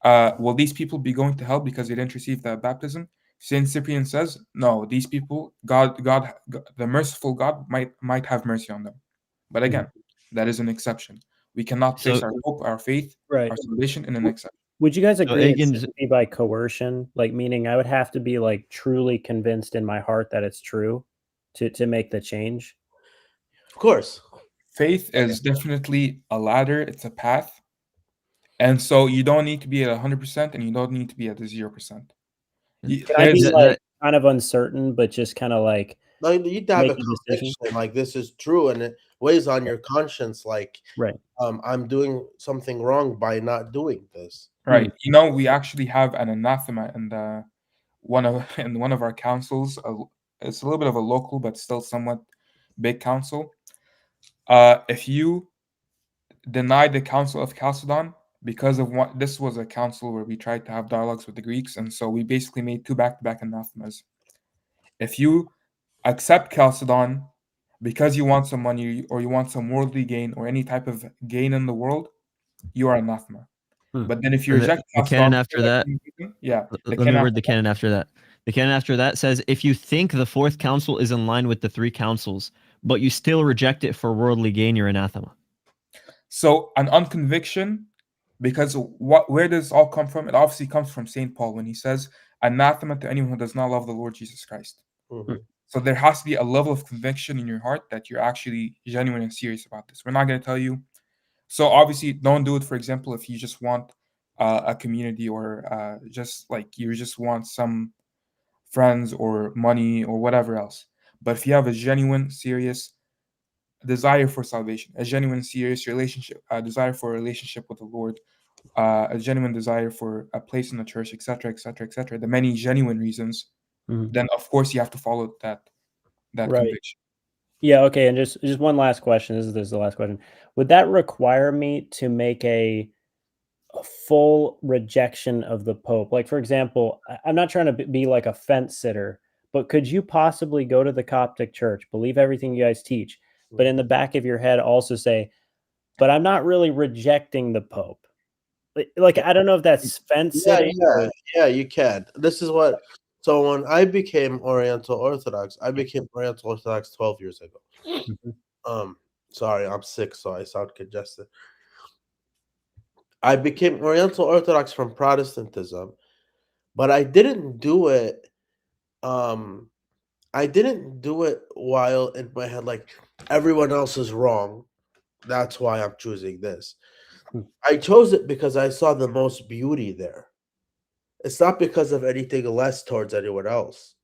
Will these people be going to hell because they didn't receive that baptism? Saint Cyprian says, no. These people, God, the merciful God might have mercy on them. But again, that is an exception. We cannot place So our hope, our faith, Right. our salvation in an exception. Would you guys agree it Egan's- shouldn't be by coercion? Like, meaning I would have to be like truly convinced in my heart that it's true to make the change? Of course. Faith is definitely a ladder. It's a path. And so you don't need to be at 100% and you don't need to be at the 0%. Can I be There's like kind of uncertain, but just kind of like No, you need to have a make a decision? conviction, like this is true, and it weighs on your conscience. Like, Right. I'm doing something wrong by not doing this. right. You know, we actually have an anathema in one of our councils. It's a little bit of a local, but still somewhat big council. If you deny the Council of Chalcedon because of what this was a council where we tried to have dialogues with the Greeks, and so we basically made 2 back-to-back anathemas. If you accept Chalcedon because you want some money or you want some worldly gain or any type of gain in the world, you are anathema. But then if you And reject the Chalcedon, canon after that, yeah, let me word the canon after that. The canon after that says, if you think the fourth council is in line with the 3 councils, but you still reject it for worldly gain, you're anathema. So an unconviction, because where does this all come from? It obviously comes from St. Paul when he says, anathema to anyone who does not love the Lord Jesus Christ. So there has to be a level of conviction in your heart that you're actually genuine and serious about this. We're not going to tell you. So obviously, don't do it, for example, if you just want a community or just like you just want some friends or money or whatever else. But if you have a genuine, serious desire for salvation, a genuine, serious relationship, a desire for a relationship with the Lord, a genuine desire for a place in the church, etc., etc., etc., the many genuine reasons, then of course you have to follow that Right. conviction. Yeah. Okay. And just one last question. This is the last question. Would that require me to make a full rejection of the Pope? Like, for example, I'm not trying to be like a fence sitter, but could you possibly go to the Coptic Church, believe everything you guys teach, but in the back of your head also say, but I'm not really rejecting the Pope? Like I don't know if that's fence sitting. Yeah, you can. This is what. So when I became Oriental Orthodox, I became Oriental Orthodox 12 years ago. Sorry, I'm sick, so I sound congested. I became Oriental Orthodox from Protestantism, but I didn't do it. I didn't do it while in my head like everyone else is wrong. That's why I'm choosing this. I chose it because I saw the most beauty there. It's not because of anything less towards anyone else.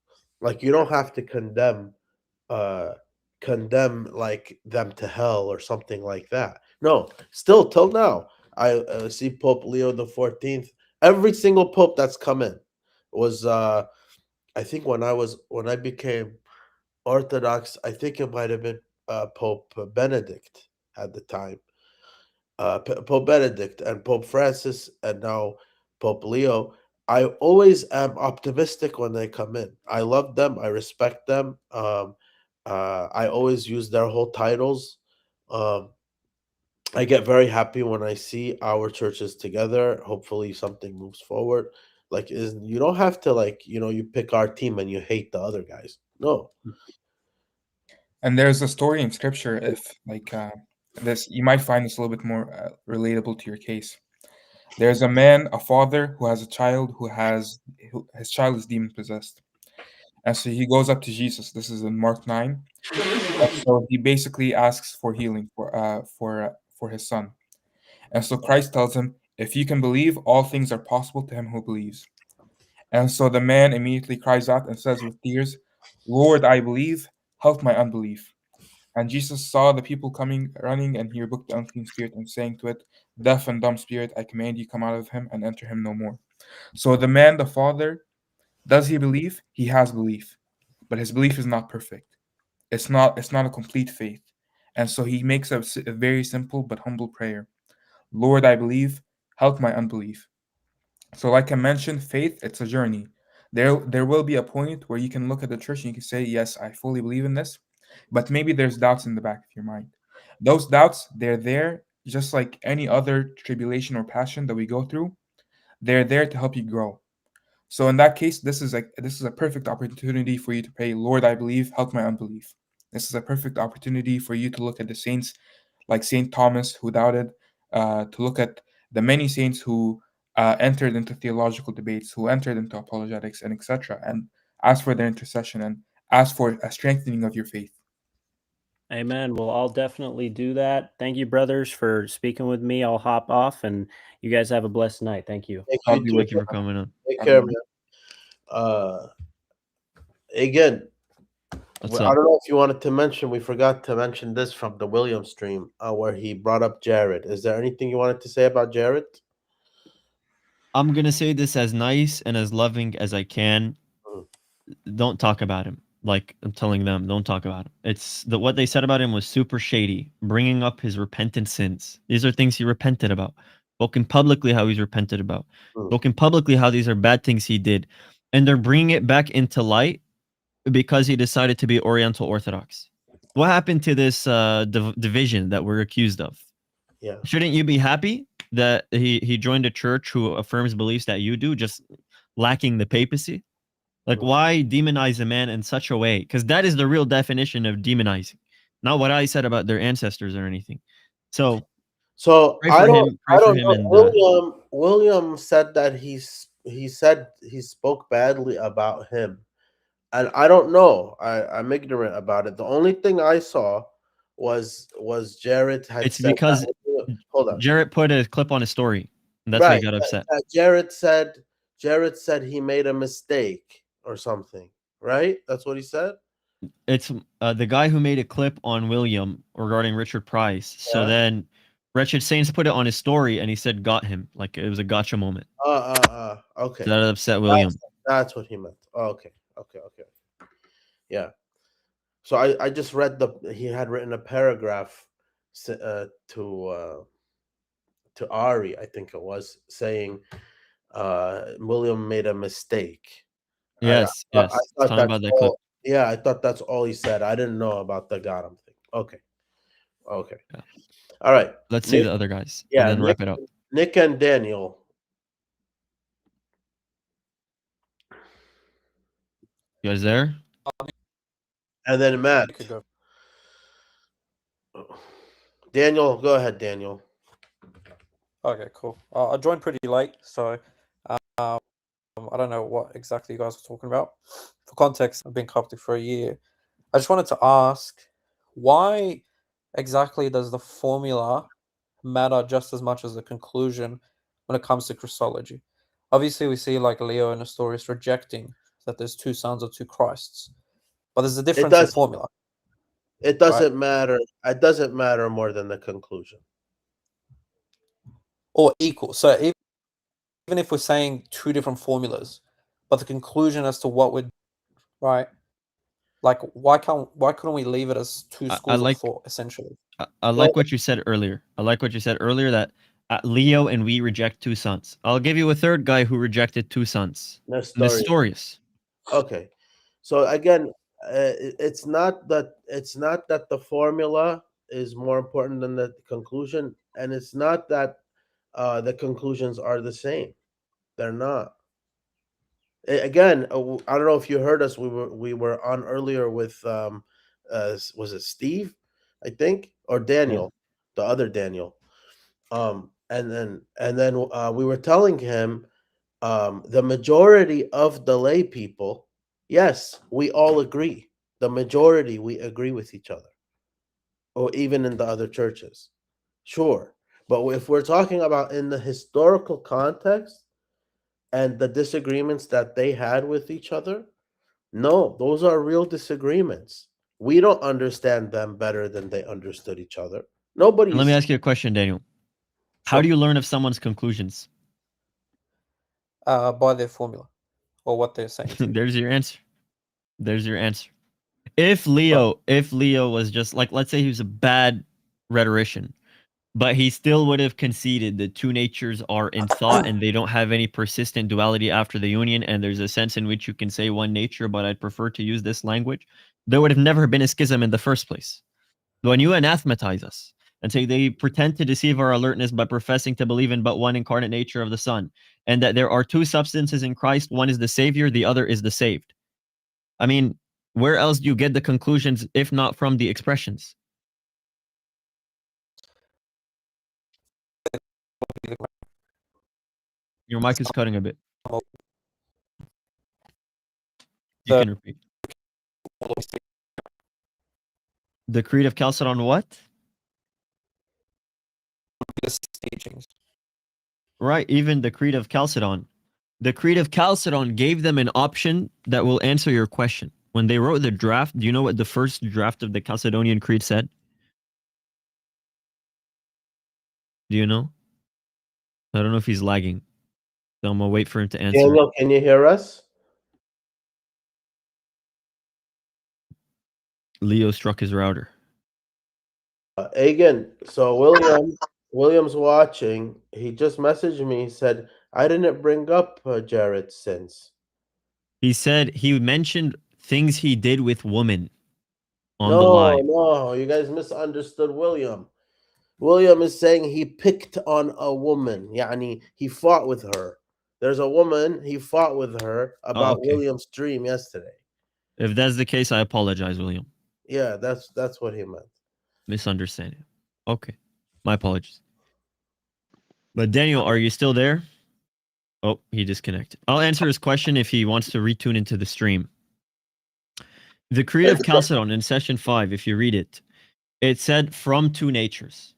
Like you don't have to condemn like them to hell or something like that. No, still till now, I see Pope Leo the 14th. Every single pope that's come in was I think when I became Orthodox, I think it might have been Pope Benedict at the time. Pope Benedict and Pope Francis, and now Pope Leo. I always am optimistic when they come in. I love them. I respect them. I always use their whole titles. Um, I get very happy when I see our churches together. Hopefully, something moves forward. Like, is you don't have to you pick our team and you hate the other guys. No. And there's a story in scripture, if like this, you might find this a little bit more relatable to your case. There's a man, a father, who has a child his child is demon possessed, and so he goes up to Jesus. This is in Mark 9. And so he basically asks for healing for his son, and so Christ tells him, "If you can believe, all things are possible to him who believes." And so the man immediately cries out and says with tears, "Lord, I believe. Help my unbelief." And Jesus saw the people coming, running, and he rebuked the unclean spirit and saying to it, "Deaf and dumb spirit, I command you, come out of him and enter him no more." So the man, the father, does he believe? He has belief, but his belief is not perfect. It's not a complete faith. And so he makes a very simple but humble prayer. "Lord, I believe, help my unbelief." So like I mentioned, faith, it's a journey. There will be a point where you can look at the church and you can say, "Yes, I fully believe in this," but maybe there's doubts in the back of your mind. those doubts, they're there just like any other tribulation or passion that we go through. They're there to help you grow. So in that case, this is a perfect opportunity for you to pray, Lord, I believe, help my unbelief. This is a perfect opportunity for you to look at the saints like Saint Thomas who doubted, to look at the many saints who entered into theological debates, who entered into apologetics, and etc., and ask for their intercession and ask for a strengthening of your faith. Amen. Well, I'll definitely do that. Thank you, brothers, for speaking with me. I'll hop off, and you guys have a blessed night. Thank you. God be with Thank you for coming on. Take God care, be with man. Again, What's I up? don't know if you wanted to mention. We forgot to mention this from the William stream, where he brought up Jared. Is there anything you wanted to say about Jared? I'm gonna say this as nice and as loving as I can. Don't talk about him. Like I'm telling them, don't talk about him. It's what they said about him was super shady, bringing up his repentant sins. These are things he repented about. Spoken publicly how he's repented about. Spoken publicly how these are bad things he did, and they're bringing it back into light because he decided to be Oriental Orthodox. What happened to this division that we're accused of? Yeah. Shouldn't you be happy that he joined a church who affirms beliefs that you do, just lacking the papacy? Like, why demonize a man in such a way? Because that is the real definition of demonizing, not what I said about their ancestors or anything. So pray for him. Pray for him. And William said that he spoke badly about him, and I don't know. I'm ignorant about it. The only thing I saw was Jared had it's said because hold on. Jared put a clip on his story, and that's why he got upset. Jared said he made a mistake or something, right? That's what he said. It's the guy who made a clip on William regarding Richard Price. So then Wretched Saints put it on his story, and he said got him. Like it was a gotcha moment. Okay. That upset William. That's what he meant. Okay. Yeah. So I just read he had written a paragraph to Ari, I think it was, saying William made a mistake. Yes. I thought talking about that clip. Yeah, I thought that's all he said. I didn't know about the Gotham thing. Okay. Yeah. All right. Let's see the other guys. Yeah, and then wrap it up. Nick and Daniel. You guys there? And then Matt. Daniel, go ahead, Daniel. Okay, cool. I joined pretty late, so I don't know what exactly you guys were talking about. For context, I've been Coptic for a year. I just wanted to ask, why exactly does the formula matter just as much as the conclusion when it comes to Christology? Obviously, we see like Leo and Nestorius rejecting that there's two sons or two Christs, but there's a difference in formula. It doesn't matter. It doesn't matter more than the conclusion. Or equal. So even if we're saying two different formulas, but the conclusion as to what would, right? Like, why couldn't we leave it as two schools of thought, essentially? I like what you said earlier. That Leo and we reject two sons. I'll give you a third guy who rejected two sons. Nestorius. Okay. So again, it's not that the formula is more important than the conclusion, and it's not that the conclusions are the same. They're not. Again, I don't know if you heard us. We were on earlier with was it Steve, I think, or Daniel, the other Daniel, and then we were telling him the majority of the lay people, yes, we all agree. The majority, we agree with each other, or even in the other churches, sure. But if we're talking about in the historical context and the disagreements that they had with each other, no, those are real disagreements. We don't understand them better than they understood each other. Nobody. Let me ask you a question, Daniel. How do you learn of someone's conclusions? By their formula, or what they're saying. There's your answer. If Leo was just like, let's say he was a bad rhetorician, but he still would have conceded that two natures are in thought and they don't have any persistent duality after the union, and there's a sense in which you can say one nature, but I'd prefer to use this language, there would have never been a schism in the first place. When you anathematize us and say they pretend to deceive our alertness by professing to believe in but one incarnate nature of the Son, and that there are two substances in Christ, one is the Savior, the other is the saved. I mean, where else do you get the conclusions if not from the expressions? Your mic is cutting a bit. You can repeat. The Creed of Chalcedon what? Teachings. Right, even the Creed of Chalcedon. The Creed of Chalcedon gave them an option that will answer your question. When they wrote the draft, do you know what the first draft of the Chalcedonian Creed said? Do you know? I don't know if he's lagging. So I'm going to wait for him to answer. Daniel, can you hear us? Leo struck his router. Again, so William's watching. He just messaged me. He said, I didn't bring up Jared's sins. He said he mentioned things he did with women on the live. No, you guys misunderstood William. William is saying he picked on a woman. Yani, he fought with her. There's a woman, he fought with her about okay. William's stream yesterday. If that's the case, I apologize, William. Yeah, that's what he meant. Misunderstanding. Okay. My apologies. But Daniel, are you still there? Oh, he disconnected. I'll answer his question if he wants to retune into the stream. The Creed of Chalcedon in session 5, if you read it, it said from two natures.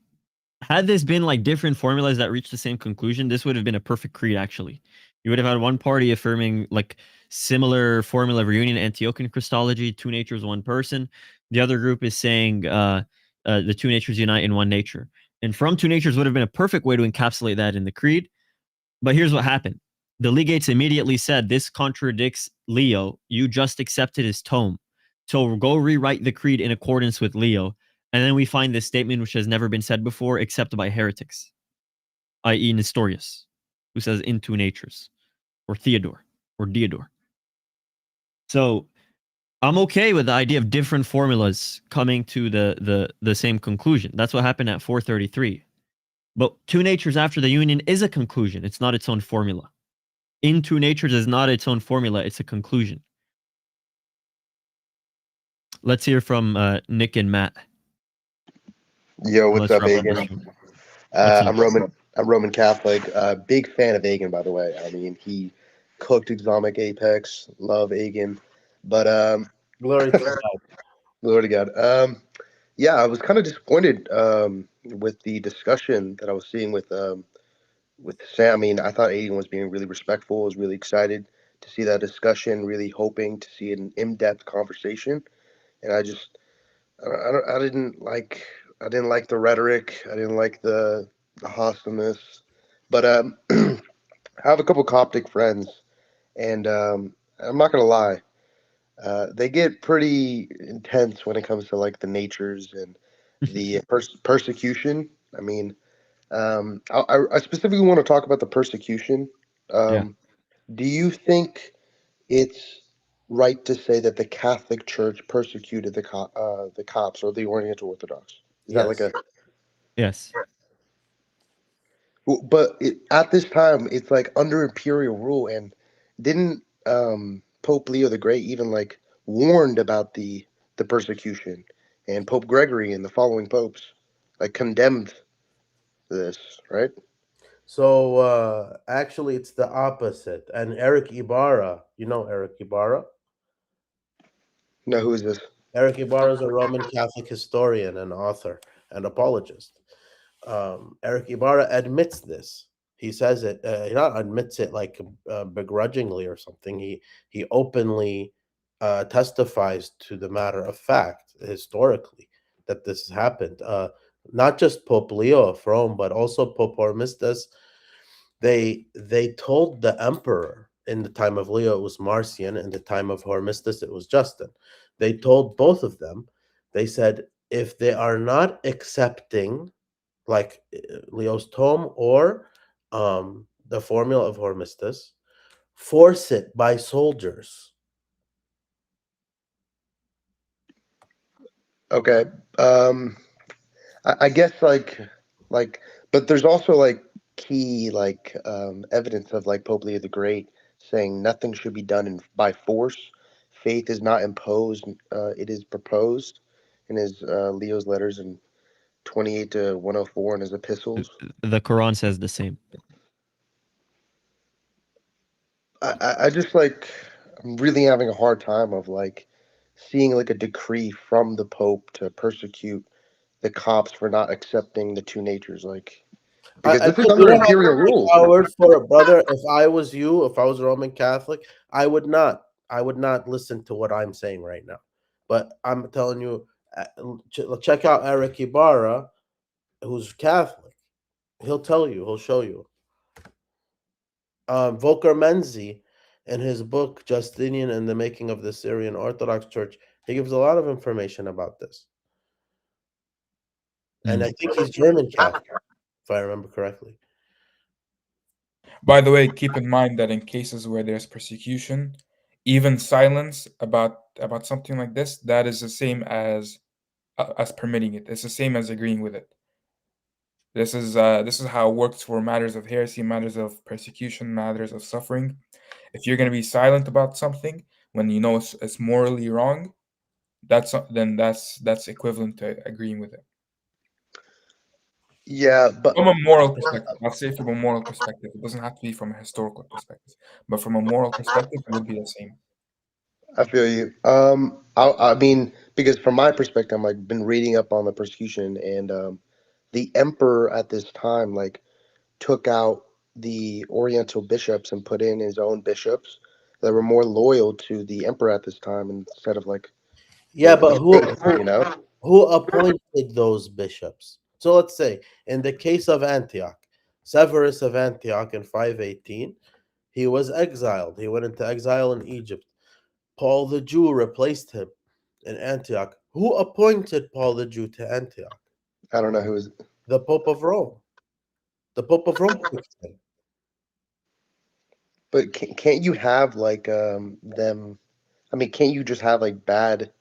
Had this been like different formulas that reached the same conclusion, this would have been a perfect creed, actually. You would have had one party affirming like similar formula of reunion, Antiochian Christology, two natures, one person. The other group is saying the two natures unite in one nature. And from two natures would have been a perfect way to encapsulate that in the creed. But here's what happened. The legates immediately said, this contradicts Leo. You just accepted his tome. So go rewrite the creed in accordance with Leo. And then we find this statement which has never been said before except by heretics, i.e. Nestorius, who says in two natures, or Theodore, or Diodore. So I'm okay with the idea of different formulas coming to the same conclusion. That's what happened at 433. But two natures after the union is a conclusion. It's not its own formula. In two natures is not its own formula. It's a conclusion. Let's hear from Nick and Matt. Yo, what's Let's up, wrap up Agan? this one. What's up? I'm Roman Catholic. Big fan of Agan, by the way. I mean, he cooked Exomic Apex. Love Agan. But Glory to God. Glory to God. Yeah, I was kind of disappointed with the discussion that I was seeing with Sam. I mean, I thought Agan was being really respectful. I was really excited to see that discussion. Really hoping to see an in-depth conversation. And I didn't like the rhetoric. I didn't like the hostileness. But I have a couple Coptic friends, and I'm not gonna lie, they get pretty intense when it comes to like the natures and the persecution. I mean, I specifically want to talk about the persecution. Yeah. Do you think it's right to say that the Catholic Church persecuted the Copts or the Oriental Orthodox? Is that like Yes. a Yes. But at this time, it's like under imperial rule, and didn't Pope Leo the Great even like warned about the persecution, and Pope Gregory and the following popes like condemned this, right? So actually it's the opposite. And Eric Ibarra, you know Eric Ibarra? No, who is this? Eric Ibarra is a Roman Catholic historian and author and apologist. Eric Ibarra admits this. He says it. He not admits it like begrudgingly or something. He openly testifies to the matter of fact historically that this has happened. Not just Pope Leo of Rome, but also Pope Hormisdas. They told the emperor in the time of Leo it was Marcion, in the time of Hormisdas it was Justin. They told both of them. They said if they are not accepting like Leo's tome or the formula of Hormisdas, force it by soldiers. Okay. I guess but there's also like key evidence of like Pope Leo the Great saying nothing should be done by force. Faith is not imposed; it is proposed. In his Leo's letters in 28 to 104 in his epistles. The Quran says the same. I just I'm really having a hard time of like seeing like a decree from the Pope to persecute the Copts for not accepting the two natures, because this is You under don't have imperial to take rule. our word for it, brother. If I was you, if I was a Roman Catholic, I would not listen to what I'm saying right now. But I'm telling you, check out Eric Ibarra, who's Catholic. He'll tell you. He'll show you. Volker Menzi, in his book Justinian and the Making of the Syrian Orthodox Church, he gives a lot of information about this. And I think he's German Catholic, if I remember correctly. By the way, keep in mind that in cases where there's persecution, even silence about something like this, that is the same as permitting it. It's the same as agreeing with it. This is how it works for matters of heresy, matters of persecution, matters of suffering. If you're going to be silent about something when you know it's morally wrong, that's equivalent to agreeing with it. Yeah, but from a moral perspective, I'll say from a moral perspective, it doesn't have to be from a historical perspective, but from a moral perspective, it would be the same. I feel you. I mean, because from my perspective, I'm like been reading up on the persecution, and the emperor at this time took out the Oriental bishops and put in his own bishops that were more loyal to the emperor at this time instead of Yeah, but who know? appointed those bishops? So let's say in the case of Antioch, Severus of Antioch in 518, he was exiled. He went into exile in Egypt. Paul the Jew replaced him in Antioch. Who appointed Paul the Jew to Antioch? I don't know who is the Pope of Rome. The Pope of Rome picked him. But can't you have them? I mean, can't you just have bad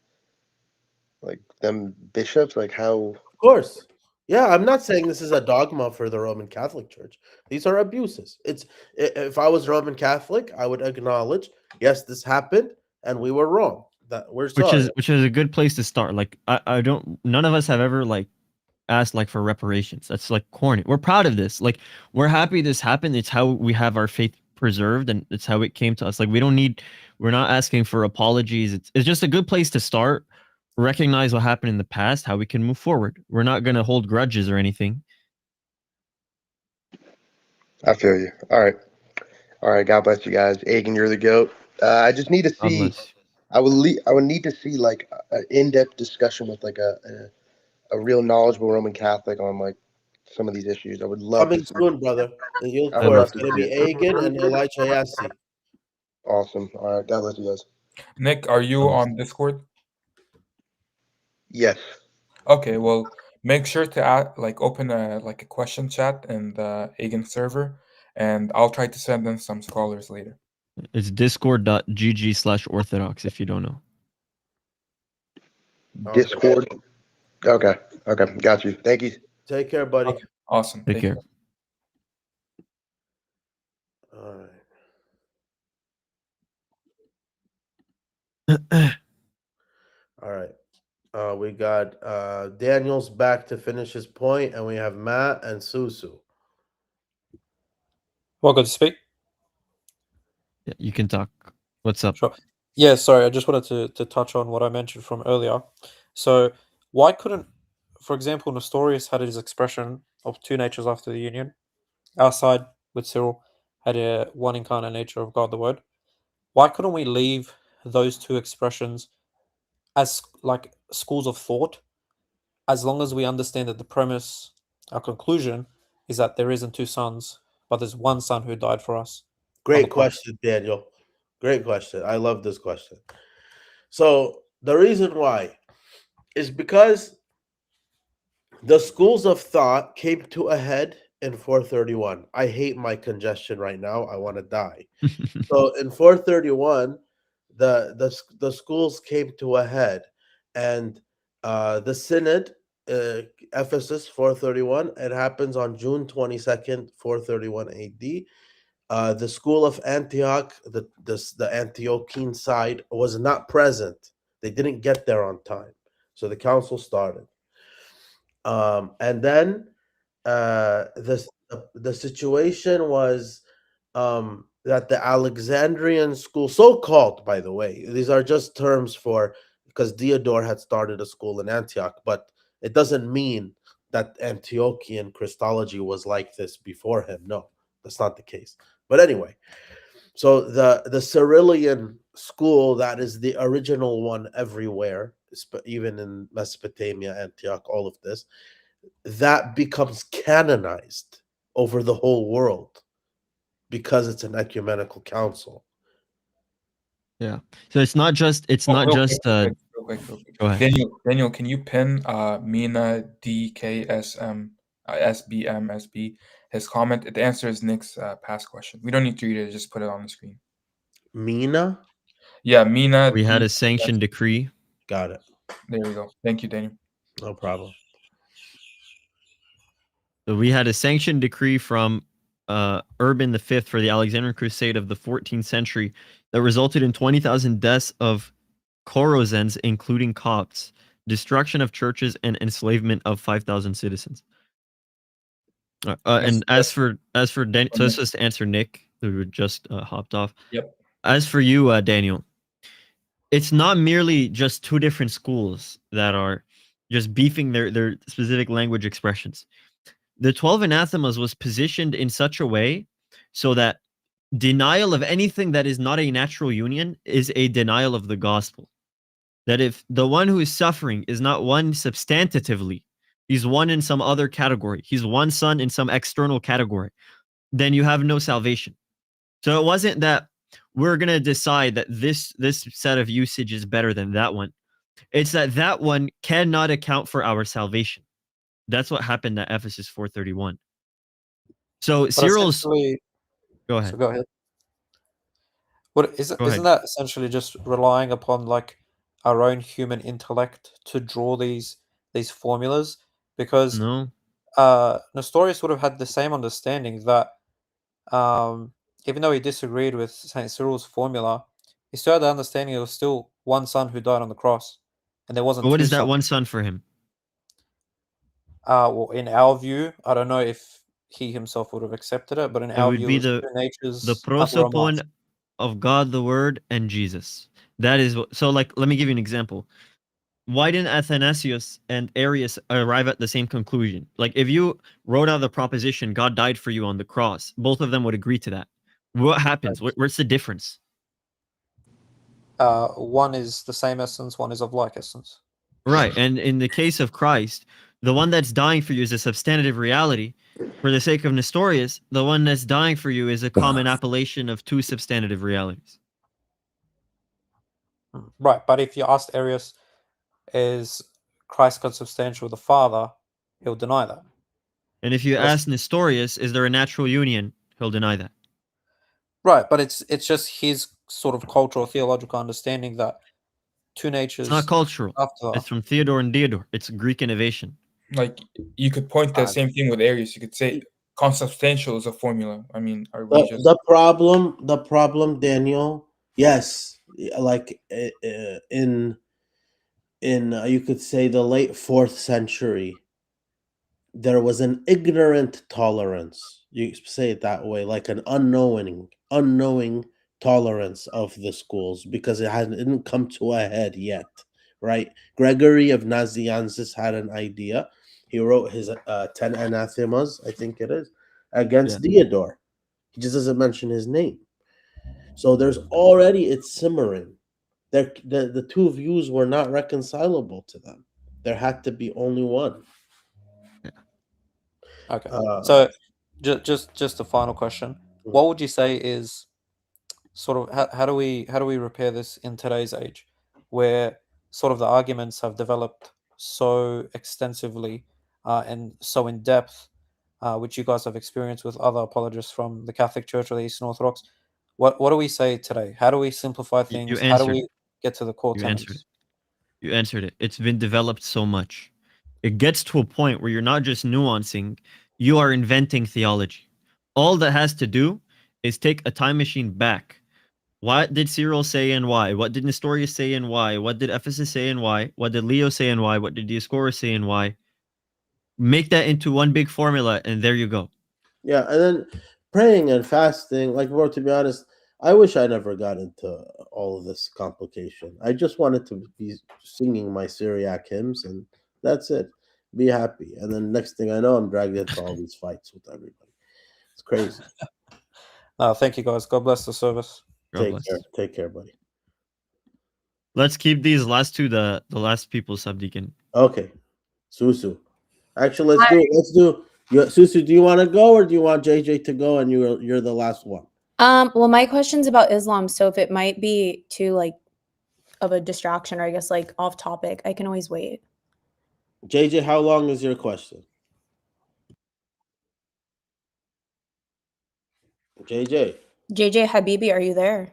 them bishops? How? Of course. Yeah, I'm not saying this is a dogma for the Roman Catholic Church. These are abuses. If I was Roman Catholic, I would acknowledge, yes, this happened and we were wrong. That we're sorry. Which is a good place to start. Like I don't none of us have ever asked for reparations. That's corny. We're proud of this. We're happy this happened. It's how we have our faith preserved and it's how it came to us. We're not asking for apologies. It's just a good place to start. Recognize what happened in the past, how we can move forward. We're not going to hold grudges or anything. I feel you. All right. God bless you guys. Agan, you're the goat. I just need to see. I would need to see an in-depth discussion with a real knowledgeable Roman Catholic on some of these issues. I would love Coming to soon, brother. You look I for would it. love It's to going to see be it. Agan and Elijah Yassi. Awesome. All right. God bless you guys. Nick, are you on Discord? Yes. Okay, well, make sure to open a question chat in the Agan server, and I'll try to send in some scholars later. It's discord.gg/orthodox if you don't know. Discord. Okay. Got you. Thank you. Take care, buddy. Okay. Awesome. Take care. All right. All right. We got Daniel's back to finish his point, and we have Matt and Susu. Welcome to speak. Yeah, you can talk. What's up? Sure. Yeah, sorry, I just wanted to touch on what I mentioned from earlier. So why couldn't, for example, Nestorius had his expression of two natures after the union. Our side with Cyril had a one incarnate nature of God the Word. Why couldn't we leave those two expressions as schools of thought, as long as we understand that the premise, our conclusion, is that there isn't two sons, but there's one son who died for us? Great question, Daniel. Great question. I love this question. So the reason why is because the schools of thought came to a head in 431. I hate my congestion right now. I want to die. So in 431, the schools came to a head, and The synod, Ephesus 431. It happens on June 22nd, 431 AD. The school of Antioch, the Antiochian side, was not present. They didn't get there on time, so the council started. And then the situation was that the Alexandrian school, so called, by the way, these are just terms for, because Diodore had started a school in Antioch, but it doesn't mean that Antiochian Christology was like this before him. No, that's not the case. But anyway, so the Cyrillian school, that is the original one everywhere, even in Mesopotamia, Antioch, all of this, that becomes canonized over the whole world because it's an ecumenical council. Yeah. So it's not just real quick. Go ahead. Daniel, can you pin Mina DKSM SBMSB his comment? The answer is Nick's past question. We don't need to read it, just put it on the screen. Mina? Yeah, Mina. We had a sanctioned decree. Got it. There we go. Thank you, Daniel. No problem. So we had a sanctioned decree from Urban V for the Alexandrian Crusade of the 14th century that resulted in 20,000 deaths of Korozens, including Copts, destruction of churches, and enslavement of 5,000 citizens. And as for Daniel, so this was to answer Nick, who just hopped off. Yep. As for you, Daniel, it's not merely just two different schools that are just beefing their specific language expressions. The 12 anathemas was positioned in such a way so that denial of anything that is not a natural union is a denial of the gospel. That if the one who is suffering is not one substantively, he's one in some other category, he's one son in some external category, then you have no salvation. So it wasn't that we're going to decide that this set of usage is better than that one. It's that one cannot account for our salvation. That's what happened at Ephesus 431. So Cyril's... Go ahead. So go ahead. What isn't that essentially just relying upon like our own human intellect to draw these formulas? Because Nestorius would have had the same understanding that even though he disagreed with Saint Cyril's formula, he still had the understanding there was still one son who died on the cross, and there wasn't. But what is that one son for him? Well, in our view, I don't know if he himself would have accepted it, but in our view, the prosopon of God, the Word, and Jesus. That is what. So, like, let me give you an example. Why didn't Athanasius and Arius arrive at the same conclusion? Like, if you wrote out the proposition, God died for you on the cross, both of them would agree to that. What happens? What's the difference? One is the same essence, one is of like essence. Right. And in the case of Christ, the one that's dying for you is a substantive reality. For the sake of Nestorius, the one that's dying for you is a common appellation of two substantive realities. Right. But if you asked Arius, is Christ consubstantial with the Father, he'll deny that. And if you ask Nestorius, is there a natural union, he'll deny that. Right, but it's just his sort of cultural theological understanding that two natures. It's not cultural. It's from Theodore and Diodore. It's Greek innovation. Like, you could point to the same thing with Arius. You could say consubstantial is a formula. I mean, are we just... the problem, Daniel? Yes, like in you could say the late 4th century, there was an ignorant tolerance. You say it that way, like an unknowing tolerance of the schools, because it didn't come to a head yet, right? Gregory of Nazianzus had an idea. He wrote his 10 anathemas, I think it is, against Diodore. He just doesn't mention his name. So there's already, it's simmering. The two views were not reconcilable to them. There had to be only one. Okay. So just a final question. What would you say is sort of how do we repair this in today's age, where sort of the arguments have developed so extensively and so in depth, which you guys have experienced with other apologists from the Catholic Church or the Eastern Orthodox? What do we say today? How do we simplify things? How do we get to the core tenets? You answered it. It's been developed so much. It gets to a point where you're not just nuancing, you are inventing theology. All that has to do is take a time machine back. What did Cyril say and why? What did Nestorius say and why? What did Ephesus say and why? What did Leo say and why? What did Dioscorus say and why? Make that into one big formula, and there you go. Yeah, and then praying and fasting, like, bro, to be honest, I wish I never got into all of this complication. I just wanted to be singing my Syriac hymns, and that's it. Be happy. And then next thing I know, I'm dragged into all these fights with everybody. It's crazy. Thank you, guys. God bless the service. Take care, buddy. Let's keep these last two the last people, Subdeacon. Okay, Susu. Actually, let's do. Susu, do you want to go, or do you want JJ to go, and you're the last one? Well, my question's about Islam, so if it might be too like of a distraction, or I guess like off topic, I can always wait. JJ, how long is your question? JJ Habibi, are you there?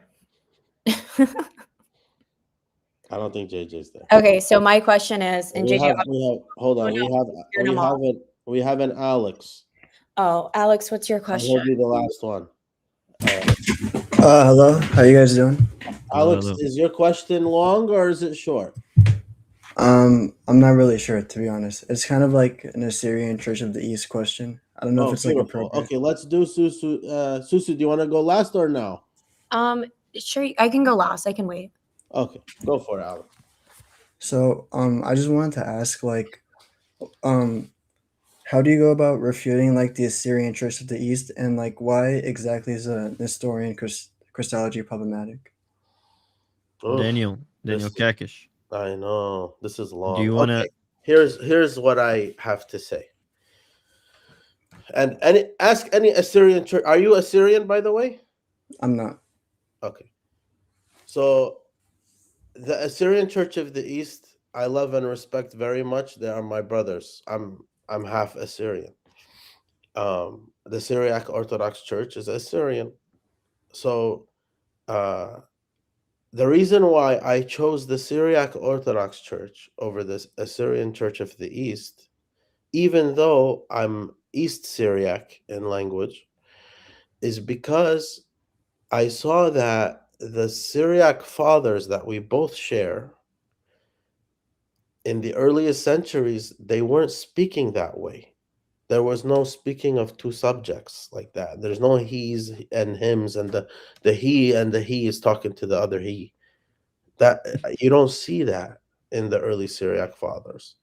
I don't think JJ's there. Okay, so my question is, and JJ, hold on, we have an Alex. Oh, Alex, what's your question? He'll be the last one. Hello, how you guys doing? Alex, is your question long or is it short? I'm not really sure, to be honest. It's kind of like an Assyrian Church of the East question. I don't know if it's like appropriate. Okay, let's do Susu. Susu, do you want to go last or no? Sure, I can go last. I can wait. Okay, go for it, Alex. So, I just wanted to ask, like, how do you go about refuting like the Assyrian Church of the East, and like why exactly is a Nestorian Christology problematic? Daniel Kakish. I know this is long. Do you want to? Okay, here's what I have to say. And ask any Assyrian church. Are you Assyrian, by the way? I'm not. Okay. So the Assyrian Church of the East, I love and respect very much. They are my brothers. I'm half Assyrian. The Syriac Orthodox Church is Assyrian. So the reason why I chose the Syriac Orthodox Church over the Assyrian Church of the East, even though I'm East Syriac in language, is because I saw that the Syriac fathers that we both share, in the earliest centuries, they weren't speaking that way. There was no speaking of two subjects like that. There's no he's and hims, and the he and the he is talking to the other he. That you don't see that in the early Syriac fathers.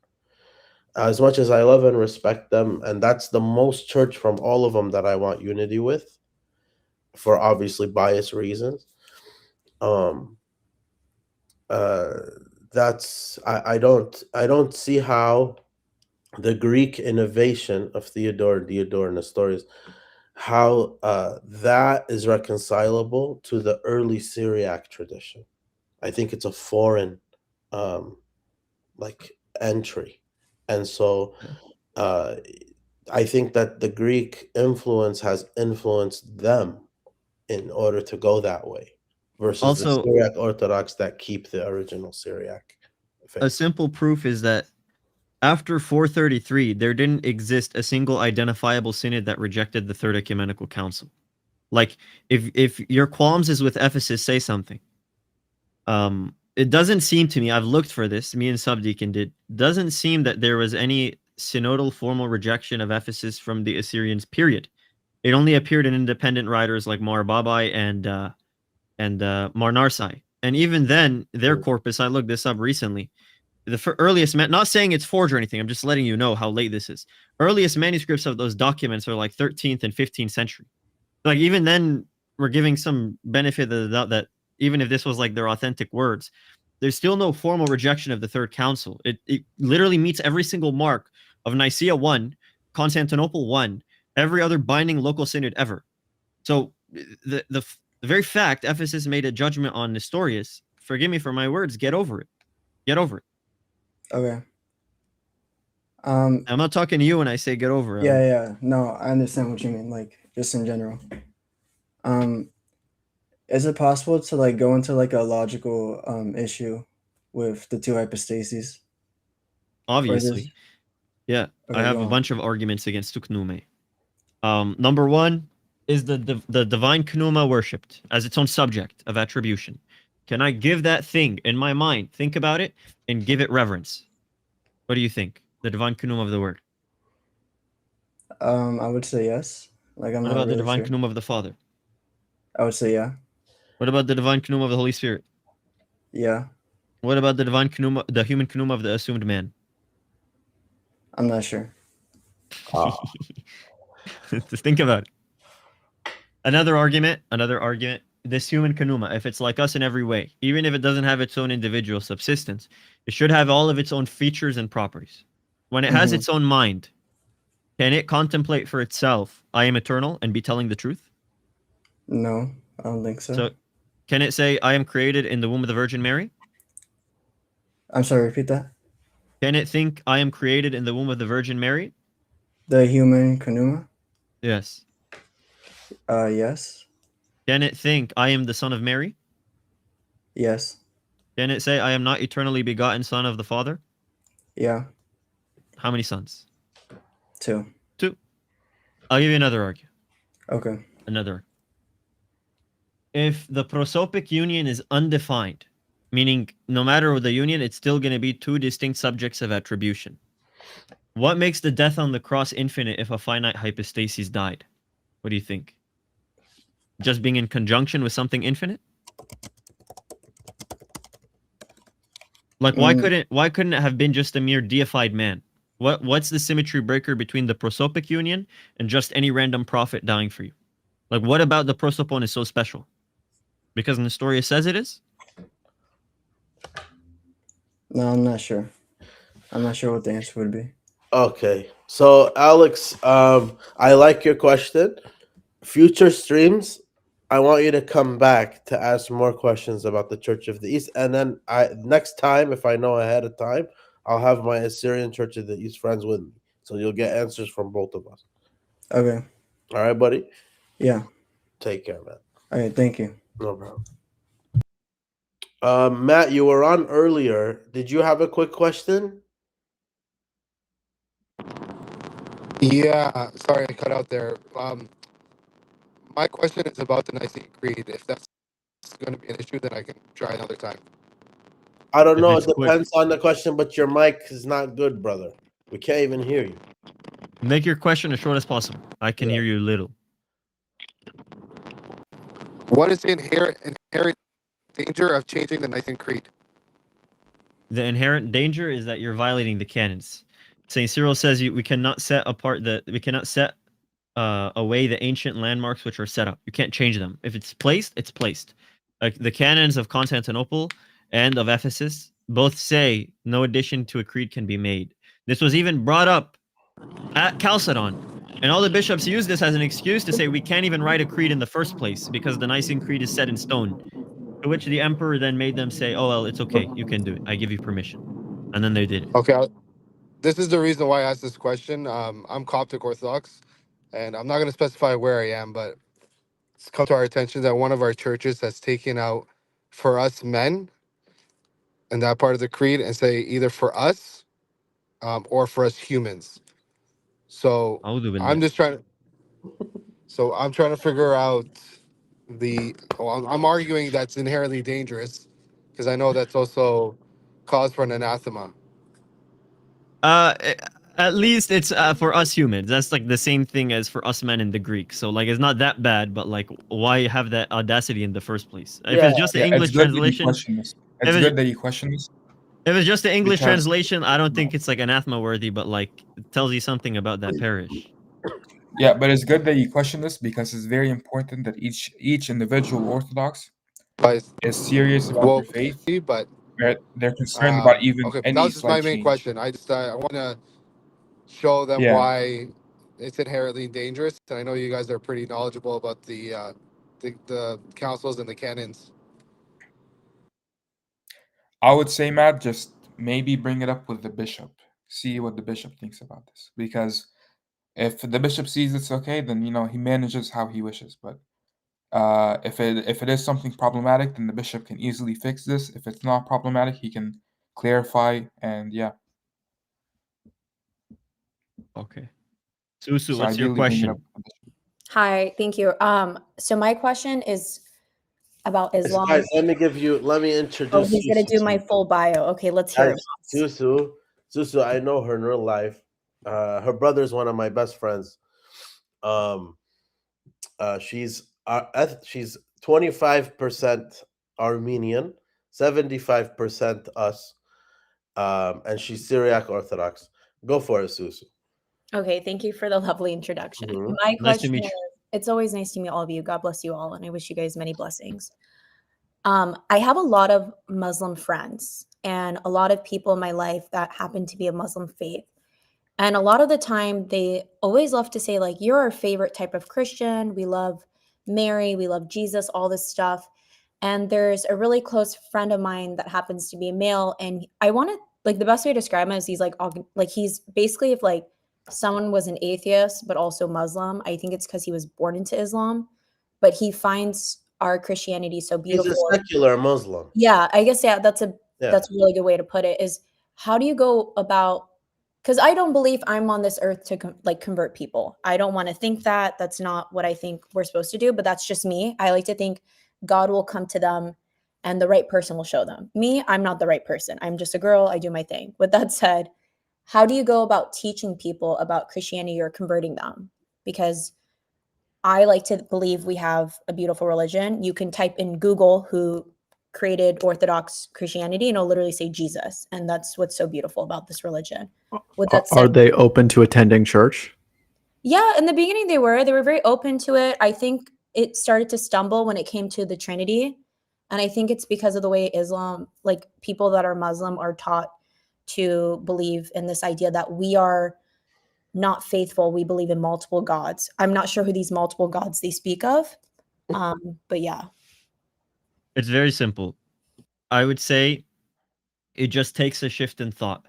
As much as I love and respect them, and that's the most church from all of them that I want unity with, for obviously biased reasons. That's I don't see how the Greek innovation of Diodore, Nestorius, how that is reconcilable to the early Syriac tradition. I think it's a foreign like entry, and so I think that the Greek influence has influenced them in order to go that way, versus Also, the Syriac Orthodox that keep the original Syriac faith. A simple proof is that after 433, there didn't exist a single identifiable synod that rejected the Third Ecumenical Council. Like, if your qualms is with Ephesus, say something. It doesn't seem to me, I've looked for this, me and Subdeacon did, doesn't seem that there was any synodal formal rejection of Ephesus from the Assyrians, period. It only appeared in independent writers like Mar Babai and Mar Narsai. And even then, their corpus, I looked this up recently, the earliest, not saying it's forged or anything, I'm just letting you know how late this is. Earliest manuscripts of those documents are like 13th and 15th century. Like, even then, we're giving some benefit of the doubt that even if this was like their authentic words, there's still no formal rejection of the Third Council. It literally meets every single mark of Nicaea 1, Constantinople 1, every other binding local synod ever. So the very fact Ephesus made a judgment on Nestorius, forgive me for my words, get over it. Get over it. Okay. I'm not talking to you when I say get over it. Yeah. No, I understand what you mean, like just in general. Is it possible to like go into like a logical issue with the two hypostases? Obviously. Yeah, I Okay, have go a on. bunch of arguments against tuknume. Number one is the divine pneuma worshipped as its own subject of attribution. Can I give that thing in my mind, think about it, and give it reverence? What do you think? The divine pneuma of the word. I would say yes. Like, I'm What not about the really divine sure. pneuma of the Father? I would say yeah. What about the divine pneuma of the Holy Spirit? Yeah. What about the divine pneuma, the human pneuma of the assumed man? I'm not sure. Just think about it. Another argument. This human pneuma, if it's like us in every way, even if it doesn't have its own individual subsistence, it should have all of its own features and properties. When it has its own mind, can it contemplate for itself, I am eternal, and be telling the truth? No, I don't think so. So, can it say, I am created in the womb of the Virgin Mary? I'm sorry, repeat that. Can it think, I am created in the womb of the Virgin Mary? The human pneuma? Yes. Yes. Can it think, I am the Son of Mary? Yes. Can it say, I am not eternally begotten Son of the Father? Yeah. How many sons? 2. 2. I'll give you another argument. Okay. Another. If the prosopic union is undefined, meaning no matter the union, it's still going to be two distinct subjects of attribution. What makes the death on the cross infinite if a finite hypostasis died? What do you think? Just being in conjunction with something infinite? Like why couldn't it have been just a mere deified man? What's the symmetry breaker between the prosopic union and just any random prophet dying for you? Like what about the prosopon is so special? Because Nestorius says it is? No, I'm not sure. I'm not sure what the answer would be. Okay. So Alex, I like your question. Future streams, I want you to come back to ask more questions about the Church of the East, and then next time, if I know ahead of time, I'll have my Assyrian Church of the East friends with me, so you'll get answers from both of us. Okay. All right, buddy. Yeah. Take care, man. All right. Thank you. No problem. Matt, you were on earlier. Did you have a quick question? Yeah, sorry I cut out there. My question is about the Nicene Creed. If that's going to be an issue, then I can try another time. I don't If know. It it's quick. depends on the question, but your mic is not good, brother. We can't even hear you. Make your question as short as possible. I can hear you little. What is the inherent danger of changing the Nicene Creed? The inherent danger is that you're violating the canons. Saint Cyril says we cannot set away the ancient landmarks which are set up. You can't change them. If it's placed, it's placed. Like the canons of Constantinople and of Ephesus both say no addition to a creed can be made. This was even brought up at Chalcedon, and all the bishops use this as an excuse to say we can't even write a creed in the first place because the Nicene Creed is set in stone. To which the emperor then made them say, "Oh well, it's okay. You can do it. I give you permission." And then they did it. Okay, this is the reason why I asked this question. I'm Coptic Orthodox, and I'm not going to specify where I am, but it's come to our attention that one of our churches has taken out "for us men" in that part of the creed and say either "for us" or "for us humans." So I'm just trying to. So I'm trying to figure out I'm arguing that's inherently dangerous because I know that's also cause for an anathema. At least it's for us humans. That's like the same thing as for us men in the Greek. So like it's not that bad, but like why have that audacity in the first place? If it's just the English translation, It's good that you question this. If it's just the English Because- translation, I don't think it's like anathema worthy, but like it tells you something about that parish. Yeah, but it's good that you question this because it's very important that each individual Orthodox is serious about their faith. But they're concerned about even okay, any that was just my slight main change. question. I want to show them Yeah. why it's inherently dangerous, and I know you guys are pretty knowledgeable about the councils and the canons. I would say, Matt, just maybe bring it up with the bishop. See what the bishop thinks about this. Because if the bishop sees it's okay, then he manages how he wishes. But if it is something problematic, then the bishop can easily fix this. If it's not problematic, he can clarify, and yeah. Okay. Susu, So what's your ideally bring it up. question? Hi, thank you. So my question is about Islam. Guys, let me Oh, introduce he's gonna Susu do to my you. full bio. Okay, let's hear Guys, it. Susu, I know her in real life. Her brother's one of my best friends. She's 25% Armenian, 75% us, and she's Syriac Orthodox. Go for it, Susu. Okay, thank you for the lovely introduction. Mhm. My Nice to question meet is, you. it's always nice to meet all of you. God bless you all, and I wish you guys many blessings. I have a lot of Muslim friends and a lot of people in my life that happen to be of Muslim faith. And a lot of the time, they always love to say, like, you're our favorite type of Christian. We love Mary, we love Jesus, all this stuff. And there's a really close friend of mine that happens to be a male. And I want to, like, the best way to describe him is he's like he's basically if like someone was an atheist, but also Muslim. I think it's because he was born into Islam, but he finds our Christianity so He's a beautiful. secular Muslim. Yeah, I guess that's a Yeah. really good way to put it is how do you go about because I don't believe I'm on this earth to convert people. I don't want to think that. That's not what I think we're supposed to do, but that's just me. I like to think God will come to them and the right person will show them. Me, I'm not the right person. I'm just a girl. I do my thing. With that said, how do you go about teaching people about Christianity or converting them? Because I like to believe we have a beautiful religion. You can type in Google who created Orthodox Christianity and it'll literally say Jesus. And that's what's so beautiful about this religion. With that Are said, they open to attending church? yeah, in the beginning they were very open to it. I think it started to stumble when it came to the Trinity. And I think it's because of the way Islam, like people that are Muslim are taught to believe in this idea that we are not faithful. We believe in multiple gods. I'm not sure who these multiple gods they speak of. But yeah. It's very simple. I would say it just takes a shift in thought.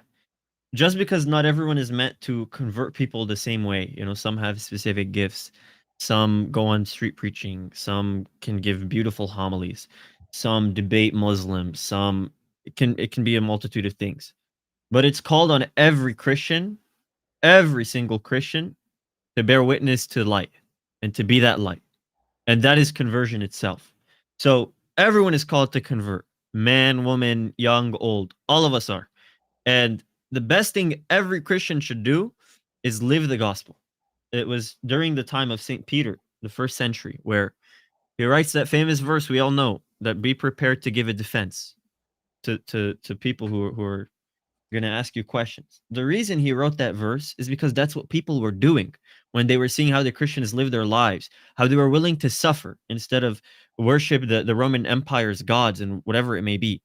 Just because not everyone is meant to convert people the same way. You know, some have specific gifts. Some go on street preaching. Some can give beautiful homilies. Some debate Muslims. Some it can be a multitude of things. But it's called on every Christian, every single Christian, to bear witness to light and to be that light. And that is conversion itself. So everyone is called to convert. Man, woman, young, old. All of us are. And the best thing every Christian should do is live the gospel. It was during the time of St. Peter, the first century, where he writes that famous verse we all know that be prepared to give a defense to people who are going to ask you questions. The reason he wrote that verse is because that's what people were doing when they were seeing how the Christians lived their lives, how they were willing to suffer instead of worship the Roman Empire's gods and whatever it may be.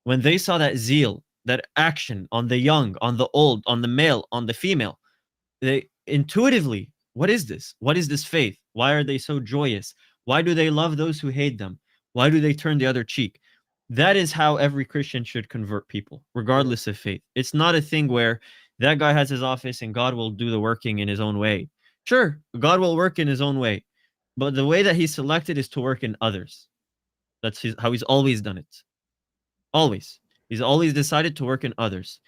When they saw that zeal, that action on the young, on the old, on the male, on the female, they intuitively, what is this? What is this faith? Why are they so joyous? Why do they love those who hate them? Why do they turn the other cheek? That is how every Christian should convert people, regardless of faith. It's not a thing where that guy has his office and God will do the working in his own way. Sure, God will work in his own way, but the way that he selected is to work in others. That's how he's always done it. Always. He's always decided to work in others.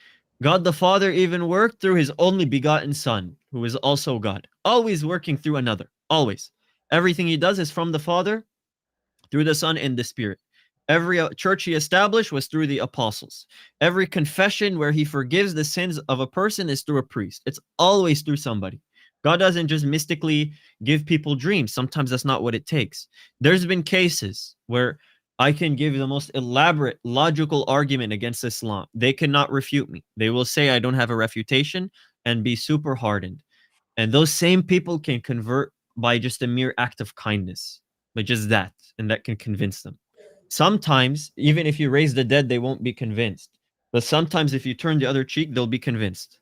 God the Father even worked through his only begotten Son, who is also God. Always working through another. Always. Everything he does is from the Father, through the Son, and the Spirit. Every church he established was through the apostles. Every confession where he forgives the sins of a person is through a priest. It's always through somebody. God doesn't just mystically give people dreams. Sometimes that's not what it takes. There's been cases where I can give the most elaborate logical argument against Islam. They cannot refute me. They will say I don't have a refutation and be super hardened. And those same people can convert by just a mere act of kindness, by just that, and that can convince them. Sometimes, even if you raise the dead, they won't be convinced. But sometimes, if you turn the other cheek, they'll be convinced.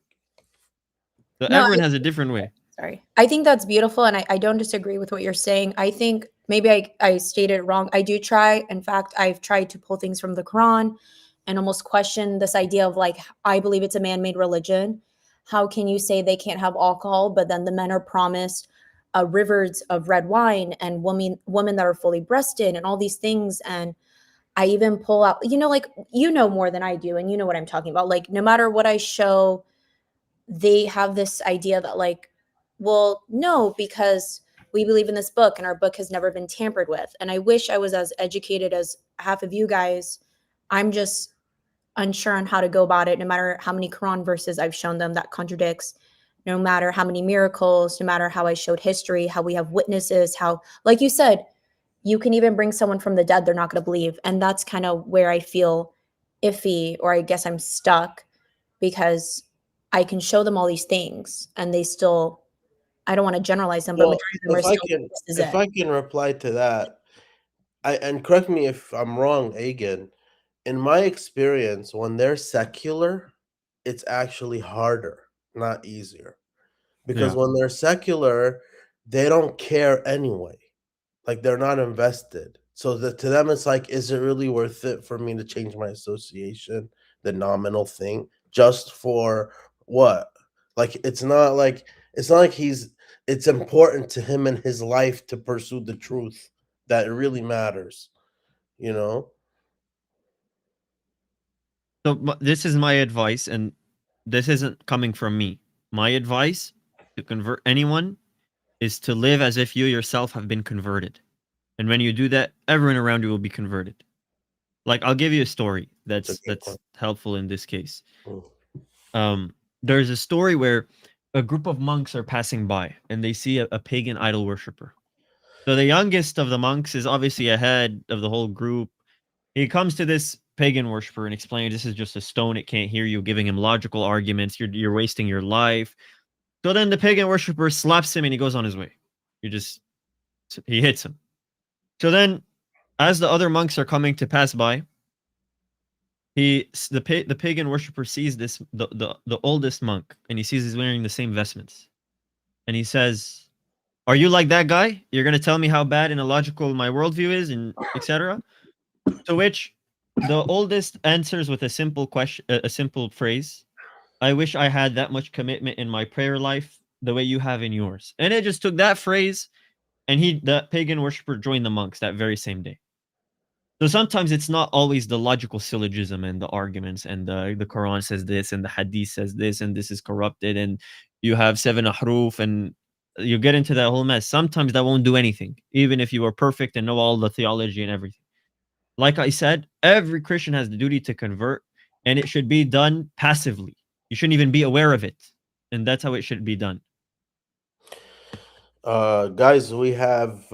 So No, everyone has a different way. sorry. I think that's beautiful. And I don't disagree with what you're saying. I think maybe I stated it wrong. I do try. In fact, I've tried to pull things from the Quran and almost question this idea of like, I believe it's a man made religion. How can you say they can't have alcohol, but then the men are promised rivers of red wine and women that are fully breasted and all these things? And I even pull out, like, more than I do, and you know what I'm talking about. Like, no matter what I show, they have this idea that, like, well, no, because we believe in this book and our book has never been tampered with. And I wish I was as educated as half of you guys. I'm just unsure on how to go about it, no matter how many Quran verses I've shown them that contradicts, no matter how many miracles, no matter how I showed history, how we have witnesses, how, like you said, you can even bring someone from the dead, they're not going to believe. And that's kind of where I feel iffy, or I guess I'm stuck, because I can show them all these things and they still, I don't want to generalize them, but Well, majority of them are still, this is if it. I can reply to that, and correct me if I'm wrong, Agan. In my experience, when they're secular, it's actually harder, not easier. Because Yeah. when they're secular, they don't care anyway. Like, they're not invested. So to them, it's like, is it really worth it for me to change my association, the nominal thing, just for what? Like, it's not like it's important to him in his life to pursue the truth that it really matters, you know? So this is my advice, and this isn't coming from me. My advice to convert anyone is to live as if you yourself have been converted. And when you do that, everyone around you will be converted. Like, I'll give you a story that's helpful in this case. There's a story where a group of monks are passing by and they see a pagan idol worshiper. So the youngest of the monks is obviously ahead of the whole group. He comes to this pagan worshiper and explains, this is just a stone, it can't hear you, giving him logical arguments, you're wasting your life. So then the pagan worshiper slaps him and he goes on his way. He hits him. So then, as the other monks are coming to pass by, the pagan worshiper sees the oldest monk, and he sees he's wearing the same vestments, and he says, "Are you like that guy? You're gonna tell me how bad and illogical my worldview is, and etc." To which the oldest answers with a simple question, a simple phrase: "I wish I had that much commitment in my prayer life, the way you have in yours." And it just took that phrase, and the pagan worshiper joined the monks that very same day. So sometimes it's not always the logical syllogism and the arguments and the Quran says this and the Hadith says this and this is corrupted and you have 7 ahruf and you get into that whole mess. Sometimes that won't do anything, even if you are perfect and know all the theology and everything. Like I said, every Christian has the duty to convert, and it should be done passively. You shouldn't even be aware of it, and that's how it should be done. Guys, we have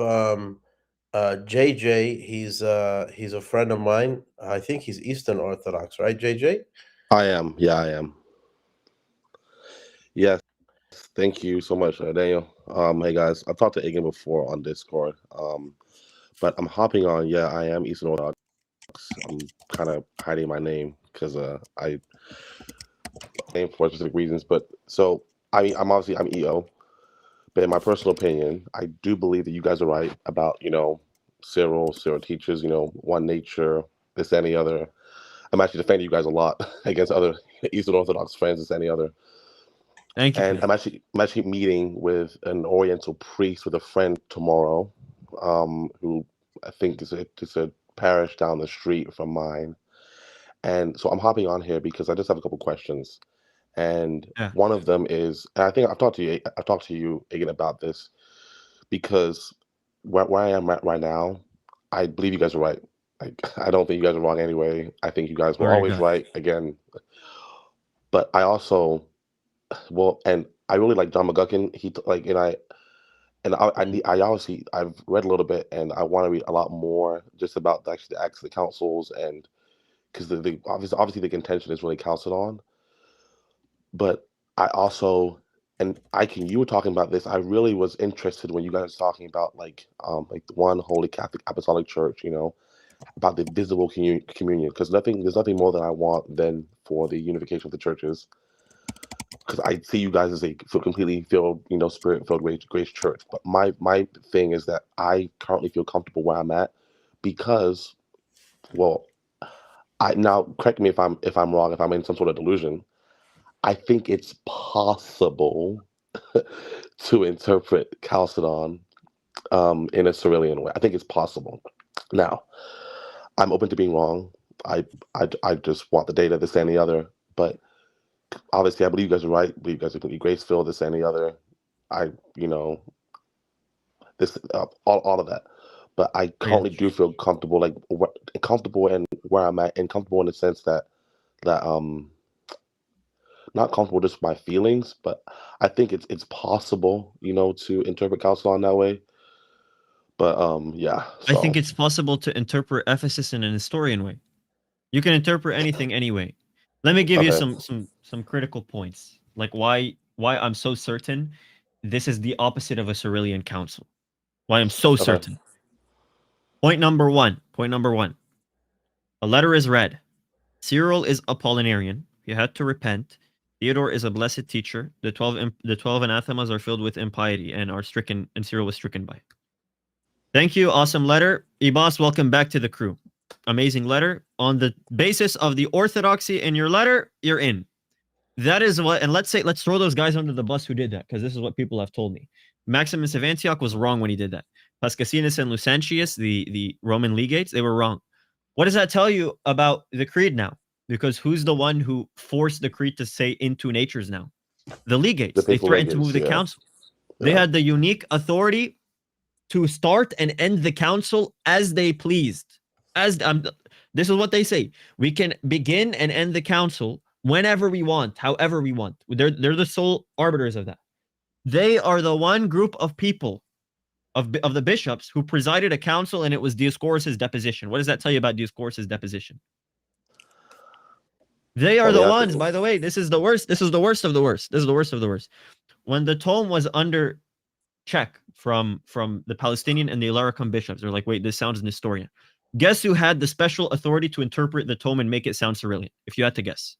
JJ. He's a friend of mine. I think he's Eastern Orthodox, right, JJ? I am. Yeah, I am. Yes. Thank you so much, Daniel. Hey guys, I've talked to Egan before on Discord. But I'm hopping on. Yeah, I am Eastern Orthodox. I'm kind of hiding my name because I name for specific reasons. But so I'm obviously I'm EO. But in my personal opinion, I do believe that you guys are right about Cyril teaches one nature, this and the other. I'm actually defending you guys a lot against other Eastern Orthodox friends, this and the other. Thank you. And I'm actually meeting with an Oriental priest with a friend tomorrow, who I think is a parish down the street from mine. And so I'm hopping on here because I just have a couple questions. And one of them is, and I think I've talked to you again about this, because where I am right now, I believe you guys are right. Like, I don't think you guys are wrong anyway. I think you guys were always right again. But I also, and I really like John McGuckin. I obviously I've read a little bit, and I want to read a lot more just about actually the Acts of the Councils, and because the obviously the contention is really Chalcedon. But I also, and you were talking about this. I really was interested when you guys were talking about like the one Holy Catholic Apostolic Church, about the visible communion, because there's nothing more than I want than for the unification of the churches. Because I see you guys as a completely filled, spirit-filled grace church. But my thing is that I currently feel comfortable where I'm at because, now correct me if I'm wrong, if I'm in some sort of delusion. I think it's possible to interpret Chalcedon in a Cyrillian way. I think it's possible. Now, I'm open to being wrong. I just want the data, this and the other. But obviously, I believe you guys are right. I believe you guys are completely graceful, this and the other. This all of that. But I currently do feel comfortable, like comfortable in where I'm at, and comfortable in the sense that not comfortable just with my feelings, but I think it's possible, to interpret Chalcedon that way. But yeah. I think it's possible to interpret Ephesus in an historian way. You can interpret anything anyway. Let me give you some critical points, like why I'm so certain this is the opposite of a Cyrillian council. Why I'm so certain. Point number one. A letter is read. Cyril is Apollinarian. He had to repent. Theodore is a blessed teacher. The 12 anathemas are filled with impiety and are stricken, and Cyril was stricken by it. Thank you. Awesome letter. Ibas, welcome back to the crew. Amazing letter. On the basis of the orthodoxy in your letter, you're in. That is what, and let's throw those guys under the bus who did that, because this is what people have told me. Maximus of Antioch was wrong when he did that. Pascasinus and Lucentius, the Roman legates, they were wrong. What does that tell you about the creed now? Because who's the one who forced the creed to say into natures now? The legates. They threatened to move the council. They had the unique authority to start and end the council as they pleased. This is what they say. We can begin and end the council whenever we want, however we want. They're the sole arbiters of that. They are the one group of people, of the bishops, who presided a council, and it was Dioscorus' deposition. What does that tell you about Dioscorus' deposition? They are the ones, by the way, this is the worst. This is the worst of the worst. This is the worst of the worst. When the tome was under check from the Palestinian and the Illyricum bishops, they're like, wait, this sounds Nestorian. Guess who had the special authority to interpret the tome and make it sound Cyrillian, if you had to guess?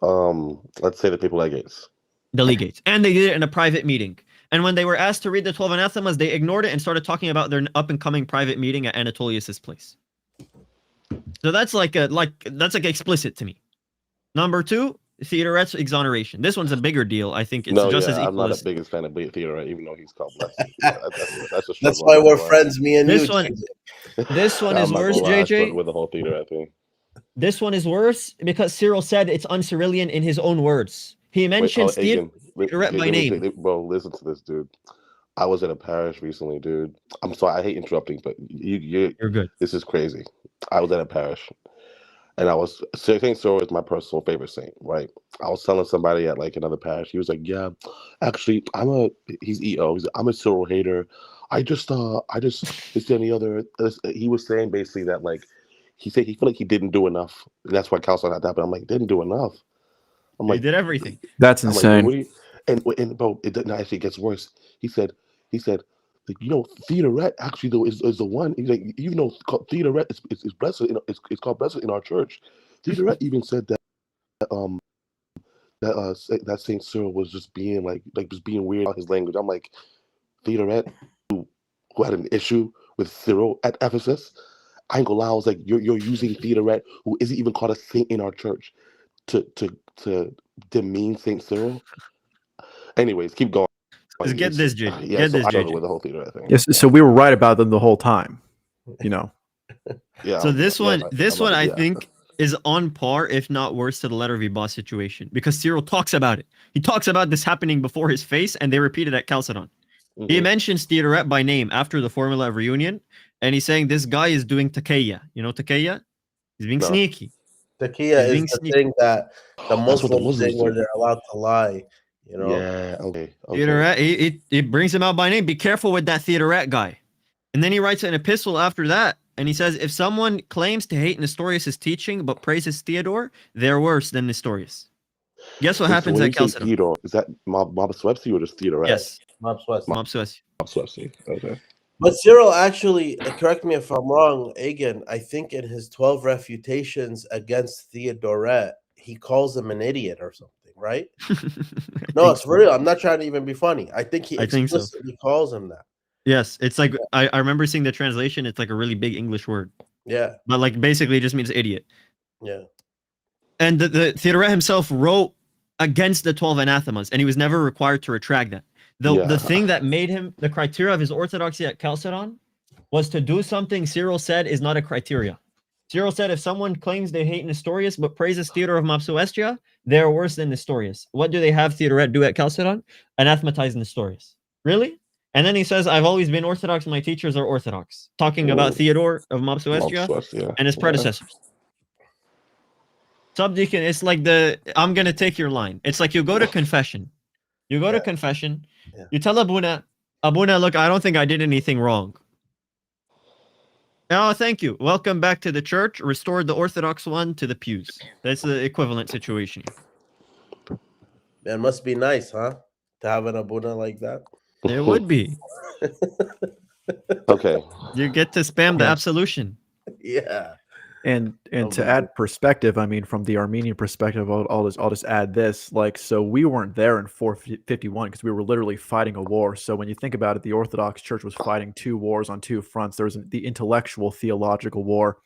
Let's say the people legates. The legates. And they did it in a private meeting. And when they were asked to read the 12 anathemas, they ignored it and started talking about their up-and-coming private meeting at Anatolius's place. So that's like explicit to me. Number two, Theodoret's exoneration. This one's a bigger deal. I think it's just as equal. I'm not the biggest fan of Theodoret, even though he's called blessed. That's why we're friends, me and this you. This one is worse, JJ. With the whole Theodoret thing. This one is worse because Cyril said it's un-Cyrillian in his own words. He mentions Theodoret by name. Bro, listen to this, dude. I was in a parish recently, dude. I'm sorry, I hate interrupting, but you're good. This is crazy. I was in a parish. And I was Saint Cyril is my personal favorite saint, right? I was telling somebody at like another parish. He was like, "Yeah, actually, he's EO. I'm a Cyril hater. I just this and the other." He was saying basically that like he said he felt like he didn't do enough. And that's why Chalcedon had that. But I'm like, didn't do enough. I'm like, he did everything. That's insane. Like, and bro, it actually gets worse. He said. Like, Theodoret actually though is the one. He's like, Theodoret is blessed. It's called blessed in our church. Theodoret even said that that Saint Cyril was just being like just being weird about his language. I'm like, Theodoret, who had an issue with Cyril at Ephesus, I ain't gonna lie. I was like, you're using Theodoret, who isn't even called a saint in our church, to demean Saint Cyril. Anyways, keep going. Get this, JJ. Yeah, Get this, JJ. With the whole Theodoret thing. Yes, so we were right about them the whole time. Yeah. So this one, I think is on par, if not worse, to the letter of Ibas situation, because Cyril talks about it. He talks about this happening before his face, and they repeat it at Chalcedon. Mm-hmm. He mentions Theodoret by name after the formula of reunion, and he's saying this guy is doing takeya. You know takeya? He's being sneaky. Takeya is the thing that the Muslims thing where they're allowed to lie. Yeah, okay. Theodoret, it brings him out by name. Be careful with that Theodoret guy. And then he writes an epistle after that, and he says, if someone claims to hate Nestorius' teaching but praises Theodore, they're worse than Nestorius. Guess what happens at Chalcedon? Theodore, is that Mob Swepsi or just Theodoret? Yes. Mob Swepsi. Okay. But Cyril actually, correct me if I'm wrong, Agan, I think in his 12 refutations against Theodoret, he calls him an idiot or something. Right? No, it's real. I'm not trying to even be funny. I think he explicitly calls him that. Yes, it's like I remember seeing the translation. It's like a really big English word. Yeah, but like basically it just means idiot. Yeah, and the Theodoret himself wrote against the 12 anathemas, and he was never required to retract that. The thing that made him the criteria of his orthodoxy at Chalcedon was to do something Cyril said is not a criteria. Cyril said if someone claims they hate Nestorius but praises Theodore of Mopsuestia, they're worse than Nestorius. What do they have Theodoret do at Chalcedon? Anathematize Nestorius. Really? And then he says, I've always been Orthodox, my teachers are Orthodox. Talking about Theodore of Mopsuestia and his predecessors. Subdeacon, it's like I'm going to take your line. It's like you go to confession. You go to confession. You tell Abuna, look, I don't think I did anything wrong. Oh, thank you. Welcome back to the church. Restored the Orthodox one to the pews. That's the equivalent situation. It must be nice, huh? To have an Abuna like that. It would be. Okay. You get to spam the absolution. Yeah. And to add perspective, I mean, from the Armenian perspective, I'll just add this. Like, so we weren't there in 451 because we were literally fighting a war. So when you think about it, the Orthodox Church was fighting two wars on two fronts. There was the intellectual theological war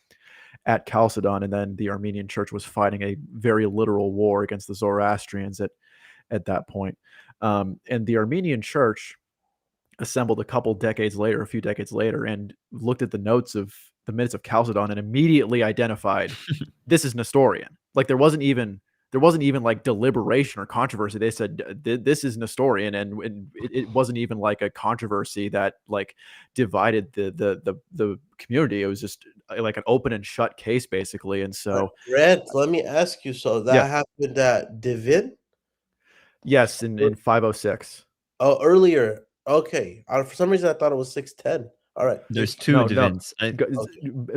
at Chalcedon, and then the Armenian Church was fighting a very literal war against the Zoroastrians at that point. And the Armenian Church assembled a few decades later, and looked at the minutes of Chalcedon and immediately identified this is Nestorian. Like there wasn't even like deliberation or controversy. They said this is Nestorian, and it wasn't even like a controversy that like divided the community. It was just like an open and shut case basically. And so Red, let me ask you, so that happened at Divin? Yes, in 506. Oh, earlier. Okay. For some reason I thought it was 610. All right. There's two Divins.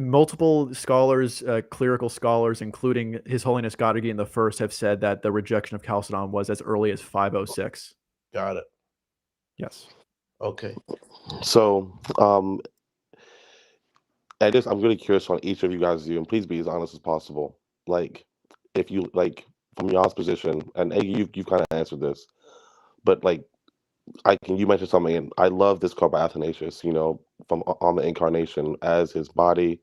Multiple scholars, clerical scholars, including His Holiness Godegian I, have said that the rejection of Chalcedon was as early as 506. Got it. Yes. Okay. So, I'm really curious on each of you guys' view, and please be as honest as possible. Like, if you like from y'all's position, and you've kind of answered this, but like, you mentioned something, and I love this quote by Athanasius. From on the incarnation, as his body,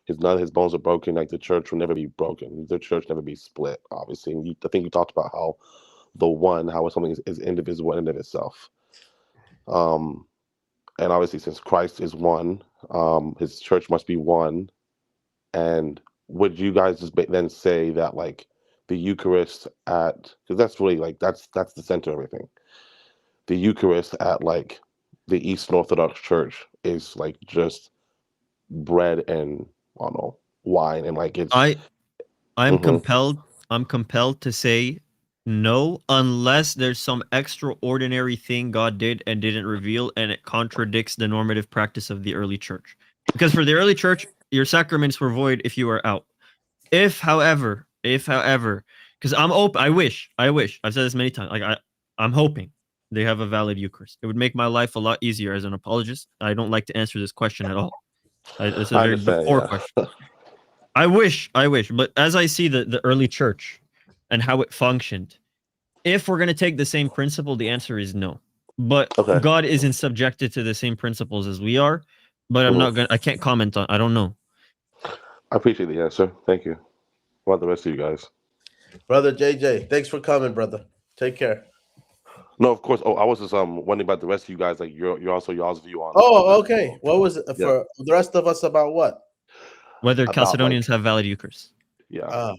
none of his bones are broken. Like the church will never be broken. The church never be split. Obviously, and I think you talked about how something is indivisible in and of itself. And obviously, since Christ is one, his church must be one. And would you guys just then say that like the Eucharist because that's really like that's the center of everything. The Eucharist at like the Eastern Orthodox Church is like just bread and I don't know, wine, and like it's. I'm compelled to say no, unless there's some extraordinary thing God did and didn't reveal, and it contradicts the normative practice of the early church. Because for the early church, your sacraments were void if you were out. If, however, because I'm open, I wish, I've said this many times, like I'm hoping they have a valid Eucharist. It would make my life a lot easier as an apologist. I don't like to answer this question at all. It's a very poor question. I wish, but as I see the early church and how it functioned, if we're going to take the same principle, the answer is no. But God isn't subjected to the same principles as we are. But I can't comment on. I don't know. I appreciate the answer. Thank you. What about the rest of you guys? Brother JJ, thanks for coming, brother. Take care. No, of course. Oh, I was just wondering about the rest of you guys. Like you're also y'all's view on. Oh, okay. What was it for the rest of us about what? Whether Chalcedonians have valid Eucharist. Yeah.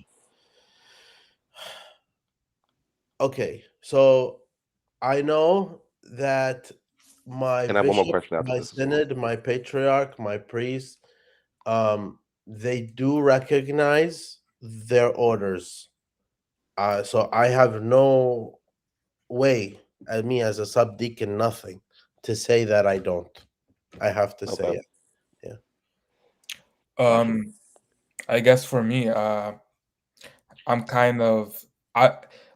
Okay, so I know that my bishop, my synod, my patriarch, my priest, they do recognize their orders. So I have no way, me as a subdeacon, nothing to say that I don't. I have to say it. Yeah. I guess for me, I'm kind of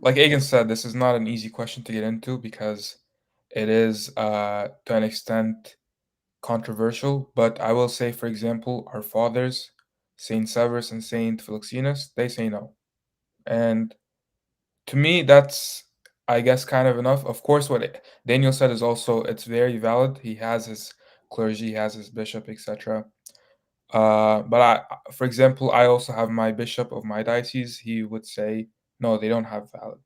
like Egan said, this is not an easy question to get into because it is to an extent controversial. But I will say, for example, our fathers, Saint Severus and Saint Philoxenus, they say no, and to me, that's I guess kind of enough. Of course, what Daniel said is also it's very valid. He has his clergy, he has his bishop, etc. But for example, I also have my bishop of my diocese. He would say, no, they don't have valid.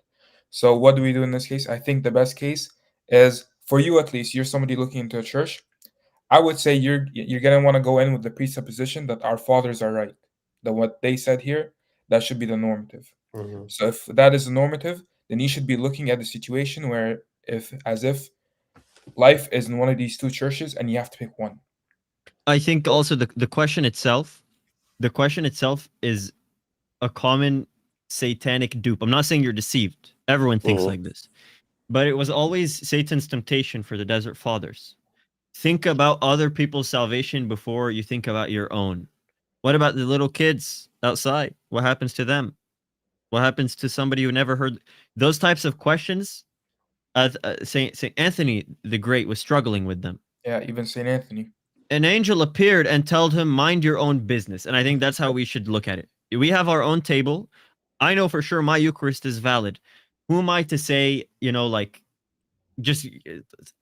So what do we do in this case? I think the best case is, for you at least, you're somebody looking into a church. I would say you're gonna want to go in with the presupposition that our fathers are right, that what they said here, that should be the normative. Mhm. So if that is the normative, then you should be looking at the situation where if life is in one of these two churches and you have to pick one. I think also the question itself is a common satanic dupe. I'm not saying you're deceived. Everyone thinks Mhm. like this. But it was always Satan's temptation for the Desert Fathers. Think about other people's salvation before you think about your own. What about the little kids outside? What happens to them? What happens to somebody who never heard those types of questions? Saint Anthony the Great was struggling with them. Yeah, even Saint Anthony. An angel appeared and told him, mind your own business. And I think that's how we should look at it. We have our own table. I know for sure my Eucharist is valid. Who am I to say, like, just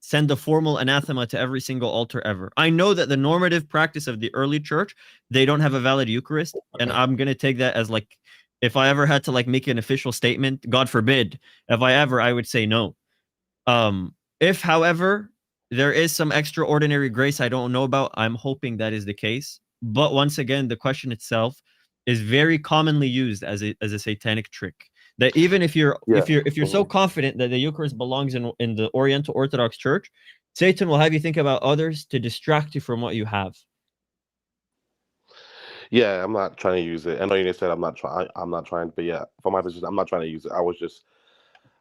send a formal anathema to every single altar ever? I know that the normative practice of the early church, they don't have a valid Eucharist. And I'm going to take that as, like, if I ever had to, like, make an official statement, God forbid, I would say no. If, however, there is some extraordinary grace I don't know about, I'm hoping that is the case. But once again, the question itself is very commonly used as a satanic trick. That even if you're so confident that the Eucharist belongs in the Oriental Orthodox Church, Satan will have you think about others to distract you from what you have. Yeah, I'm not trying to use it. I know you said I'm not trying, but yeah, from my position, I'm not trying to use it. I was just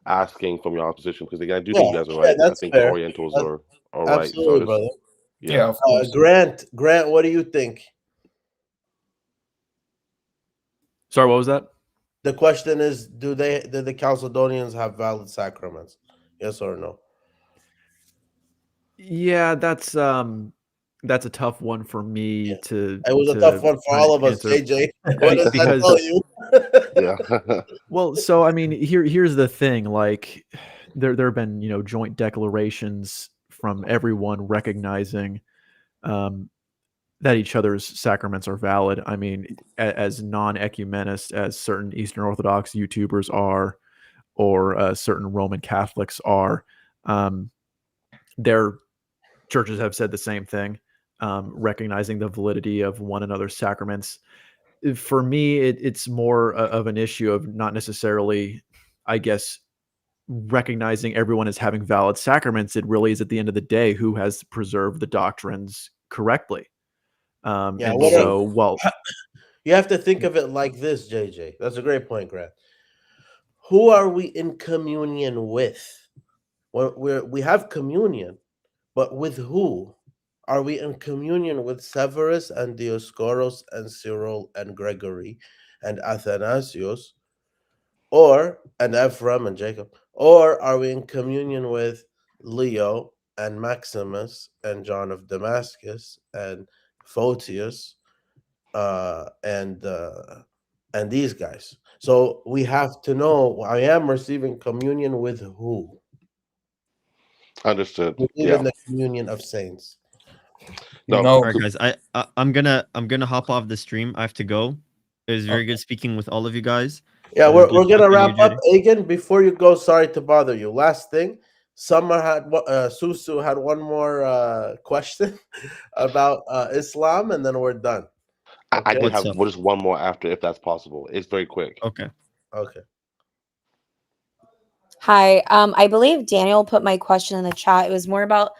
asking from your position because again, I do think you guys are right. I That's think the fair. Orientals are right. So Absolutely, just, brother. Yeah, of course. Grant, what do you think? Sorry, what was that? The question is, do the Chalcedonians have valid sacraments? Yes or no? Yeah, that's a tough one for me to. It was a tough one for all of us, JJ. What does that tell you? Yeah. Well, so I mean, here's the thing. Like, there have been joint declarations from everyone recognizing that each other's sacraments are valid. I mean, as non-ecumenists as certain Eastern Orthodox YouTubers are, or certain Roman Catholics are, their churches have said the same thing, recognizing the validity of one another's sacraments. For me, it's more of an issue of not necessarily, I guess, recognizing everyone as having valid sacraments. It really is, at the end of the day, who has preserved the doctrines correctly. You have to think of it like this, JJ. That's a great point, Grant. Who are we in communion with? We have communion, but with who? Are we in communion with Severus and Dioscoros and Cyril and Gregory and Athanasius, and Ephraim and Jacob? Or are we in communion with Leo and Maximus and John of Damascus and Photius and these guys? So we have to know, I am receiving communion with who? Understood. Even the communion of saints. No. All right, guys. I'm gonna hop off the stream. I have to go. It was very good speaking with all of you guys. Yeah, we're gonna wrap up. Again, before you go, sorry to bother you. Last thing, Summer had Susu had one more question about Islam, and then we're done. I do have just one more after, if that's possible. It's very quick. Okay. Hi. I believe Daniel put my question in the chat. It was more about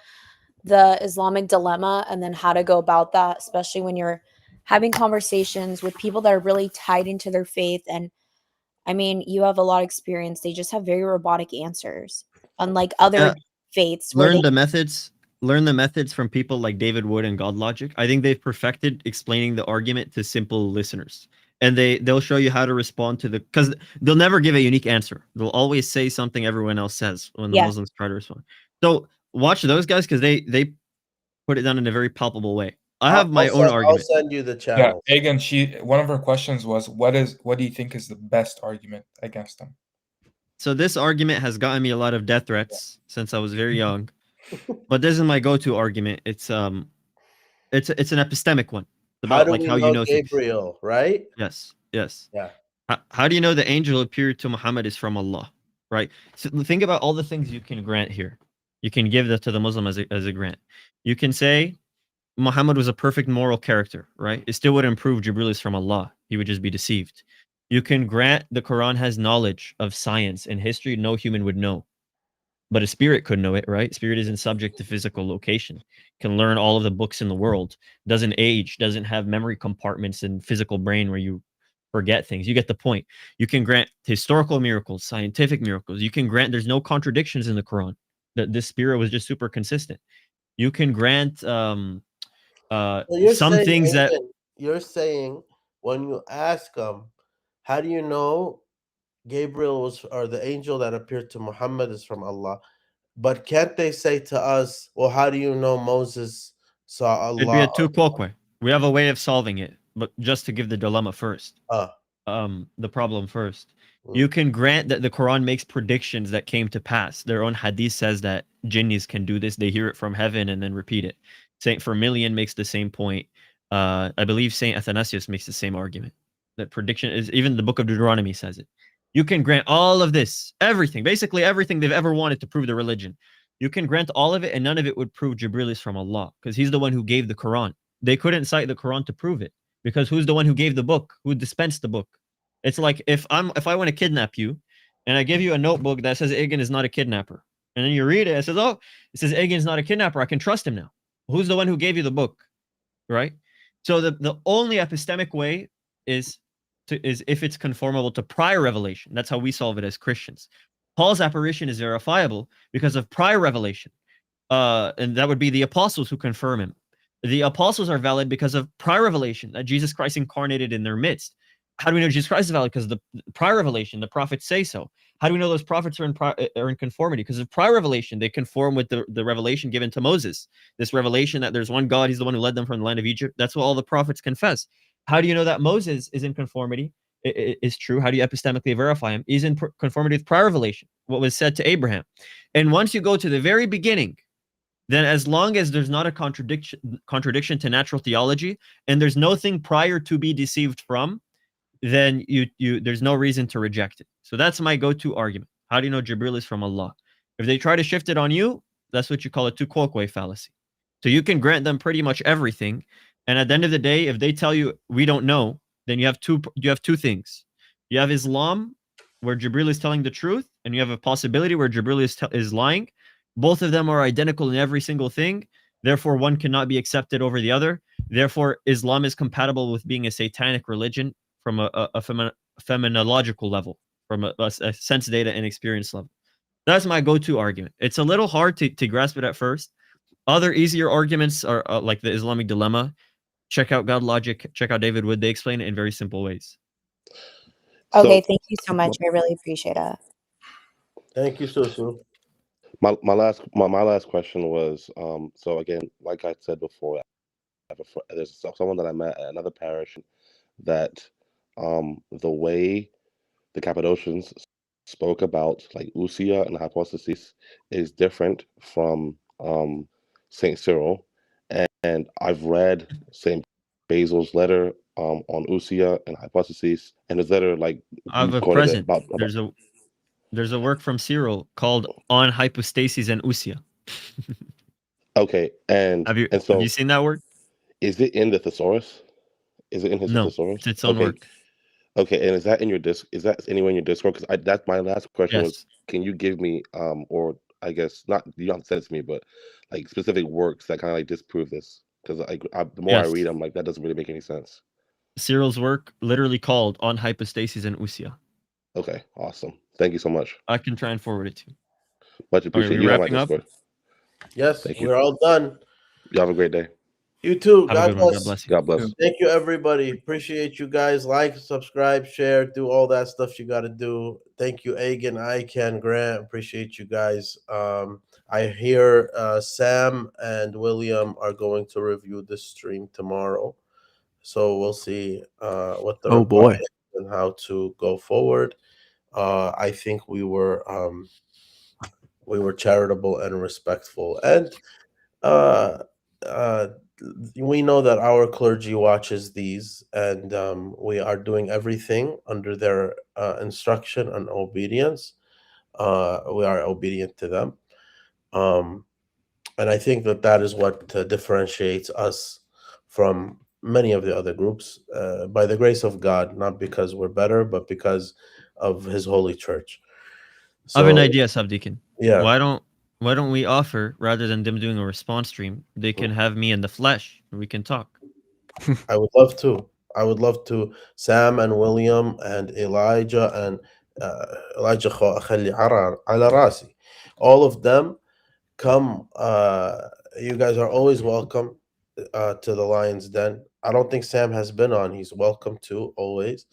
the Islamic dilemma and then how to go about that, especially when you're having conversations with people that are really tied into their faith. And I mean, you have a lot of experience. They just have very robotic answers, unlike other faiths. Learn the methods from people like David Wood and God Logic. I think they've perfected explaining the argument to simple listeners. And they'll show you how to respond to because they'll never give a unique answer. They'll always say something everyone else says when the Muslims try to respond. So watch those guys because they put it down in a very palpable way. I have my own argument. I'll send you the channel. Yeah, Egan, one of her questions was, what do you think is the best argument against them? So this argument has gotten me a lot of death threats since I was very young. But this is my go-to argument. It's an epistemic one. About how you know Gabriel, things. Right? Yes. Yeah. How do you know the angel appeared to Muhammad is from Allah? Right. So think about all the things you can grant here. You can give that to the Muslim as a grant. You can say Muhammad was a perfect moral character, right? It still wouldn't prove Jibril is from Allah. He would just be deceived. You can grant the Quran has knowledge of science and history no human would know. But a spirit could know it, right? Spirit isn't subject to physical location, can learn all of the books in the world, doesn't age, doesn't have memory compartments and physical brain where you forget things. You get the point. You can grant historical miracles, scientific miracles. You can grant there's no contradictions in the Quran. That this spirit was just super consistent. You can grant So you're some saying, things that you're saying when you ask them, how do you know Gabriel was, or the angel that appeared to Muhammad is from Allah? But can't they say to us, well, how do you know Moses saw it'd be a Allah? two quoque. We have a way of solving it, but just to give the dilemma first. The problem first. You can grant that the Quran makes predictions that came to pass. Their own hadith says that jinnis can do this. They hear it from heaven and then repeat it. Saint Firmilian makes the same point. I believe Saint Athanasius makes the same argument. That prediction is, even the book of Deuteronomy says it. You can grant all of this, everything, basically everything they've ever wanted to prove the religion. You can grant all of it, and none of it would prove Jibril is from Allah, because he's the one who gave the Quran. They couldn't cite the Quran to prove it, because who's the one who gave the book? Who dispensed the book? It's like if I want to kidnap you, and I give you a notebook that says Egan is not a kidnapper, and then you read it, it says, oh, it says Egan is not a kidnapper. I can trust him now. Who's the one who gave you the book, right? So the only epistemic way is if it's conformable to prior revelation. That's how we solve it as Christians. Paul's apparition is verifiable because of prior revelation, and that would be the apostles who confirm him. The apostles are valid because of prior revelation that Jesus Christ incarnated in their midst. How do we know Jesus Christ is valid? Because of the prior revelation, the prophets say so. How do we know those prophets are in conformity? Because of prior revelation, they conform with the revelation given to Moses. This revelation that there's one God, he's the one who led them from the land of Egypt. That's what all the prophets confess. How do you know that Moses is in conformity? Is true. How do you epistemically verify him? He's in conformity with prior revelation, what was said to Abraham. And once you go to the very beginning, then as long as there's not a contradiction to natural theology, and there's nothing prior to be deceived from, then there's no reason to reject it. So that's my go-to argument. How do you know Jibril is from Allah? If they try to shift it on you, that's what you call a tu quoque fallacy. So you can grant them pretty much everything, and at the end of the day, if they tell you we don't know, then you have two things. You have Islam, where Jibril is telling the truth, and you have a possibility where Jibril is lying. Both of them are identical in every single thing. Therefore, one cannot be accepted over the other. Therefore, Islam is compatible with being a satanic religion from a phenomenological level, from a sense data and experience level. That's my go-to argument. It's a little hard to grasp it at first. Other easier arguments are like the Islamic dilemma. Check out God Logic. Check out David Wood. They explain it in very simple ways. Okay, thank you so much. I really appreciate it. Thank you, Susu. My last question was, so again, like I said before, there's someone that I met at another parish that the way the Cappadocians spoke about like Usia and hypostasis is different from Saint Cyril, and I've read Saint Basil's letter on Usia and hypostasis, and his letter like I have a quoted it present. about There's a work from Cyril called On Hypostasis and Usia. okay, and have so you seen that work? Is it in the thesaurus? Is it in his No, thesaurus? it's its own work. Okay, and is that in your disc? Is that anywhere in your Discord? Because that's my last question was, Yes. can you give me or I guess not, you don't have to send it to me, but like specific works that kind of like disprove this? Because the more I Yes. read, I'm like, that doesn't really make any sense. Cyril's work, literally called On Hypostasis and Usia. Okay, awesome. Thank you so much. I can try and forward it to you. Much appreciated. we You have my wrapping up? Discord. Yes, Thank you. we're all done. You have a great day. You too. Have a God good one. bless. God bless you. God bless. Thank you, everybody. Appreciate you guys. Like, subscribe, share, do all that stuff you got to do. Thank you, Agan, Ican, Grant. Appreciate you guys. I hear Sam and William are going to review this stream tomorrow. So we'll see what the reply is and how to go forward. I think we were charitable and respectful, and we know that our clergy watches these, and we are doing everything under their instruction and obedience. We are obedient to them. And I think that that is what differentiates us from many of the other groups, by the grace of God, not because we're better, but because of His holy church. I have an So, idea, Subdeacon. yeah. Why don't we offer, rather than them doing a response stream, they can have me in the flesh and we can talk. I would love to. I would love to. Sam and William and Elijah and Elijah خلي على راسي. All of them come. You guys are always welcome to the Lion's Den. I don't think Sam has been on. He's welcome to always.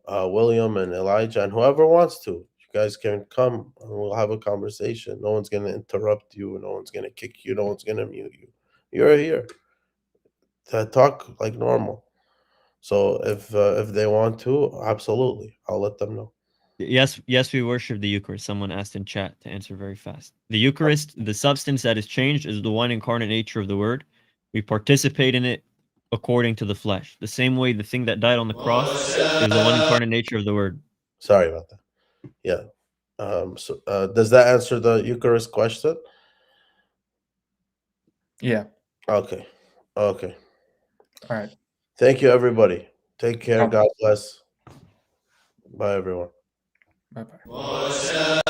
William and Elijah and whoever wants to. You guys can come and we'll have a conversation. No one's gonna interrupt you. No one's gonna kick you. No one's gonna mute you. You're here to talk like normal. So if they want to, absolutely, I'll let them know. Yes, we worship the Eucharist. Someone asked in chat to answer very fast. The Eucharist, the substance that is changed, is the one incarnate nature of the Word. We participate in it according to the flesh. The same way the thing that died on the cross is the one incarnate nature of the Word. Sorry about that. Yeah. So does that answer the Eucharist question? Yeah. Okay. Okay. All right. Thank you, everybody. Take care. God God bless. Bye, everyone. Bye bye.